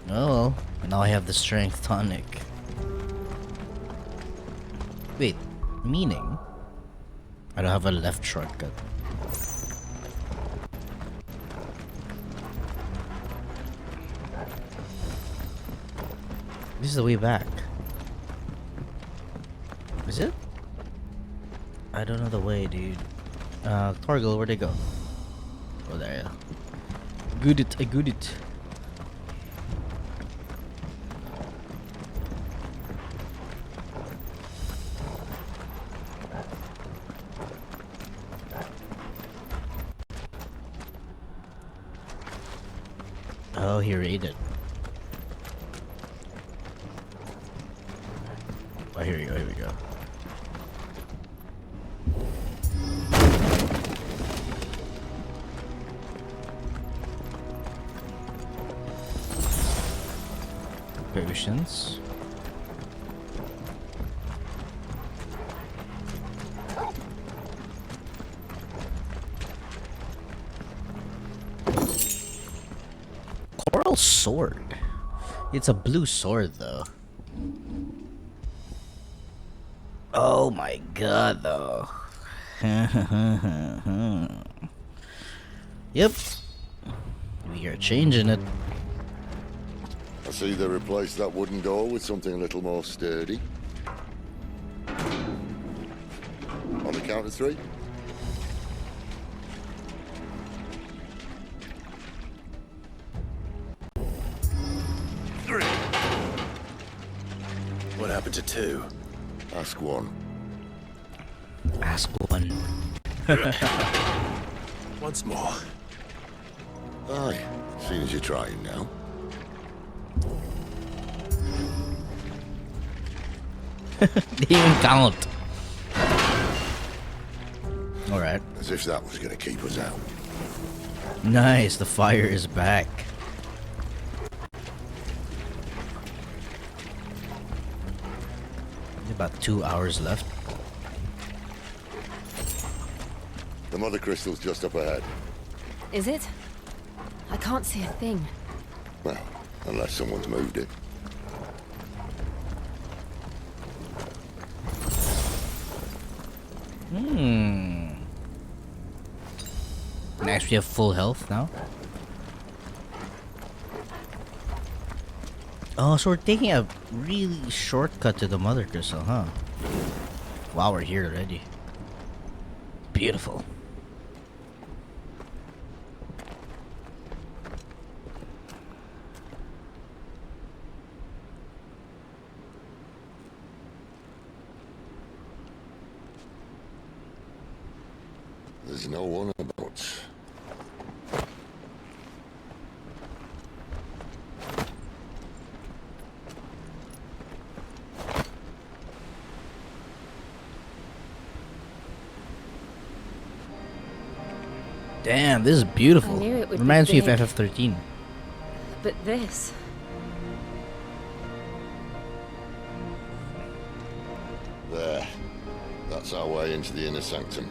Oh well, now I have the strength tonic. Wait, meaning? I don't have a left shortcut. This is the way back. Is it? I don't know the way, dude. Torgal, where'd they go? Oh, there, yeah. Good it, I good it. Oh, he raided. Oh, here we go, here we go. Potions. Coral sword. It's a blue sword, though. Oh my god, though. Yep. We are changing it. I see they replaced that wooden door with something a little more sturdy. On the count of 3. What happened to 2? Ask 1. Ask 1. Once more. Aye, seeing as you're trying now. Didn't even count. Alright. As if that was gonna keep us out. Nice, the fire is back. About 2 hours left. The mother crystal's just up ahead. Is it? I can't see a thing. Well, unless someone's moved it. Nice, we have full health now. Oh, so we're taking a really shortcut to the mother crystal, huh? Wow, we're here already. Beautiful. There's no one about. Damn, this is beautiful. I knew it would be Reminds me of big. FF13. But this... There. That's our way into the inner sanctum.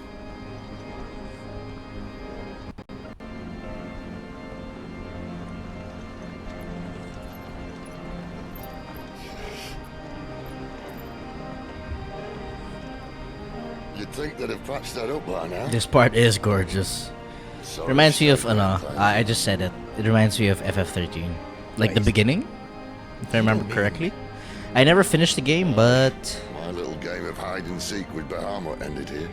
You'd think they'd have patched that up by now. This part is gorgeous. Sorry, Reminds me of, sorry, no, Ultrafine. I just said it. It reminds me of FF13. Like the beginning, if I remember correctly. I never finished the game, but... My little game of hide and seek with Bahamut ended here.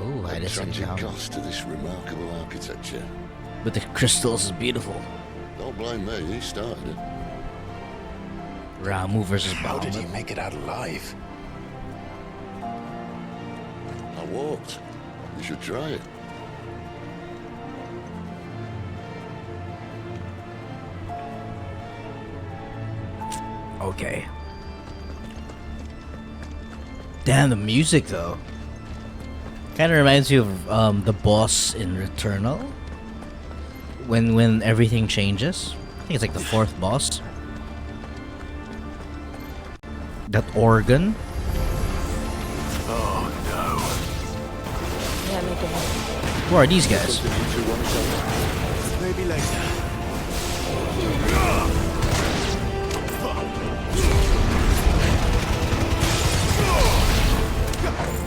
Oh, I At just said tragic Bahamut. cost to this remarkable architecture. But the crystals is beautiful. Don't blame me, he started it. Ramu versus How did Bahamut. you make it out alive? I walked. You should try it. Okay. Damn, the music though. Kind of reminds you of the boss in Returnal. When everything changes. I think it's like the fourth boss. That organ. Oh Yeah, maybe. Who are these guys? no. Maybe later.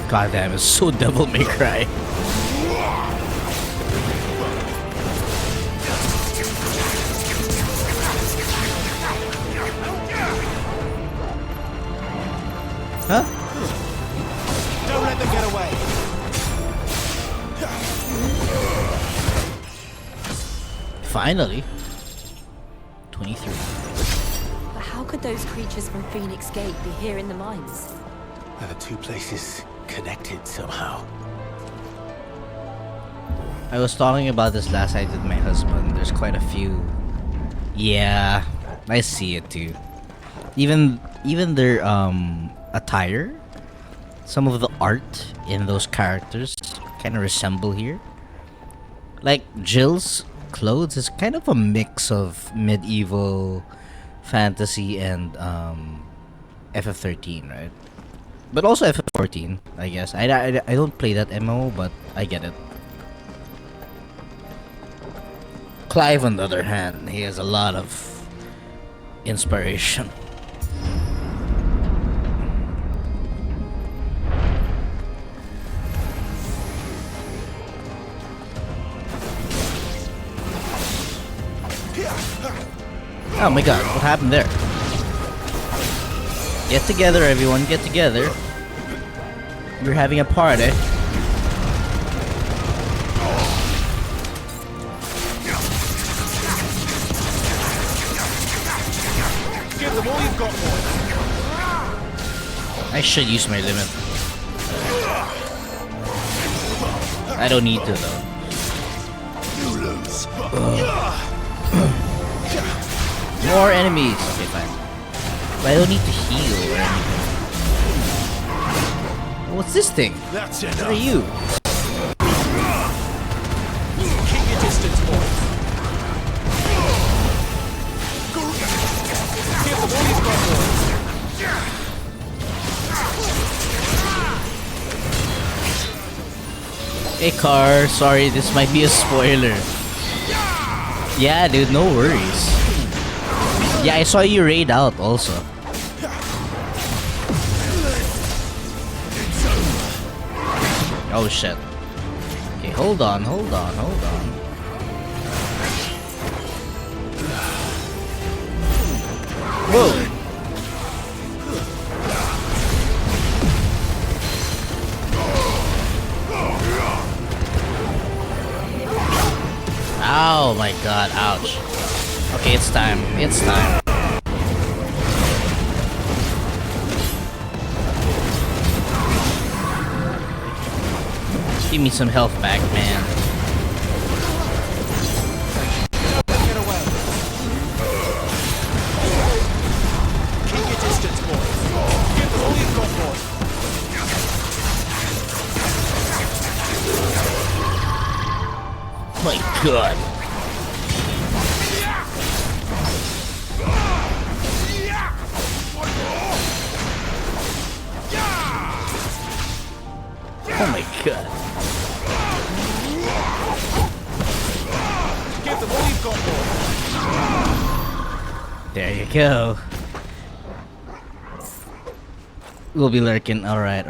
God damn, it's so Devil May Cry. Huh? Don't let them get away. Finally. 23. But how could those creatures from Phoenix Gate be here in the mines? Are the two places connected somehow? I was talking about this last night with my husband. There's quite a few. Yeah, I see it too. Even their attire, some of the art in those characters kind of resemble here. Like Jill's clothes is kind of a mix of medieval fantasy and FF13, right? But also FF14, I guess. I don't play that MMO, but I get it. Clive, on the other hand, he has a lot of inspiration. Oh my god, what happened there? Get together, everyone, get together. We're having a party. Give them all you've got, boy. I should use my limit. I don't need to though. You lose. More enemies. Okay, fine. But I don't need to heal or anything. What's this thing? That's What enough. are you? Keep your distance, boy. Give them all you've got, boy. Hey, Car. Sorry, this might be a spoiler. Yeah, dude, no worries. Yeah, I saw you raid out also. Oh shit. Okay, hold on. Whoa! Oh my god, ouch. Okay, it's time. Give me some health back, man. Get away. Keep your distance, boys. Give them all you've got, boys. My god. Oh my god. Give them all you've got, boys. There you go. We'll be lurking. Alright.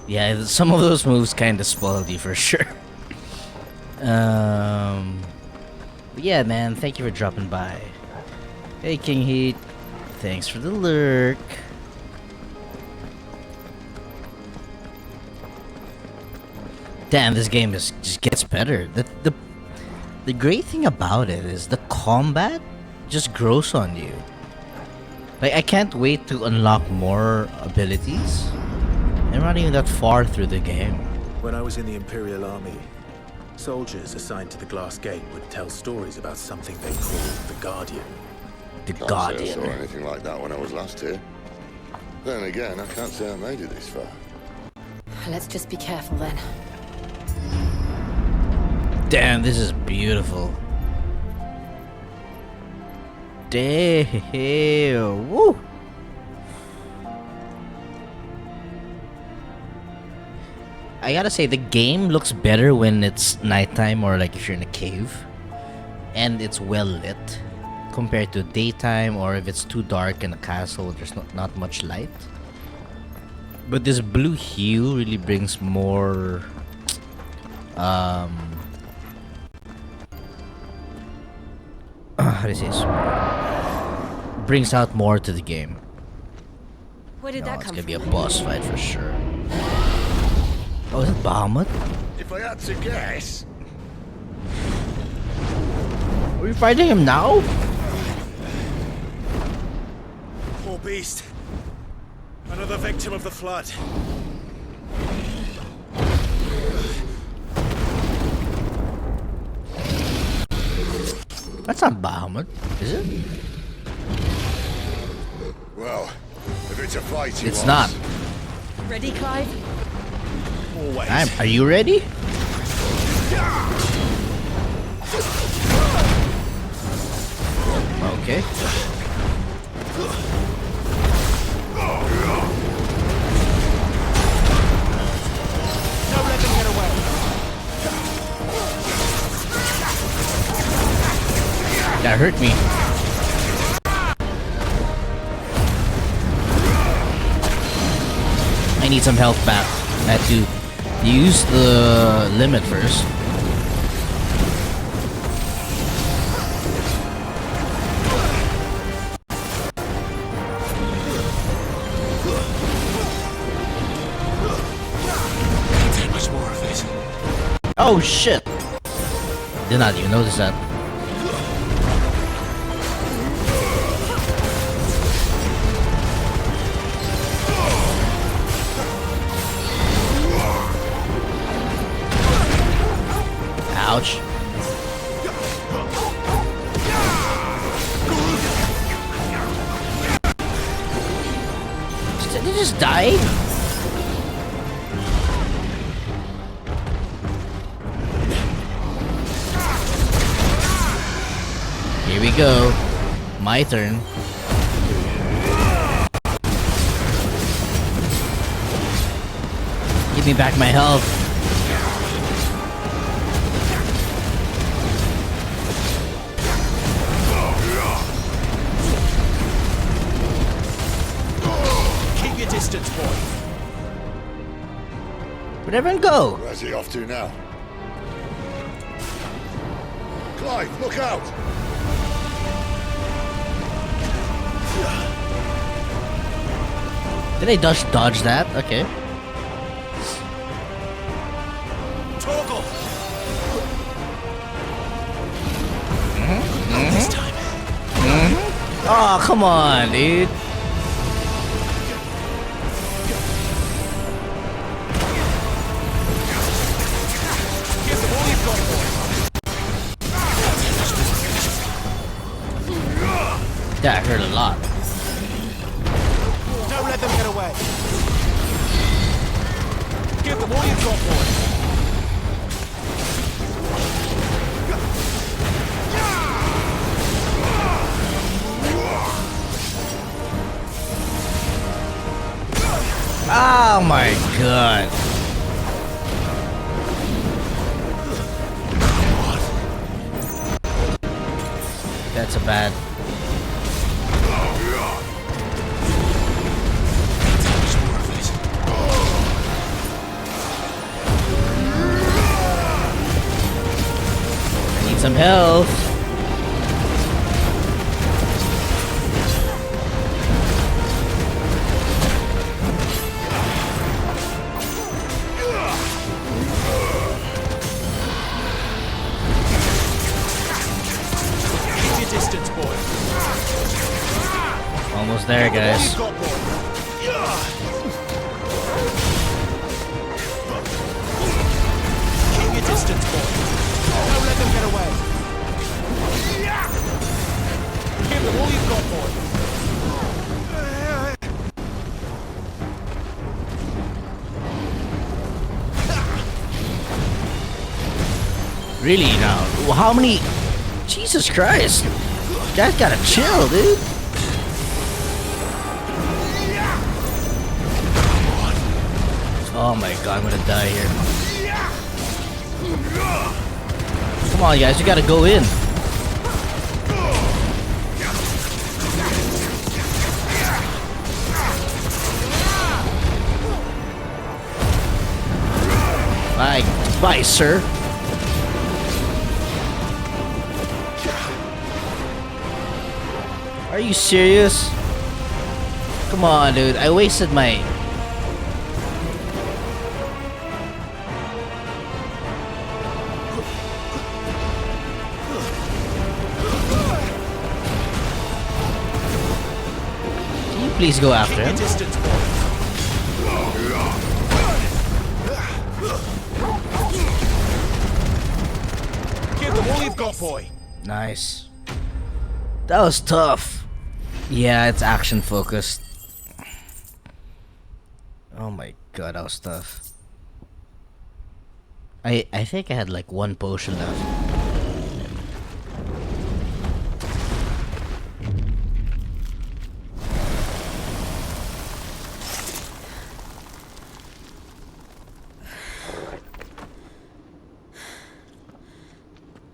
Yeah, some of those moves kinda spoiled you for sure. But yeah, man, thank you for dropping by. Hey, King Heat. Thanks for the lurk. Damn, this game just gets better. The great thing about it is the combat just grows on you. Like, I can't wait to unlock more abilities. I'm not even that far through the game. When I was in the Imperial Army, soldiers assigned to the Glass Gate would tell stories about something they called the Guardian. The Can't Guardian. say I saw anything like that when I was last here. Then again, I can't say I made it this far. Let's just be careful then. Damn, this is beautiful. Damn. Woo. I gotta say, the game looks better when it's nighttime or like if you're in a cave and it's well lit compared to daytime, or if it's too dark in a castle, there's not much light. But this blue hue really brings more how do you say this? Brings out more to the game. Where did that come It's from? gonna be a boss fight for sure. Oh, is it Bahamut? If I had to guess, Are we fighting him now? Poor beast. Another victim of the flood. That's not Bahamut, is it? well, if it's a fight, he It's wants. not. Ready, Clive? Always. Are you ready? Okay. Don't let them get away. That hurt me. I need some health back. I had to use the limit first. Can't much more of it. Oh shit! Did not even notice that. Ouch. Did he just die? Here we go. My turn. Give me back my health. Where'd everyone go? Where's he off to now? Clive, look out! Did they dodge that? Okay. Torgal! This time. Oh, come on, dude. That hurt a lot. Don't let them get away. Give them all you've got, boy. Oh my god. That's a bad. I need some health. Almost there, guys. Keep your distance, boy. Don't let them get away. Give them all you've got, boy. Really now? How many? Jesus Christ! Guys gotta chill, dude. Oh my god, I'm gonna die here. Come on, guys, you gotta go in. Bye, sir. Are you serious? Come on, dude. I wasted my... Can you please go after him? Give them all you've got, boy. Nice. That was tough. Yeah, it's action focused. Oh my god, that was tough. I think I had like one potion left.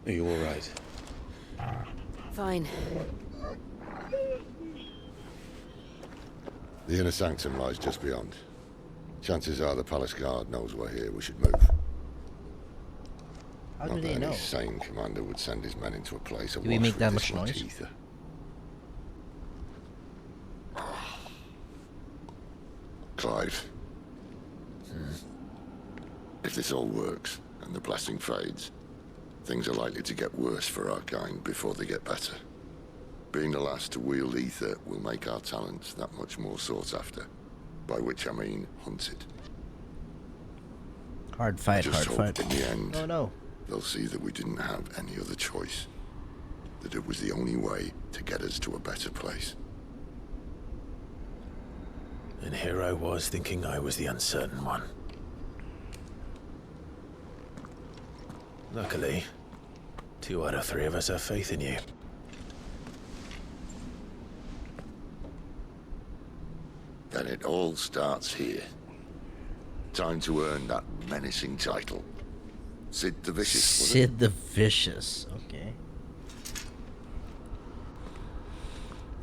Are you all right? Fine. The inner sanctum lies just beyond. Chances are the palace guard knows we're here. We should move. How Not do they that know? any sane commander would send his men into a place Do we make that much noise? Ether. Clive. If this all works and the blessing fades, things are likely to get worse for our kind before they get better. Being the last to wield ether will make our talents that much more sought after, by which I mean hunted. Hard fight, Just hard hope fight. in the end, Oh no. they'll see that we didn't have any other choice. That it was the only way to get us to a better place. And here I was thinking I was the uncertain one. Luckily, 2 out of 3 of us have faith in you. Then it all starts here. Time to earn that menacing title. Sid the Vicious, was it? Sid the Vicious. Okay.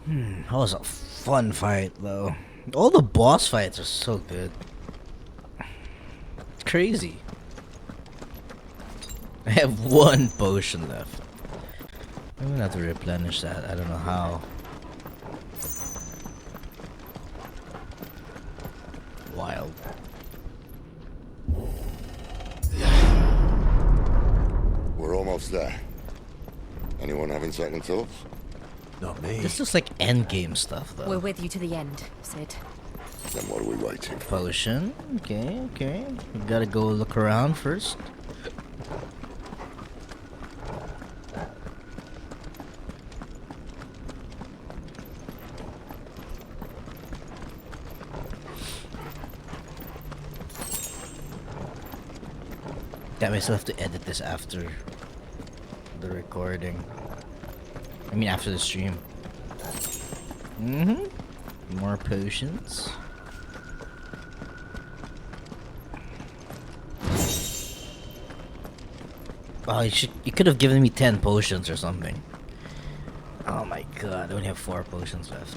That was a fun fight, though. All the boss fights are so good. crazy. I have one potion left. I'm gonna have to replenish that. I don't know how. Wild. We're almost there. Anyone having second thoughts? Not me. This looks like endgame stuff, though. We're with you to the end, Sid. Then what are we waiting for? Potion. Okay, okay. We gotta go look around first. Damn, I still have to edit this after the recording. I mean, after the stream. More potions. Oh, you could have given me 10 potions or something. Oh my god, I only have 4 potions left.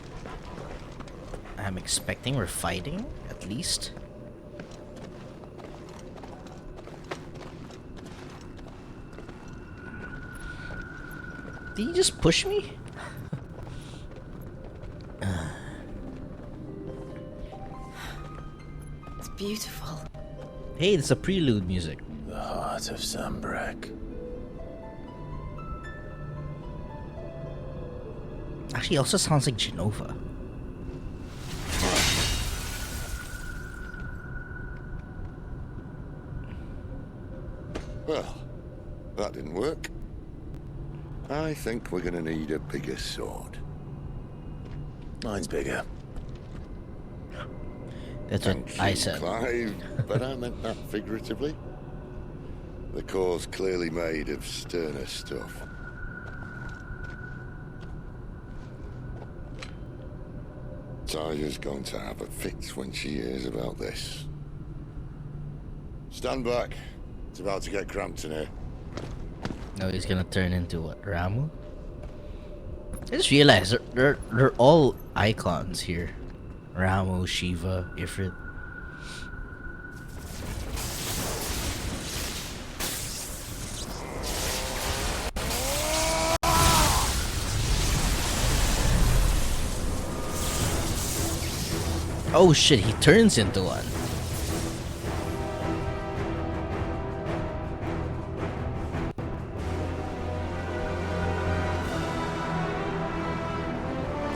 I'm expecting we're fighting, at least. Did you just push me? It's beautiful. Hey, it's a prelude music. The heart of Zambrak. Actually, it also sounds like Genova. Well, that didn't work. I think we're gonna need a bigger sword. Mine's bigger. That's what Thank I you, said. Clive, but I meant that figuratively. The core's clearly made of sterner stuff. Tiger's going to have a fit when she hears about this. Stand back. It's about to get cramped in here. No, he's gonna turn into what? Ramu? I just realized they're all icons here. Ramu, Shiva, Ifrit. Oh shit, he turns into one.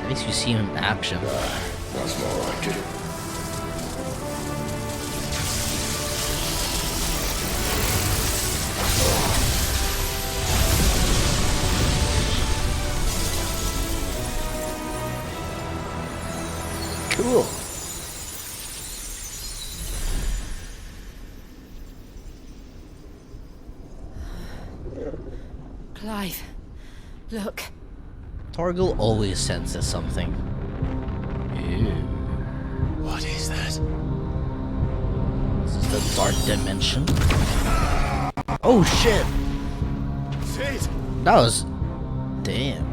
At least you see him in action. That's more like it. Cool. Clive, look. Torgal always senses something. Ew. What is that? This is the dark dimension. Oh shit! Sid! That was... Damn.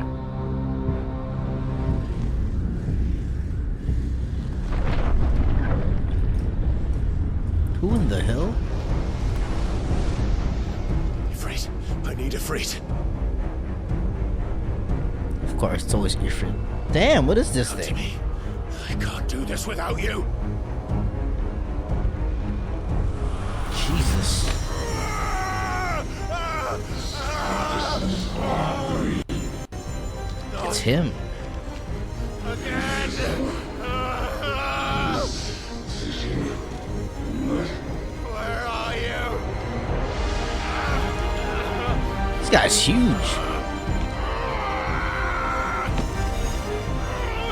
Who in the hell? Ifrit. I need Ifrit. Of course, it's always Ifrit. Damn, what is this Come to thing? me. I can't do this without you. Jesus. It's him. Where are you? This guy's huge.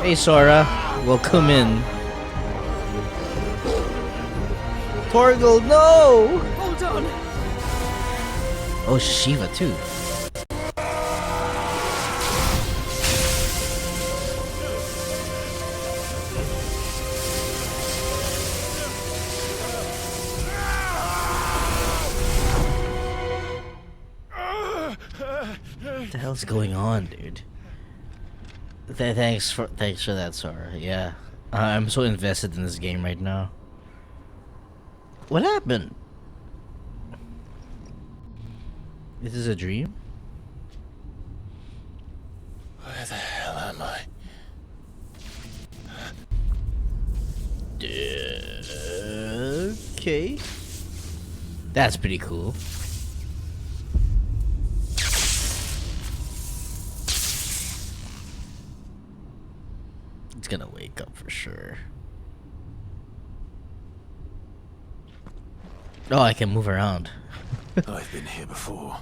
Hey Sora, welcome in. Torgal, no! Hold on. Oh, Shiva too. What the hell's going on, dude? Thanks for that, Sora. Yeah, I'm so invested in this game right now. What happened? This is a dream? Where the hell am I? Okay. That's pretty cool. It's gonna wake up for sure. Oh, I can move around. I've been here before.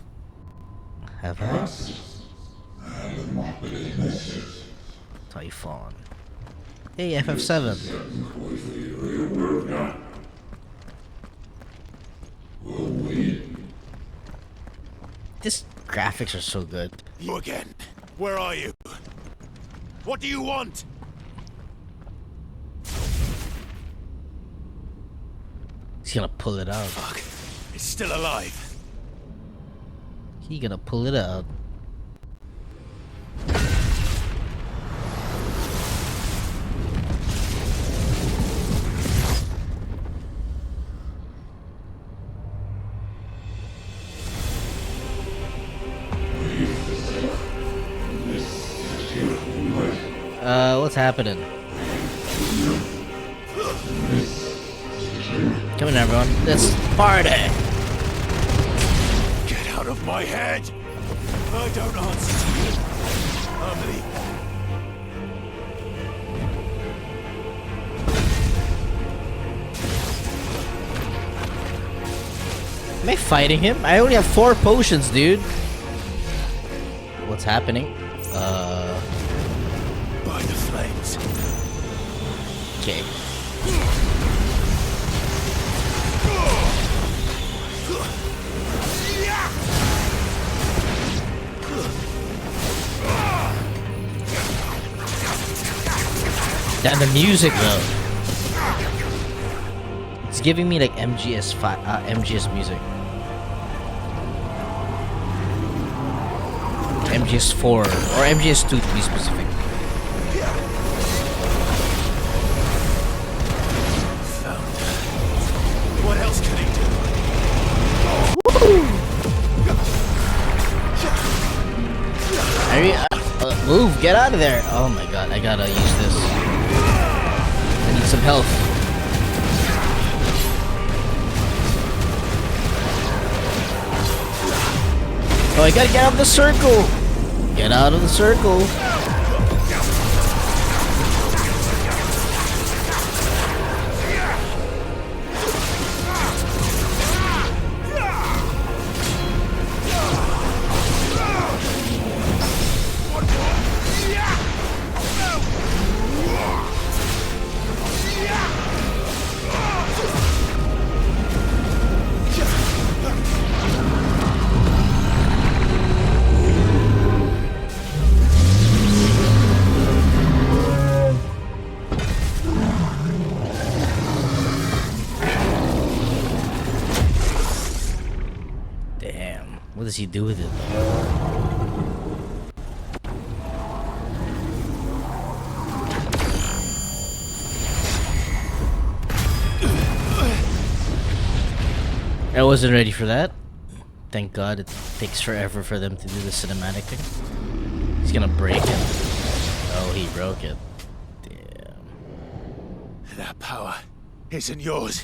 Have I? Typhon. Hey, FF7. This graphics are so good. You again. Where are you? What do you want? He's gonna pull it out. Fuck. It's still alive. He gonna pull it out. What's happening? Come in, everyone. Let's party! Get out of my head! I don't answer to you. I'm leaving. Am I fighting him? I only have 4 potions, dude. What's happening? By the flames. Okay. Damn, the music though. It's giving me like MGS music. MGS4 or MGS2 to be specific. What else can he do? Move, get out of there. Oh my god, I gotta use this. I need some health. Oh, I gotta get out of the circle. Get out of the circle. What does he do with it though? I wasn't ready for that. Thank God it takes forever for them to do the cinematic thing. He's gonna break it. Oh, he broke it. Damn. That power isn't yours.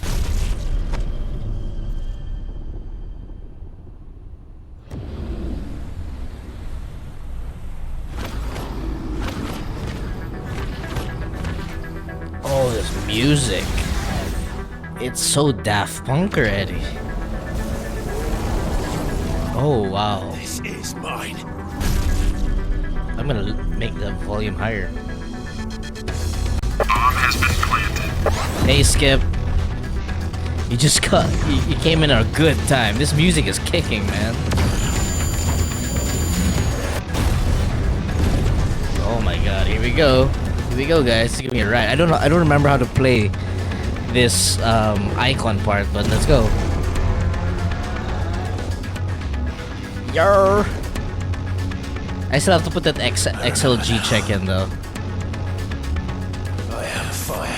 Oh, this music. It's so Daft Punk already. Oh, wow. This is mine. I'm gonna make the volume higher. Bomb has been planted. Hey, Skip. You just you came in at a good time. This music is kicking, man. Oh my god, here we go. Here we go, guys. Give me a ride. I don't remember how to play this icon part, but let's go. Yarr. I still have to put that XLG check in though. I have fire.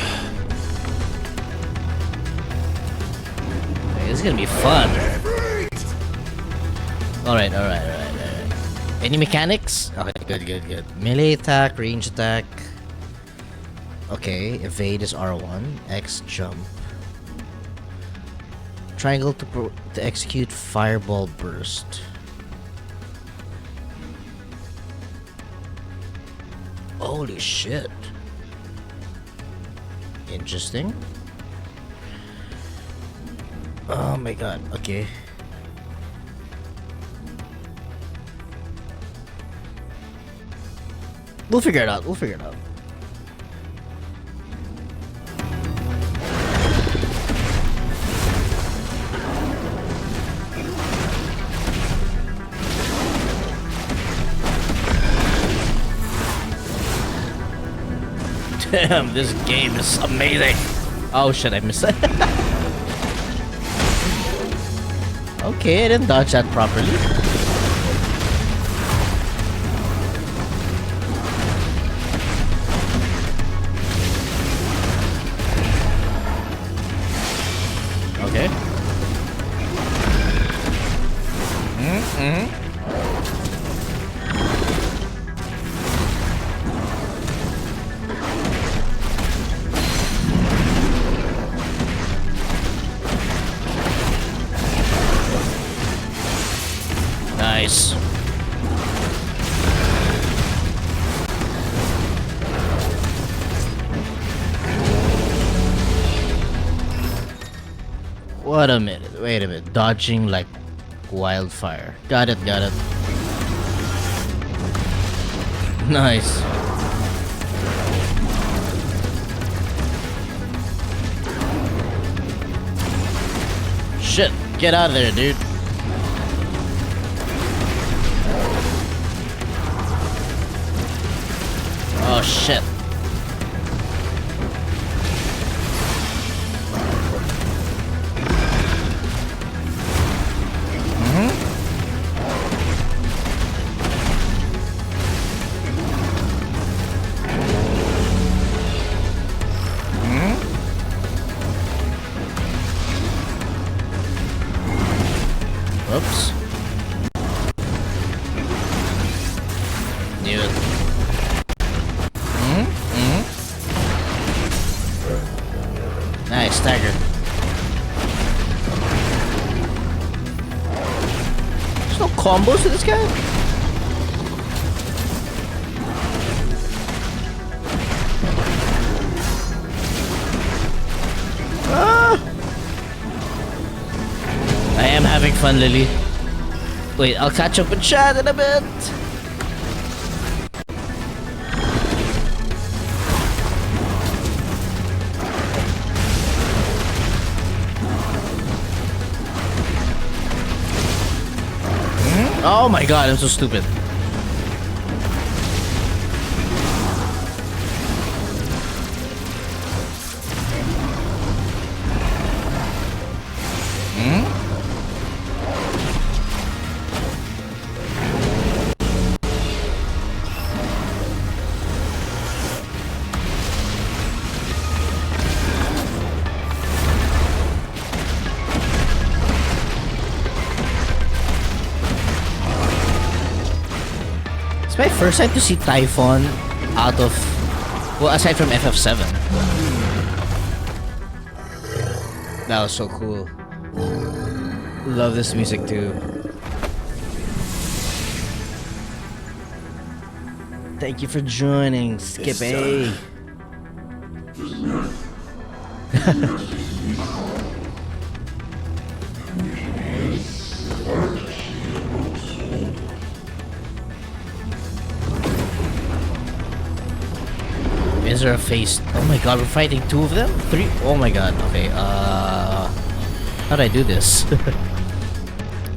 Okay, this is gonna be fun. Alright. Any mechanics? Okay, good. Melee attack, range attack. Okay, evade is R1. X jump. Triangle to execute fireball burst. Holy shit. Interesting. Oh my god, okay. We'll figure it out. Damn, this game is amazing. Oh shit, I missed that. Okay, I didn't dodge that properly. Okay. Nice. What a minute. Wait a minute. Dodging like wildfire. Got it. Nice. Shit. Get out of there, dude. Oh shit. Whoops. Knew it. Nice, stagger. There's no combos to this guy? I am having fun, Lily. Wait, I'll catch up with chat in a bit. Oh my god, I'm so stupid. My first time to see Typhon out of, well, aside from FF7. That was so cool. Love this music too. Thank you for joining, Skip A. Is there a face? Oh my god, we're fighting two of them? Three? Oh my god, okay, how'd I do this?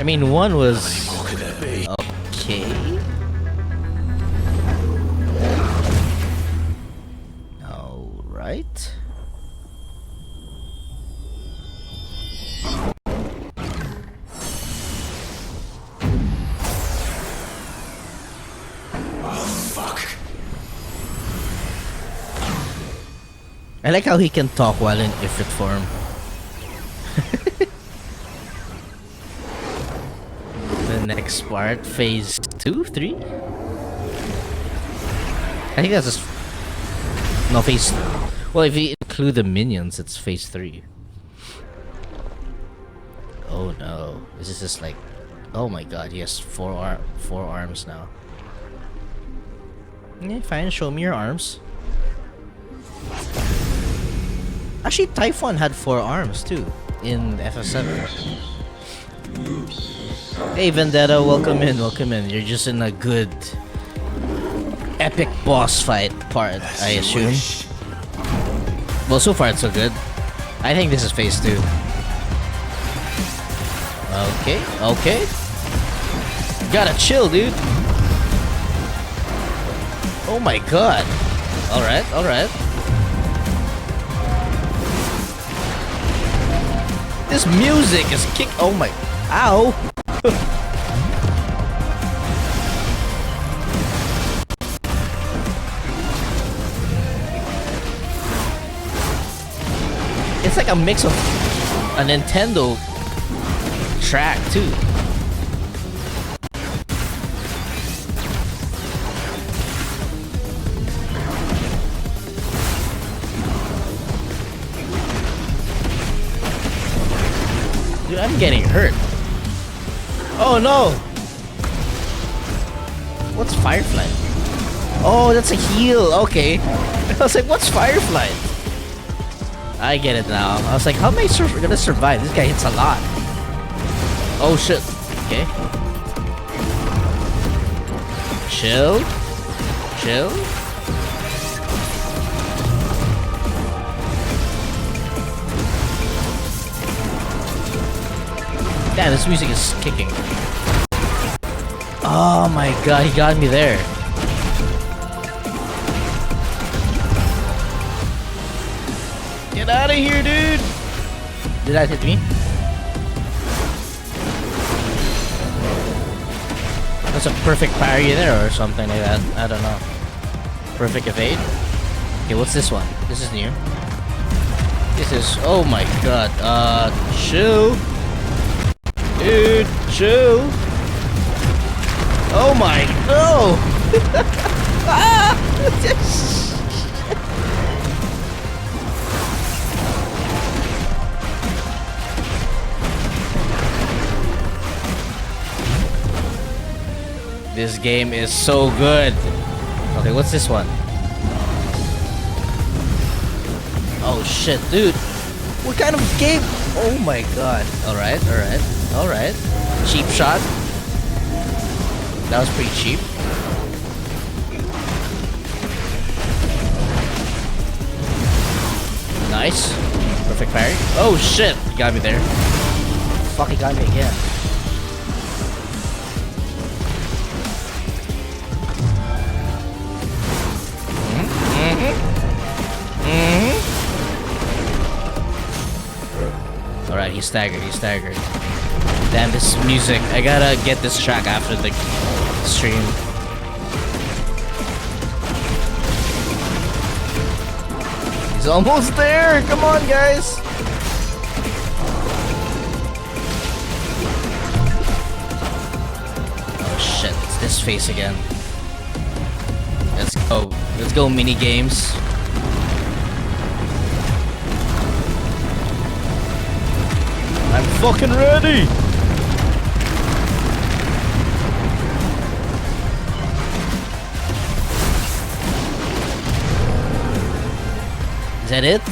I mean, one was... Okay. Alright. I like how he can talk while in Ifrit form. next part? Phase 2, 3? I think that's just no phase. Well, if you include the minions, it's phase 3. Oh no! This is just like, oh my god, he has four arms now. Yeah, fine. Show me your arms. Actually, Typhon had 4 arms too in FF7. Hey Vendetta, welcome in, welcome in. You're just in a good epic boss fight part, I assume. Well, so far it's so good. I think this is phase 2. Okay, okay. Gotta chill, dude. Oh my god. Alright, alright. This music is kick. Oh my. Ow. It's like a mix of a Nintendo track too. Dude, I'm getting hurt. Oh no! What's Firefly? Oh, that's a heal. Okay. I was like, what's Firefly? I get it now. I was like, how am I gonna survive? This guy hits a lot. Oh shit. Okay. Chill. Chill. Damn, this music is kicking. Oh my god, he got me there. Get out of here, dude! Did that hit me? That's a perfect parry there or something like that. I don't know. Perfect evade? Okay, what's this one? This is new. This is... Oh my god. Chill. Dude, chill. Oh my... No! Ah! This game is so good. Okay, what's this one? Oh shit, dude. What kind of game? Oh my god. Alright, alright, alright. Cheap shot. That was pretty cheap. Nice. Perfect parry. Oh shit, he got me there. Fuck, he got me again. Alright, he's staggered, he's staggered. Damn, this music. I gotta get this track after the stream. He's almost there! Come on, guys! Oh shit, it's this face again. Let's go. Let's go, mini games. I'm fucking ready! Is that it?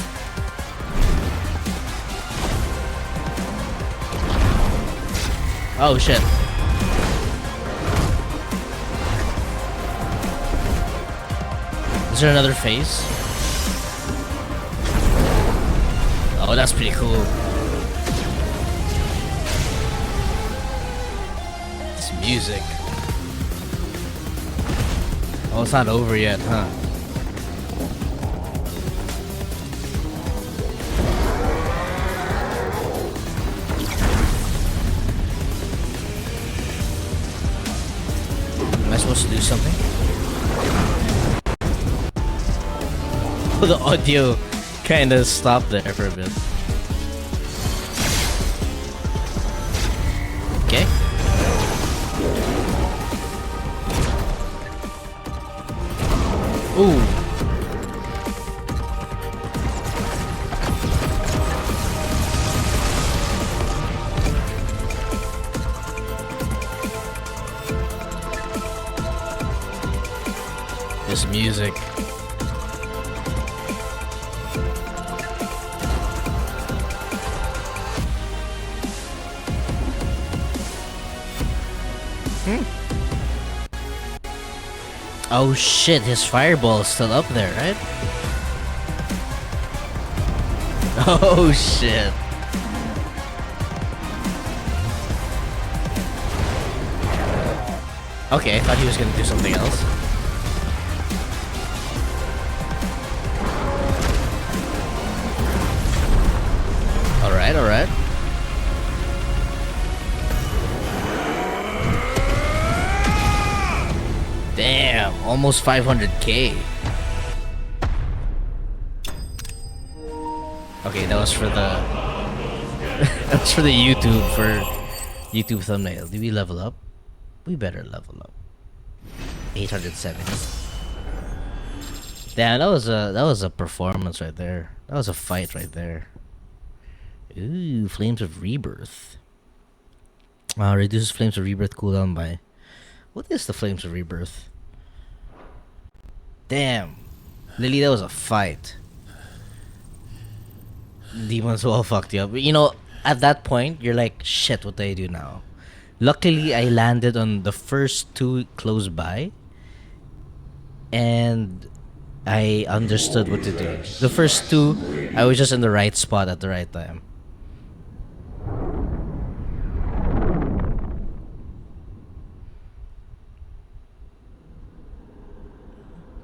Oh shit. Is there another phase? Oh, that's pretty cool. This music. Oh, it's not over yet, huh? Am I supposed to do something? Oh, the audio kind of stopped there for a bit. Okay. Ooh. This music. Oh shit, his fireball is still up there, right? Oh shit. Okay, I thought he was gonna do something else. Alright, alright. Damn, almost 500k. Okay, that was for the that was for the YouTube thumbnail. Did we level up? We better level up. 870. Damn, that was a performance right there. That was a fight right there. Ooh, Flames of Rebirth. Reduces Flames of Rebirth cooldown by... What is the Flames of Rebirth? Damn. Lily, that was a fight. Demons all fucked you up. You know, at that point, you're like, shit, what do I do now? Luckily, I landed on the first two close by. And I understood what to do. The first two, I was just in the right spot at the right time.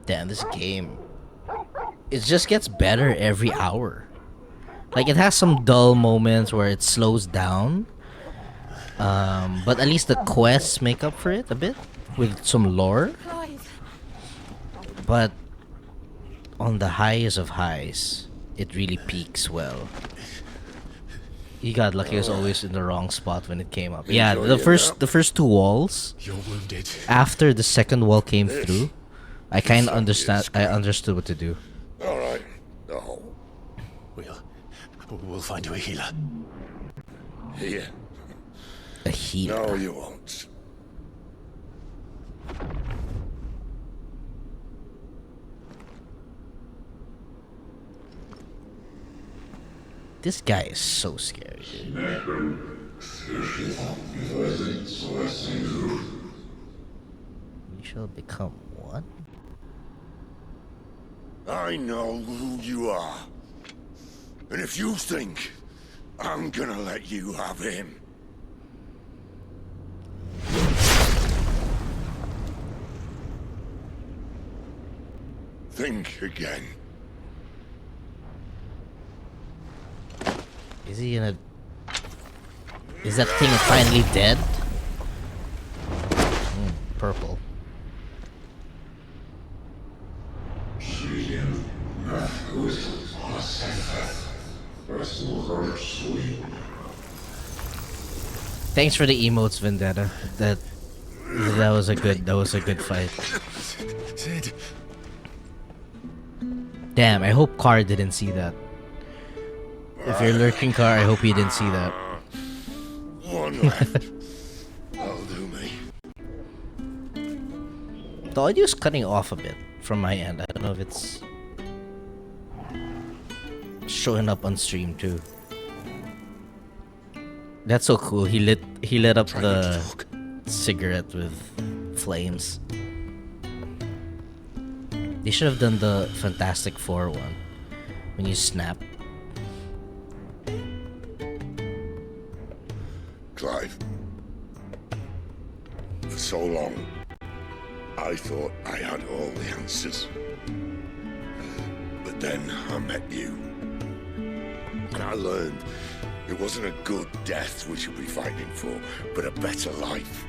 Damn, this game, it just gets better every hour. Like, it has some dull moments where it slows down, but at least the quests make up for it a bit with some lore. But on the highest of highs, it really peaks well. You got lucky. I was always in the wrong spot when it came up. Yeah, the first two walls. You're wounded. After the second wall came through, I kind of understood what to do. All right. No. We'll find you a healer. Here. A healer? No, you won't. This guy is so scary. You shall become one? I know who you are. And if you think I'm gonna let you have him... Think again. Is he gonna... Is that thing finally dead? Purple. Thanks for the emotes, Vendetta. That was a good fight. Sid. Damn, I hope Carr didn't see that. If you're lurking, Carr, I hope you didn't see that. One left. That'll do me. The audio's cutting off a bit from my end. I don't know if it's showing up on stream too. That's so cool. He lit up the cigarette with flames. They should have done the Fantastic Four one when you snap. Clive, for so long, I thought I had all the answers. But then I met you. And I learned it wasn't a good death we should be fighting for, but a better life.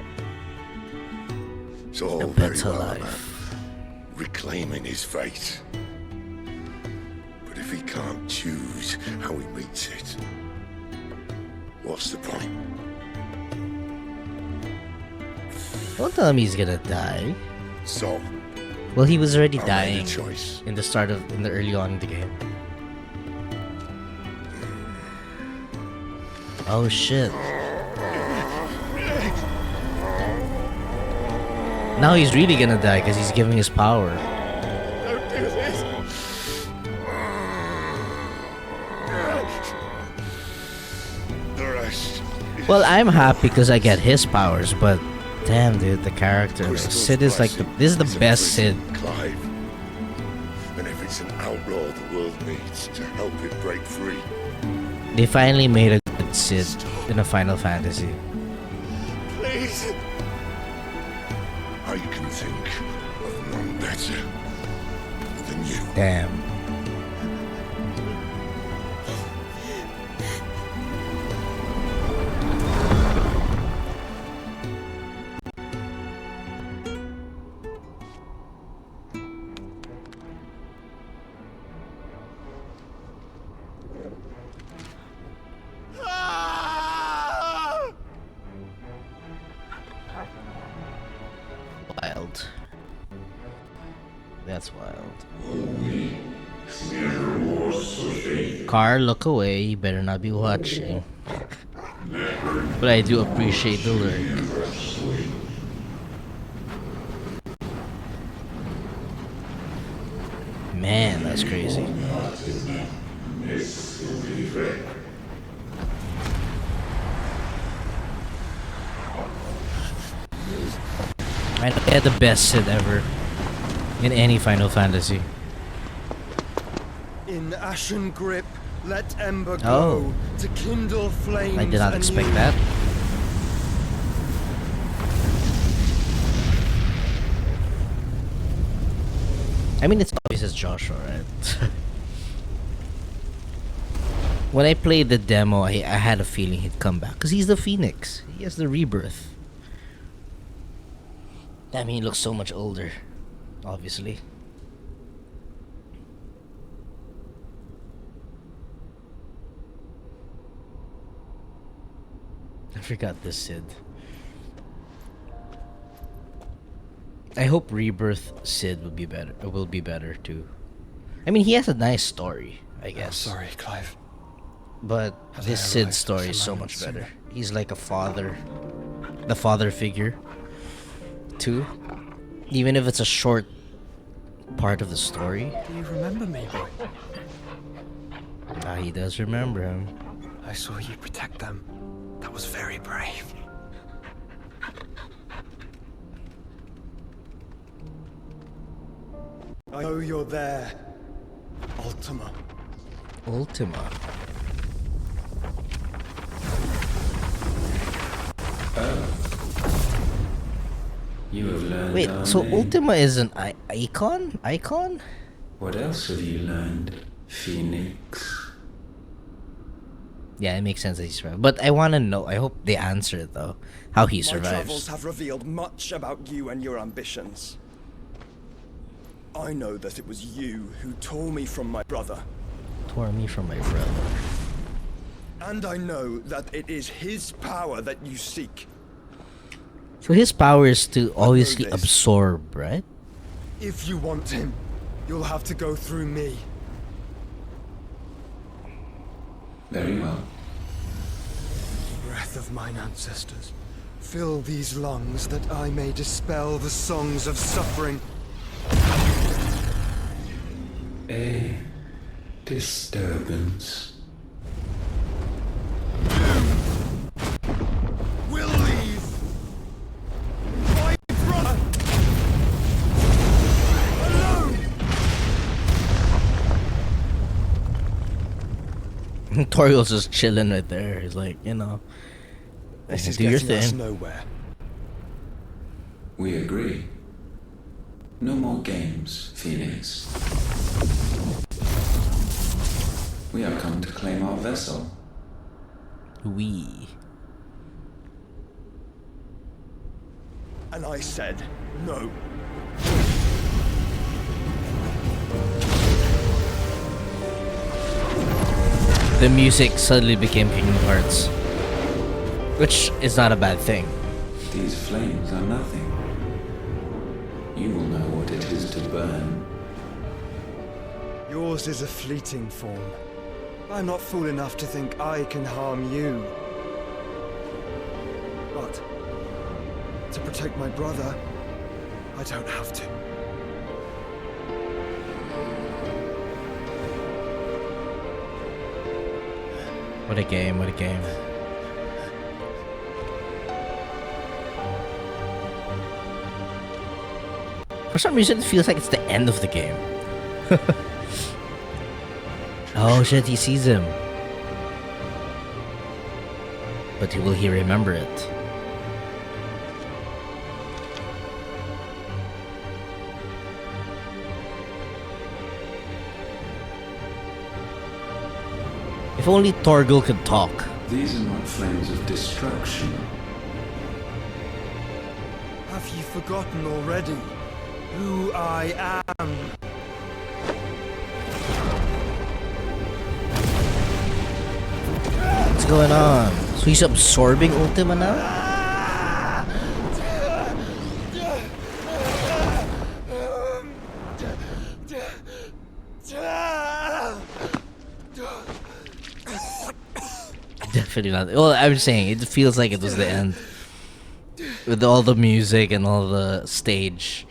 It's all very well, a man reclaiming his fate. But if he can't choose how he meets it, what's the point? Don't tell him he's gonna die. So, Well, he was already I made a dying choice. in the early on in the game. Oh shit. Now he's really gonna die because he's giving his power. Don't do this. The rest. Well, I'm happy because I get his powers, but damn, dude, the character. Sid is like this is the best Sid. Clive. And if it's an outlaw the world needs to help it break free. They finally made a good Sid in a Final Fantasy. Please. I can think of none better than you. Damn. Wild. That's wild. Car, look away. You better not be watching. But I do appreciate the lyric. Man, that's crazy. I had the best Sid ever in any Final Fantasy. In ashen grip, let ember Oh. glow to kindle flames. I did not expect that. I mean, it's obvious it's Joshua, right? When I played the demo, I had a feeling he'd come back. Because he's the Phoenix. He has the rebirth. I mean, he looks so much older, obviously. I forgot this Sid. I hope Rebirth Sid will be better. Will be better too. I mean, he has a nice story, I guess. Sorry, Clive. But this Sid story is so much better. He's like a father, the father figure, too. Even if it's a short part of the story. Do you remember me, boy? Ah, he does remember him. I saw you protect them. That was very brave. I know you're there, Ultima. Ultima. You have learned. Wait, our so name. Ultima is an icon? Icon? What else have you learned, Phoenix? Yeah, it makes sense that he survived. But I want to know. I hope they answer it though. How he My survives. travels have revealed much about you and your ambitions. I know that it was you who tore me from my brother. Tore me from my brother. And I know that it is his power that you seek. So his power is to obviously absorb, right? If you want him, you'll have to go through me. Very well. Breath of mine ancestors, fill these lungs that I may dispel the songs of suffering. A disturbance. We'll leave. My brother. Alone. Toriel's just chilling right there. He's like, you know, This is do your getting us thing. nowhere. We agree. No more games, Phoenix. We have come to claim our vessel. We. And I said no. The music suddenly became Kingdom Hearts, which is not a bad thing. These flames are nothing. You will know what it is to burn. Yours is a fleeting form. I'm not fool enough to think I can harm you. But to protect my brother, I don't have to. What a game, what a game. For some reason, it feels like it's the end of the game. Oh shit, he sees him. But will he remember it? If only Torgal could talk. These are not flames of destruction. Have you forgotten already who I am? What's going on? So he's absorbing Ultima now? Definitely not. Well, I'm saying it feels like it was the end. With all the music and all the stage.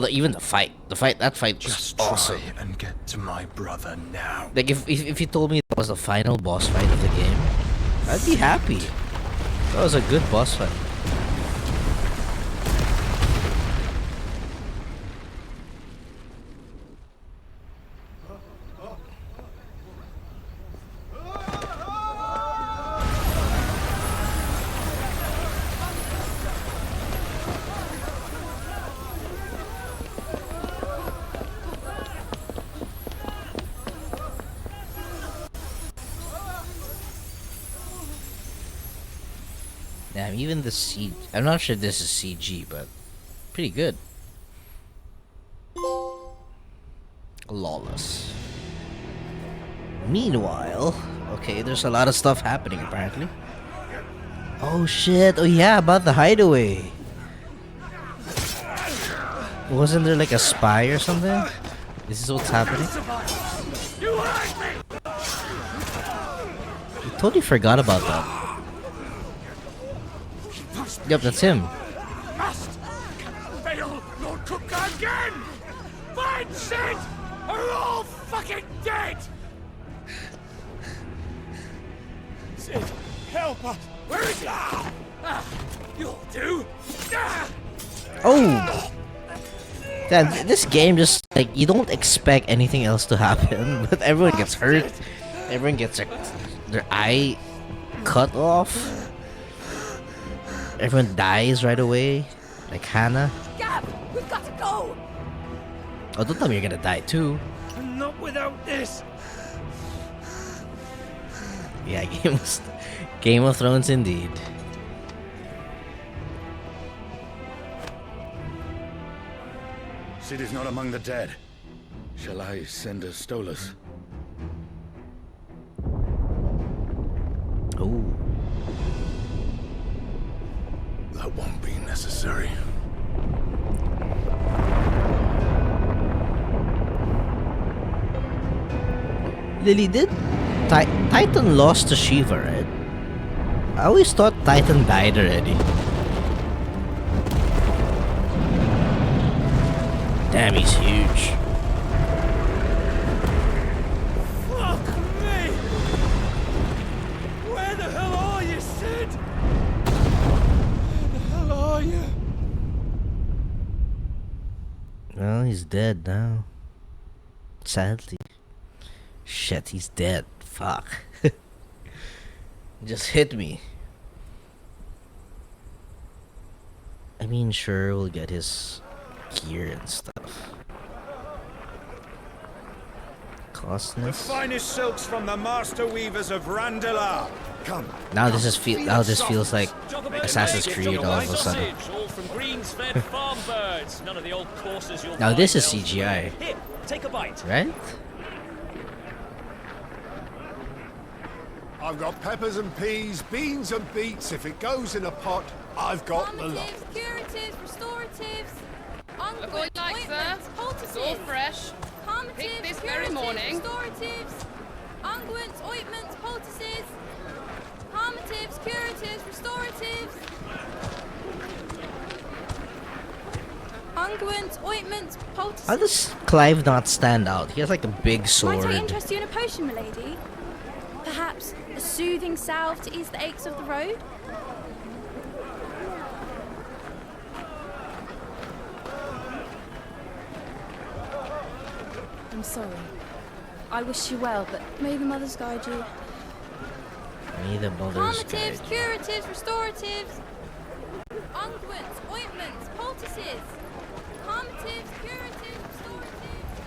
Even the fight. That fight was awesome. Try and get to my brother now. Like if you told me that was the final boss fight of the game, I'd be happy. That was a good boss fight. Damn, even the CG. I'm not sure this is CG, but pretty good. Lawless. Meanwhile, okay, there's a lot of stuff happening apparently. Oh shit! Oh yeah, about the hideaway. Wasn't there like a spy or something? This is what's happening. I totally forgot about that. Yep, that's him. Must fail Lord Cook again! Find Sid! Are all fucking dead! Sid, help us! Where is he? You'll do! Oh! Damn, this game just, like, you don't expect anything else to happen, but everyone gets hurt. Everyone gets their eye cut off. Everyone dies right away, like Hannah. Gab, we've got to go! Oh, don't tell me you're gonna die too. Not without this! Yeah, Game of Thrones indeed. Sid is not among the dead. Shall I send a Stolas? Oh. That won't be necessary. Lily, did Titan lost to Shiva, right? I always thought Titan died already. Damn, he's huge. Fuck me! Where the hell are you, Sid? Where the hell are you? Well, he's dead now. Sadly. Shit, he's dead. Fuck. Just hit me. I mean, sure, we'll get his gear and stuff. The Costness. finest silks from the master weavers of Randalar. Come. Now this feels like Assassin's Creed all of a sudden. All from greens-fed farm birds. None of the old courses you'll Now find this is elsewhere. CGI. Here, take a bite. Right? I've got peppers and peas, beans and beets. If it goes in a pot, I've got the lot. Curatives, restoratives. I've got like, sir. It's all fresh. Picked this very morning. Restoratives, unguents, ointments, poultices, harmatives, curatives, restoratives. Unguents, ointments, poultices. How does Clive not stand out? He has like a big sword. Might I interest you in a potion, milady? Perhaps a soothing salve to ease the aches of the road? I'm sorry. I wish you well, but may the mothers guide you. May the mothers guide Harmatives, curatives, restoratives, unguents, ointments, poultices. Harmatives, curatives, restoratives.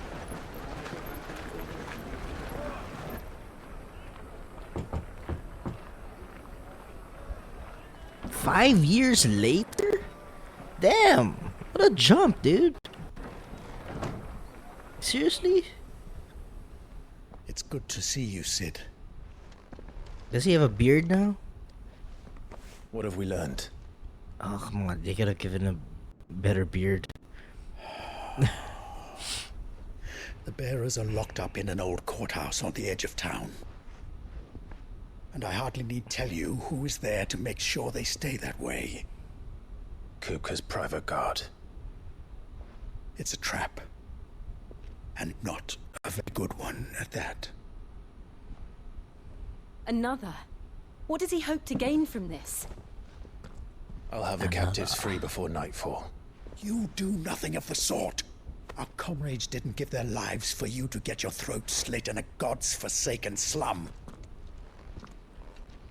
5 years later? Damn! What a jump, dude! Seriously? It's good to see you, Sid. Does he have a beard now? What have we learned? Oh, come on. They could have given a better beard. The bearers are locked up in an old courthouse on the edge of town. And I hardly need tell you who is there to make sure they stay that way. Kupka's private guard. It's a trap. And not a very good one at that. Another? What does he hope to gain from this? I'll have the captives free before nightfall. You do nothing of the sort. Our comrades didn't give their lives for you to get your throat slit in a god's forsaken slum.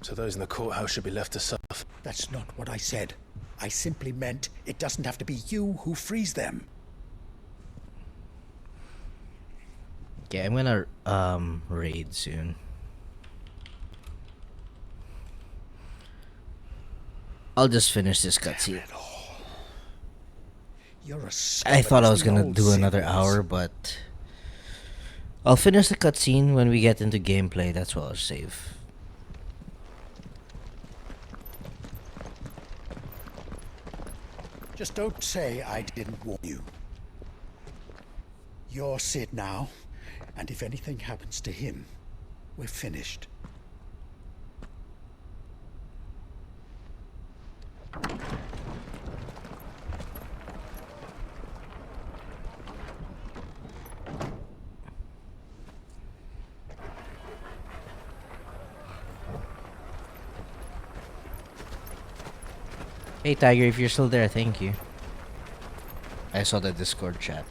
So those in the courthouse should be left to suffer. That's not what I said. I simply meant it doesn't have to be you who frees them. Okay, I'm gonna raid soon. I'll just finish this cutscene. I thought I was gonna do another hour, but I'll finish the cutscene when we get into gameplay. That's what I'll save. Just don't say I didn't warn you. You're Sid now, and if anything happens to him, we're finished. Hey Tiger, if you're still there, thank you. I saw the Discord chat.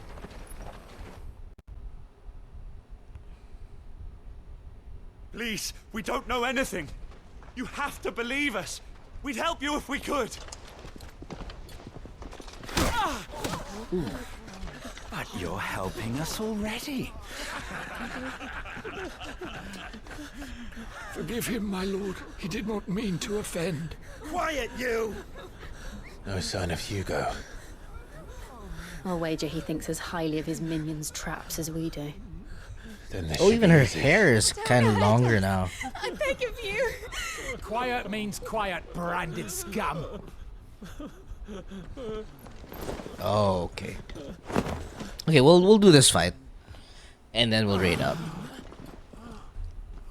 Please, we don't know anything. You have to believe us. We'd help you if we could. But you're helping us already. Forgive him, my lord. He did not mean to offend. Quiet, you! No sign of Hugo. I'll wager he thinks as highly of his minions' traps as we do. Oh, even her hair is kind of longer now. I beg of you. Quiet means quiet, branded scum. Oh, okay. Okay, we'll do this fight, and then we'll raid up.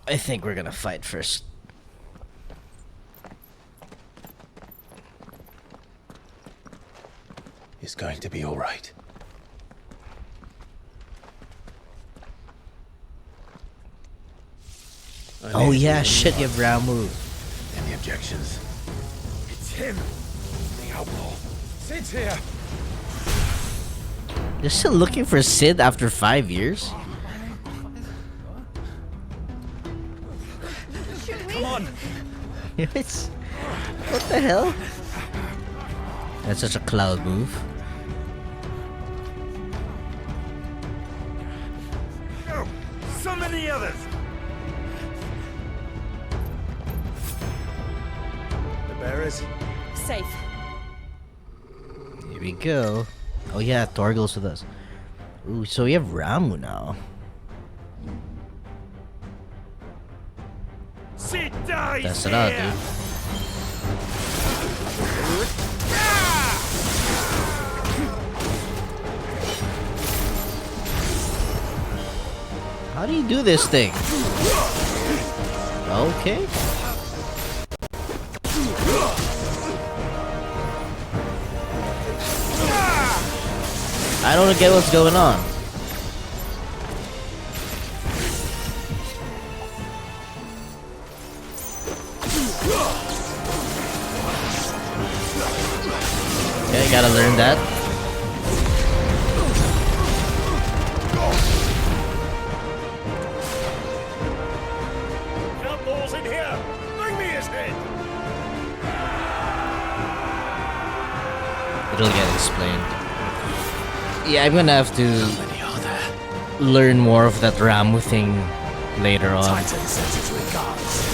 I think we're gonna fight first. It's going to be all right. Oh yeah, shit, you have round move. Any objections? It's him, the outlaw. Sid's here. They're still looking for Sid after 5 years? Come on. What the hell? That's such a Cloud move. Oh, so many others. The bearers? Safe. Here we go. Oh yeah, Torgal's with us. Ooh, so we have Ramu now. Sid dies. Test it out, dude. How do you do this thing? Okay. I don't get what's going on. Okay, gotta learn that. Outlaws in here! Bring me his head! It'll get explained. Yeah, I'm gonna have to learn more of that Ramu thing later on. Titan sends his regards.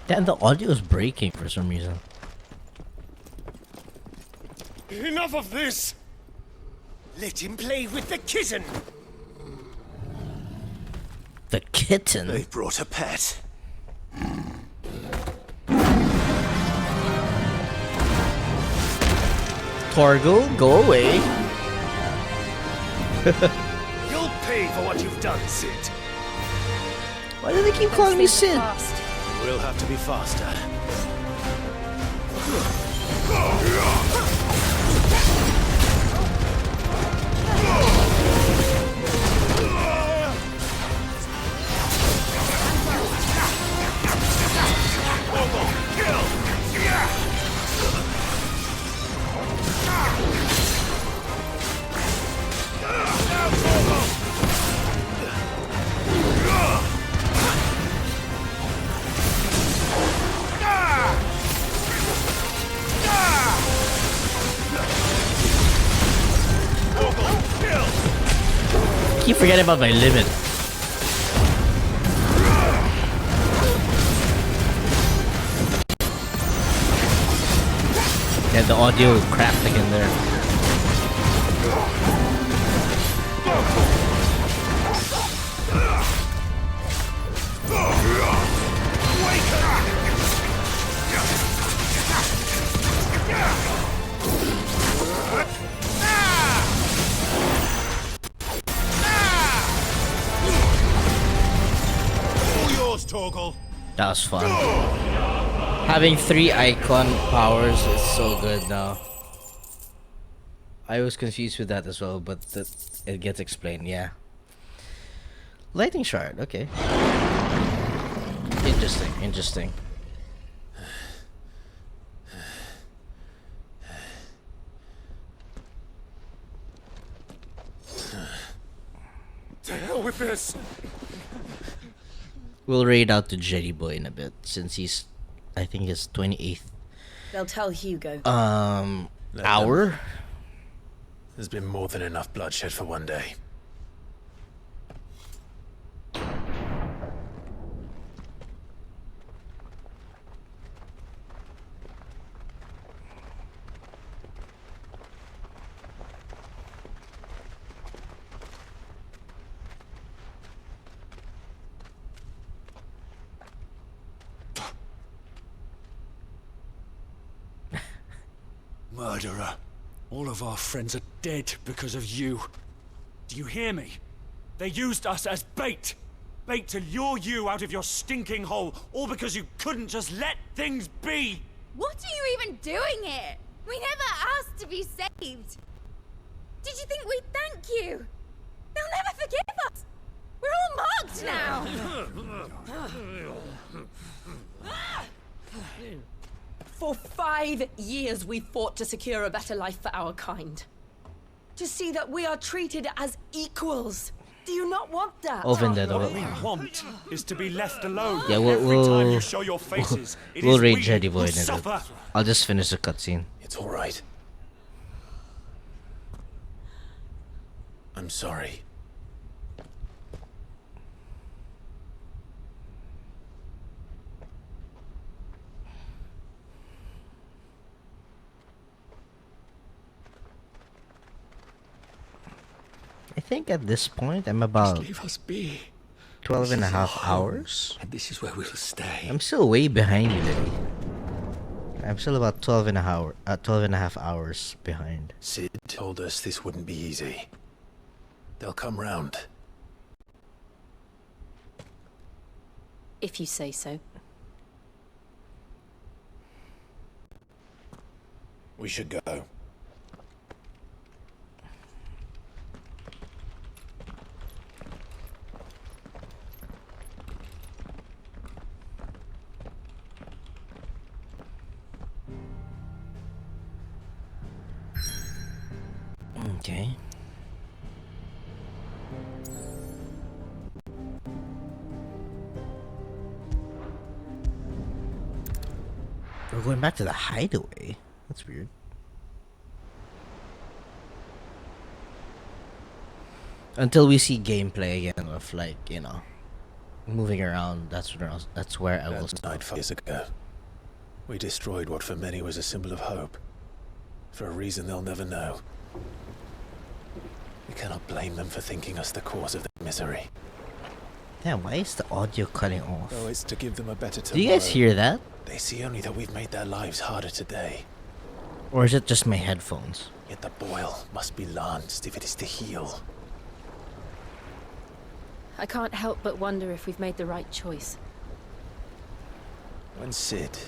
Damn, the audio is breaking for some reason. Enough of this! Let him play with the kitten! The kitten? They brought a pet. Torgo, go away. You'll pay for what you've done, Sid. Why do they keep calling me Sid? We'll have to be faster. Keep forgetting about my limit. Yeah, the audio cracked again there. That was fun. Having 3 icon powers is so good now. I was confused with that as well, but it gets explained, yeah. Lightning shard, okay. Interesting, interesting. To hell with this! We'll raid out to Jetty Boy in a bit, since he's, I think his 28th. They'll tell Hugo. Hour? There's been more than enough bloodshed for one day. Murderer. All of our friends are dead because of you. Do you hear me? They used us as bait. Bait to lure you out of your stinking hole, all because you couldn't just let things be. What are you even doing here? We never asked to be saved. Did you think we'd thank you? They'll never forgive us. We're all marked now. For 5 years we fought to secure a better life for our kind. To see that we are treated as equals. Do you not want that? Oh, Vendetta. What we want is to be left alone. Yeah, Every time you show your faces, it we'll is raid we Jetty Boy who in a bit. suffer. I'll just finish the cutscene. It's all right. I'm sorry. think at this point I'm about Leave us be. 12 and a This is our half home, hours. and this is where we'll stay. I'm still way behind you, Lily. I'm still about 12 and a half hours behind. Sid told us this wouldn't be easy. They'll come round. If you say so. We should go. Okay. We're going back to the hideaway. That's weird. Until we see gameplay again of, like, you know, moving around. That's where I will stop. 9 years ago, we destroyed what for many was a symbol of hope. For a reason they'll never know. We cannot blame them for thinking us the cause of their misery. Damn, why is the audio cutting off? Oh, it's to give them a better tomorrow. Do you guys hear that? They see only that we've made their lives harder today. Or is it just my headphones? Yet the boil must be lanced if it is to heal. I can't help but wonder if we've made the right choice. When Sid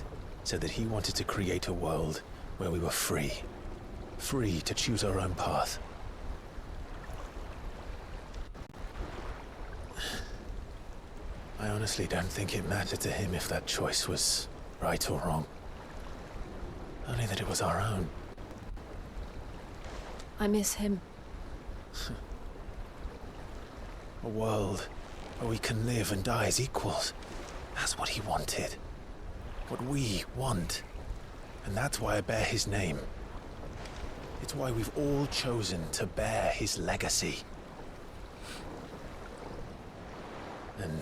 said that he wanted to create a world where we were free. Free to choose our own path. I honestly don't think it mattered to him if that choice was right or wrong. Only that it was our own. I miss him. A world where we can live and die as equals. That's what he wanted. What we want. And that's why I bear his name. It's why we've all chosen to bear his legacy. And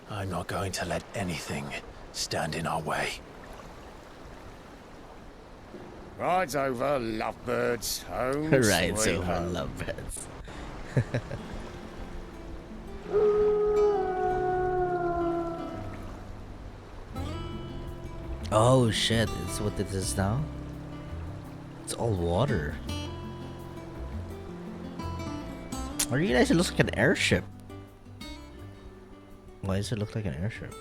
I'm not going to let anything stand in our way. Rides over, lovebirds. Home Rides sweet over, home. lovebirds. Oh shit, it's what it is now? It's all water. I realize it looks like an airship. Why does it look like an airship?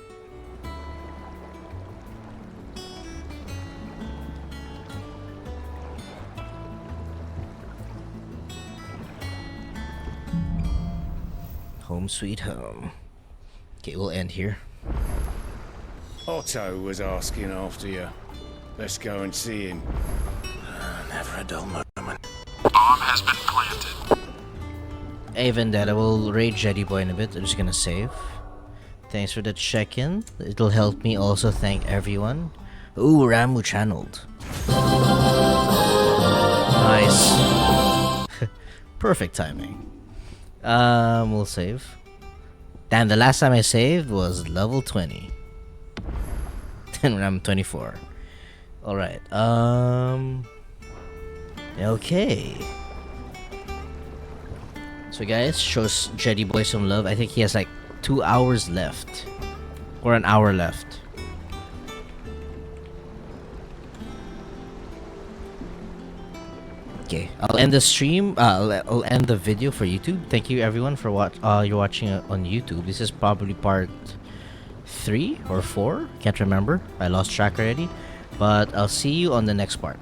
Home sweet home. Okay, we'll end here. Otto was asking after you. Let's go and see him. Never a dull moment. Bomb has been planted. Hey Vendetta, we'll raid Jetty Boy in a bit. I'm just gonna save. Thanks for the check-in. It'll help me also thank everyone. Ooh, Ramu channeled. Nice. Perfect timing. We'll save. Damn, the last time I saved was level 20. Then I'm 24. Alright, okay. So guys, shows Jetty Boy some love. I think he has like 2 hours left. Or an hour left. Okay, I'll end the stream. I'll end the video for YouTube. Thank you everyone for you're watching on YouTube. This is probably part 3 or 4. Can't remember. I lost track already. But I'll see you on the next part.